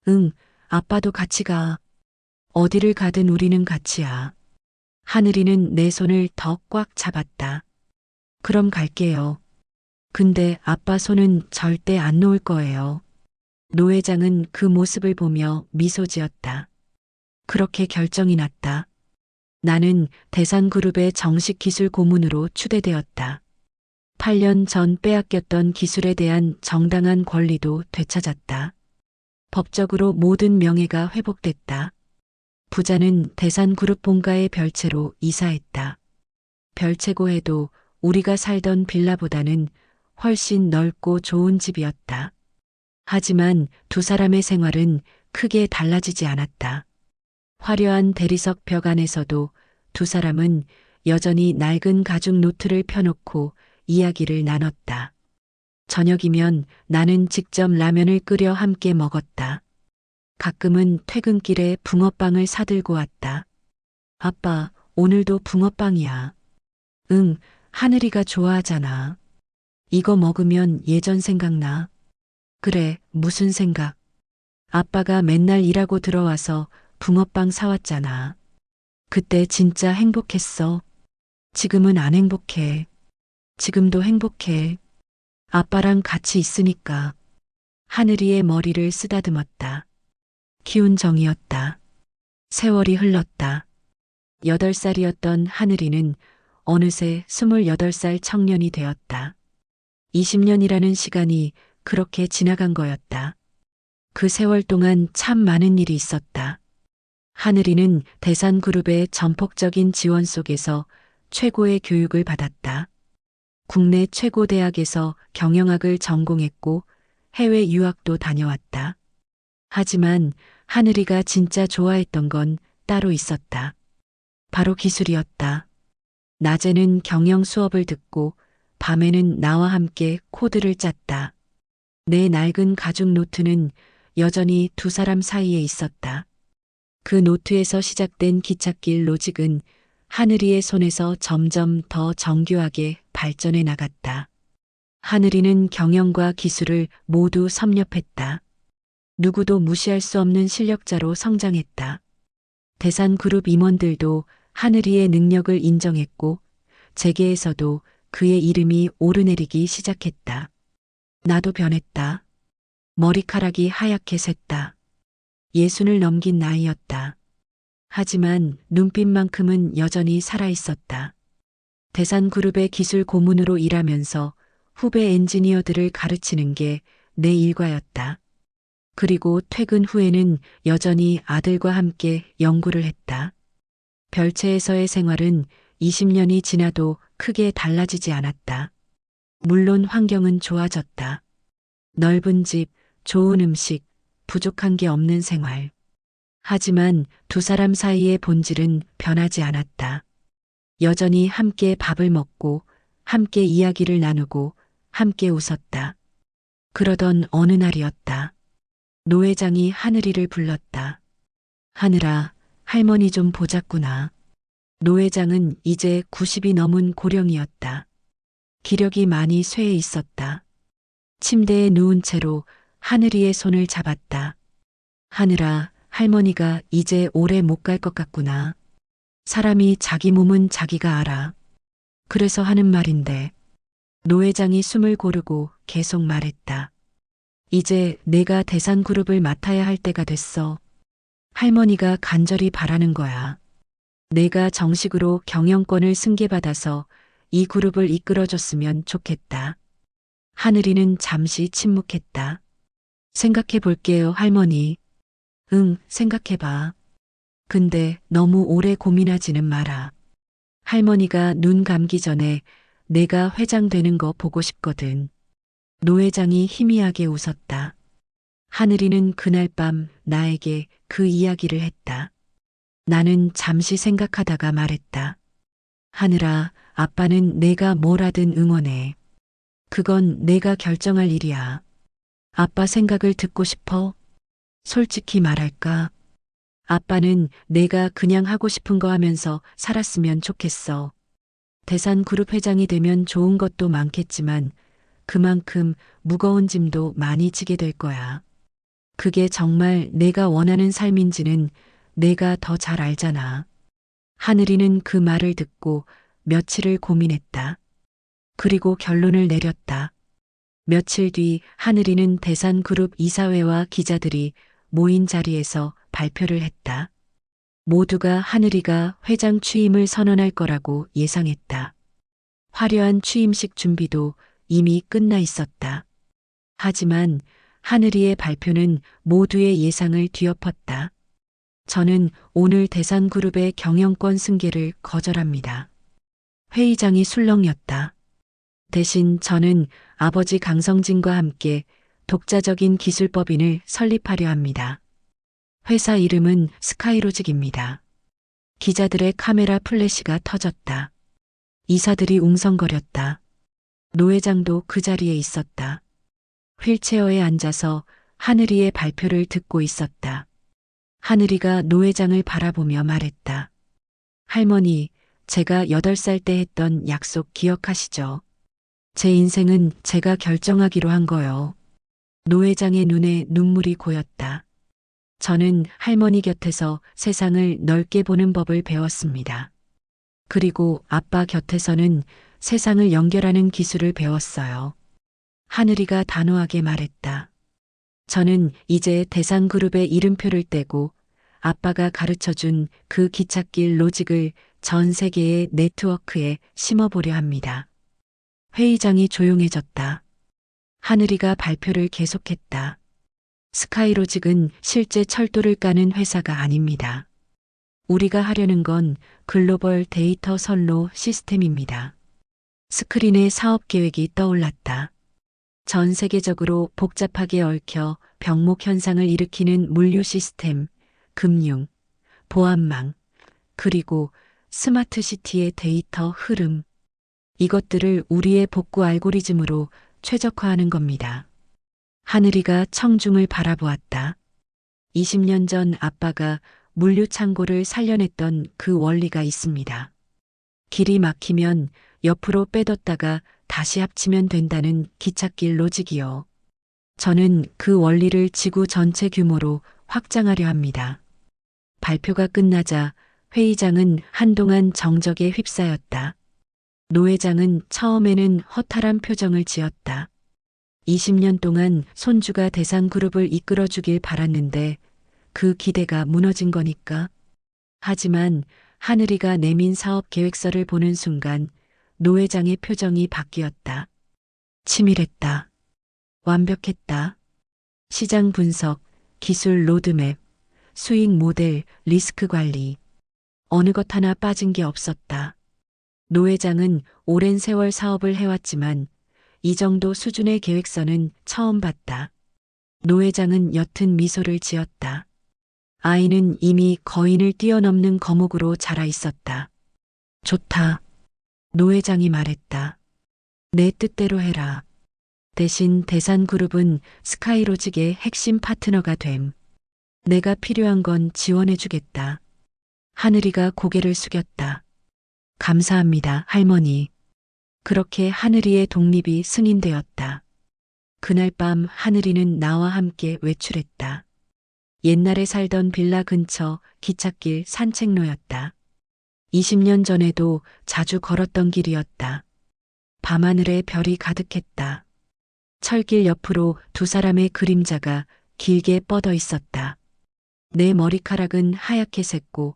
Speaker 1: 응, 아빠도 같이 가. 어디를 가든 우리는 같이야. 하늘이는 내 손을 더 꽉 잡았다. 그럼 갈게요. 근데 아빠 손은 절대 안 놓을 거예요. 노 회장은 그 모습을 보며 미소 지었다. 그렇게 결정이 났다. 나는 대산그룹의 정식 기술 고문으로 추대되었다. 8년 전 빼앗겼던 기술에 대한 정당한 권리도 되찾았다. 법적으로 모든 명예가 회복됐다. 부자는 대산그룹 본가의 별채로 이사했다. 별채고 해도 우리가 살던 빌라보다는 훨씬 넓고 좋은 집이었다. 하지만 두 사람의 생활은 크게 달라지지 않았다. 화려한 대리석 벽 안에서도 두 사람은 여전히 낡은 가죽 노트를 펴놓고 이야기를 나눴다. 저녁이면 나는 직접 라면을 끓여 함께 먹었다. 가끔은 퇴근길에 붕어빵을 사들고 왔다. 아빠, 오늘도 붕어빵이야. 응, 하늘이가 좋아하잖아. 이거 먹으면 예전 생각나. 그래, 무슨 생각? 아빠가 맨날 일하고 들어와서 붕어빵 사왔잖아. 그때 진짜 행복했어. 지금은 안 행복해. 지금도 행복해. 아빠랑 같이 있으니까. 하늘이의 머리를 쓰다듬었다. 키운 정이었다. 세월이 흘렀다. 8살이었던 하늘이는 어느새 28살 청년이 되었다. 20년이라는 시간이 그렇게 지나간 거였다. 그 세월 동안 참 많은 일이 있었다. 하늘이는 대산그룹의 전폭적인 지원 속에서 최고의 교육을 받았다. 국내 최고 대학에서 경영학을 전공했고 해외 유학도 다녀왔다. 하지만 하늘이가 진짜 좋아했던 건 따로 있었다. 바로 기술이었다. 낮에는 경영 수업을 듣고 밤에는 나와 함께 코드를 짰다. 내 낡은 가죽 노트는 여전히 두 사람 사이에 있었다. 그 노트에서 시작된 기찻길 로직은 하늘이의 손에서 점점 더 정교하게 발전해 나갔다. 하늘이는 경영과 기술을 모두 섭렵했다. 누구도 무시할 수 없는 실력자로 성장했다. 대산그룹 임원들도 하늘이의 능력을 인정했고 재계에서도 그의 이름이 오르내리기 시작했다. 나도 변했다. 머리카락이 하얗게 샜다. 60을 넘긴 나이였다. 하지만 눈빛만큼은 여전히 살아있었다. 대산그룹의 기술 고문으로 일하면서 후배 엔지니어들을 가르치는 게 내 일과였다. 그리고 퇴근 후에는 여전히 아들과 함께 연구를 했다. 별채에서의 생활은 20년이 지나도 크게 달라지지 않았다. 물론 환경은 좋아졌다. 넓은 집, 좋은 음식, 부족한 게 없는 생활. 하지만 두 사람 사이의 본질은 변하지 않았다. 여전히 함께 밥을 먹고, 함께 이야기를 나누고, 함께 웃었다. 그러던 어느 날이었다. 노 회장이 하늘이를 불렀다. 하늘아, 할머니 좀 보자꾸나. 노 회장은 이제 90이 넘은 고령이었다. 기력이 많이 쇠해 있었다. 침대에 누운 채로 하늘이의 손을 잡았다. 하늘아, 할머니가 이제 오래 못 갈 것 같구나. 사람이 자기 몸은 자기가 알아. 그래서 하는 말인데. 노 회장이 숨을 고르고 계속 말했다. 이제 내가 대산그룹을 맡아야 할 때가 됐어. 할머니가 간절히 바라는 거야. 내가 정식으로 경영권을 승계받아서 이 그룹을 이끌어줬으면 좋겠다. 하늘이는 잠시 침묵했다. 생각해 볼게요, 할머니. 응, 생각해봐. 근데 너무 오래 고민하지는 마라. 할머니가 눈 감기 전에 내가 회장 되는 거 보고 싶거든. 노 회장이 희미하게 웃었다. 하늘이는 그날 밤 나에게 그 이야기를 했다. 나는 잠시 생각하다가 말했다. 하늘아, 아빠는 내가 뭘 하든 응원해. 그건 내가 결정할 일이야. 아빠 생각을 듣고 싶어? 솔직히 말할까? 아빠는 내가 그냥 하고 싶은 거 하면서 살았으면 좋겠어. 대산그룹 회장이 되면 좋은 것도 많겠지만 그만큼 무거운 짐도 많이 지게 될 거야. 그게 정말 내가 원하는 삶인지는 내가 더 잘 알잖아. 하늘이는 그 말을 듣고 며칠을 고민했다. 그리고 결론을 내렸다. 며칠 뒤 하늘이는 대산그룹 이사회와 기자들이 모인 자리에서 발표를 했다. 모두가 하늘이가 회장 취임을 선언할 거라고 예상했다. 화려한 취임식 준비도 이미 끝나 있었다. 하지만 하늘이의 발표는 모두의 예상을 뒤엎었다. 저는 오늘 대산그룹의 경영권 승계를 거절합니다. 회의장이 술렁였다. 대신 저는 아버지 강성진과 함께 독자적인 기술법인을 설립하려 합니다. 회사 이름은 스카이로직입니다. 기자들의 카메라 플래시가 터졌다. 이사들이 웅성거렸다. 노 회장도 그 자리에 있었다. 휠체어에 앉아서 하늘이의 발표를 듣고 있었다. 하늘이가 노 회장을 바라보며 말했다. 할머니, 제가 8살 때 했던 약속 기억하시죠? 제 인생은 제가 결정하기로 한 거요. 노 회장의 눈에 눈물이 고였다. 저는 할머니 곁에서 세상을 넓게 보는 법을 배웠습니다. 그리고 아빠 곁에서는 세상을 연결하는 기술을 배웠어요. 하늘이가 단호하게 말했다. 저는 이제 대산그룹의 이름표를 떼고 아빠가 가르쳐준 그 기찻길 로직을 전 세계의 네트워크에 심어보려 합니다. 회의장이 조용해졌다. 하늘이가 발표를 계속했다. 스카이로직은 실제 철도를 까는 회사가 아닙니다. 우리가 하려는 건 글로벌 데이터 선로 시스템입니다. 스크린에 사업 계획이 떠올랐다. 전 세계적으로 복잡하게 얽혀 병목 현상을 일으키는 물류 시스템, 금융, 보안망, 그리고 스마트 시티의 데이터 흐름. 이것들을 우리의 복구 알고리즘으로 최적화하는 겁니다. 하늘이가 청중을 바라보았다. 20년 전 아빠가 물류 창고를 살려냈던 그 원리가 있습니다. 길이 막히면 옆으로 빼뒀다가 다시 합치면 된다는 기찻길 로직이요. 저는 그 원리를 지구 전체 규모로 확장하려 합니다. 발표가 끝나자 회의장은 한동안 정적에 휩싸였다. 노 회장은 처음에는 허탈한 표정을 지었다. 20년 동안 손주가 대산그룹을 이끌어주길 바랐는데 그 기대가 무너진 거니까. 하지만 하늘이가 내민 사업 계획서를 보는 순간 노 회장의 표정이 바뀌었다. 치밀했다. 완벽했다. 시장 분석, 기술 로드맵, 수익 모델, 리스크 관리. 어느 것 하나 빠진 게 없었다. 노 회장은 오랜 세월 사업을 해왔지만 이 정도 수준의 계획서는 처음 봤다. 노 회장은 옅은 미소를 지었다. 아이는 이미 거인을 뛰어넘는 거목으로 자라 있었다. 좋다. 노 회장이 말했다. 내 뜻대로 해라. 대신 대산그룹은 스카이로직의 핵심 파트너가 됨. 내가 필요한 건 지원해주겠다. 하늘이가 고개를 숙였다. 감사합니다, 할머니. 그렇게 하늘이의 독립이 승인되었다. 그날 밤 하늘이는 나와 함께 외출했다. 옛날에 살던 빌라 근처 기찻길 산책로였다. 20년 전에도 자주 걸었던 길이었다. 밤하늘에 별이 가득했다. 철길 옆으로 두 사람의 그림자가 길게 뻗어 있었다. 내 머리카락은 하얗게 샜고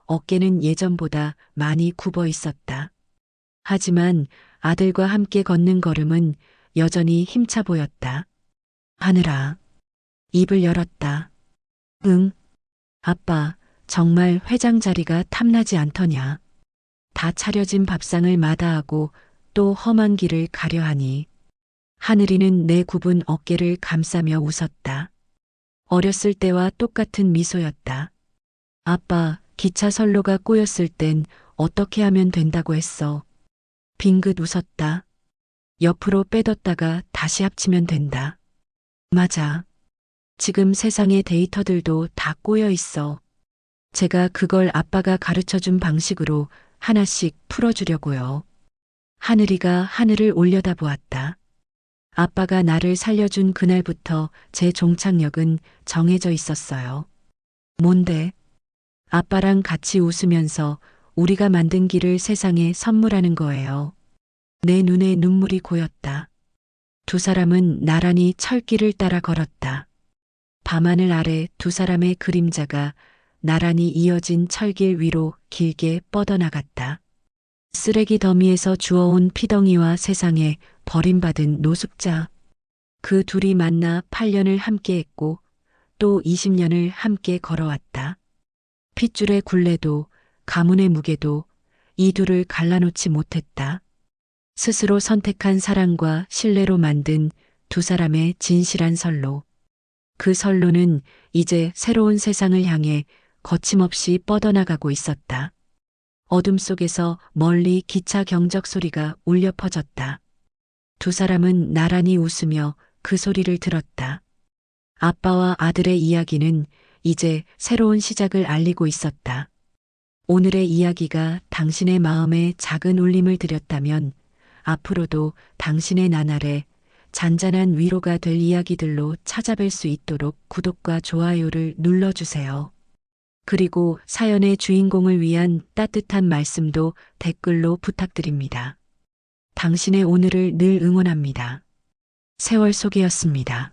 Speaker 1: 어깨는 예전보다 많이 굽어 있었다. 하지만 아들과 함께 걷는 걸음은 여전히 힘차 보였다. 하늘아. 입을 열었다. 응. 아빠, 정말 회장 자리가 탐나지 않더냐. 다 차려진 밥상을 마다하고 또 험한 길을 가려 하니. 하늘이는 내 굽은 어깨를 감싸며 웃었다. 어렸을 때와 똑같은 미소였다. 아빠, 기차 선로가 꼬였을 땐 어떻게 하면 된다고 했어. 빙긋 웃었다. 옆으로 빼뒀다가 다시 합치면 된다. 맞아. 지금 세상의 데이터들도 다 꼬여 있어. 제가 그걸 아빠가 가르쳐준 방식으로 하나씩 풀어주려고요. 하늘이가 하늘을 올려다보았다. 아빠가 나를 살려준 그날부터 제 종착역은 정해져 있었어요. 뭔데? 아빠랑 같이 웃으면서 우리가 만든 길을 세상에 선물하는 거예요. 내 눈에 눈물이 고였다. 두 사람은 나란히 철길을 따라 걸었다. 밤하늘 아래 두 사람의 그림자가 나란히 이어진 철길 위로 길게 뻗어나갔다. 쓰레기 더미에서 주워온 피덩이와 세상에 버림받은 노숙자. 그 둘이 만나 8년을 함께했고 또 20년을 함께 걸어왔다. 핏줄의 굴레도 가문의 무게도 이 둘을 갈라놓지 못했다. 스스로 선택한 사랑과 신뢰로 만든 두 사람의 진실한 선로. 그 선로는 이제 새로운 세상을 향해 거침없이 뻗어나가고 있었다. 어둠 속에서 멀리 기차 경적 소리가 울려 퍼졌다. 두 사람은 나란히 웃으며 그 소리를 들었다. 아빠와 아들의 이야기는 이제 새로운 시작을 알리고 있었다. 오늘의 이야기가 당신의 마음에 작은 울림을 드렸다면 앞으로도 당신의 나날에 잔잔한 위로가 될 이야기들로 찾아뵐 수 있도록 구독과 좋아요를 눌러주세요. 그리고 사연의 주인공을 위한 따뜻한 말씀도 댓글로 부탁드립니다. 당신의 오늘을 늘 응원합니다. 세월 속이었습니다.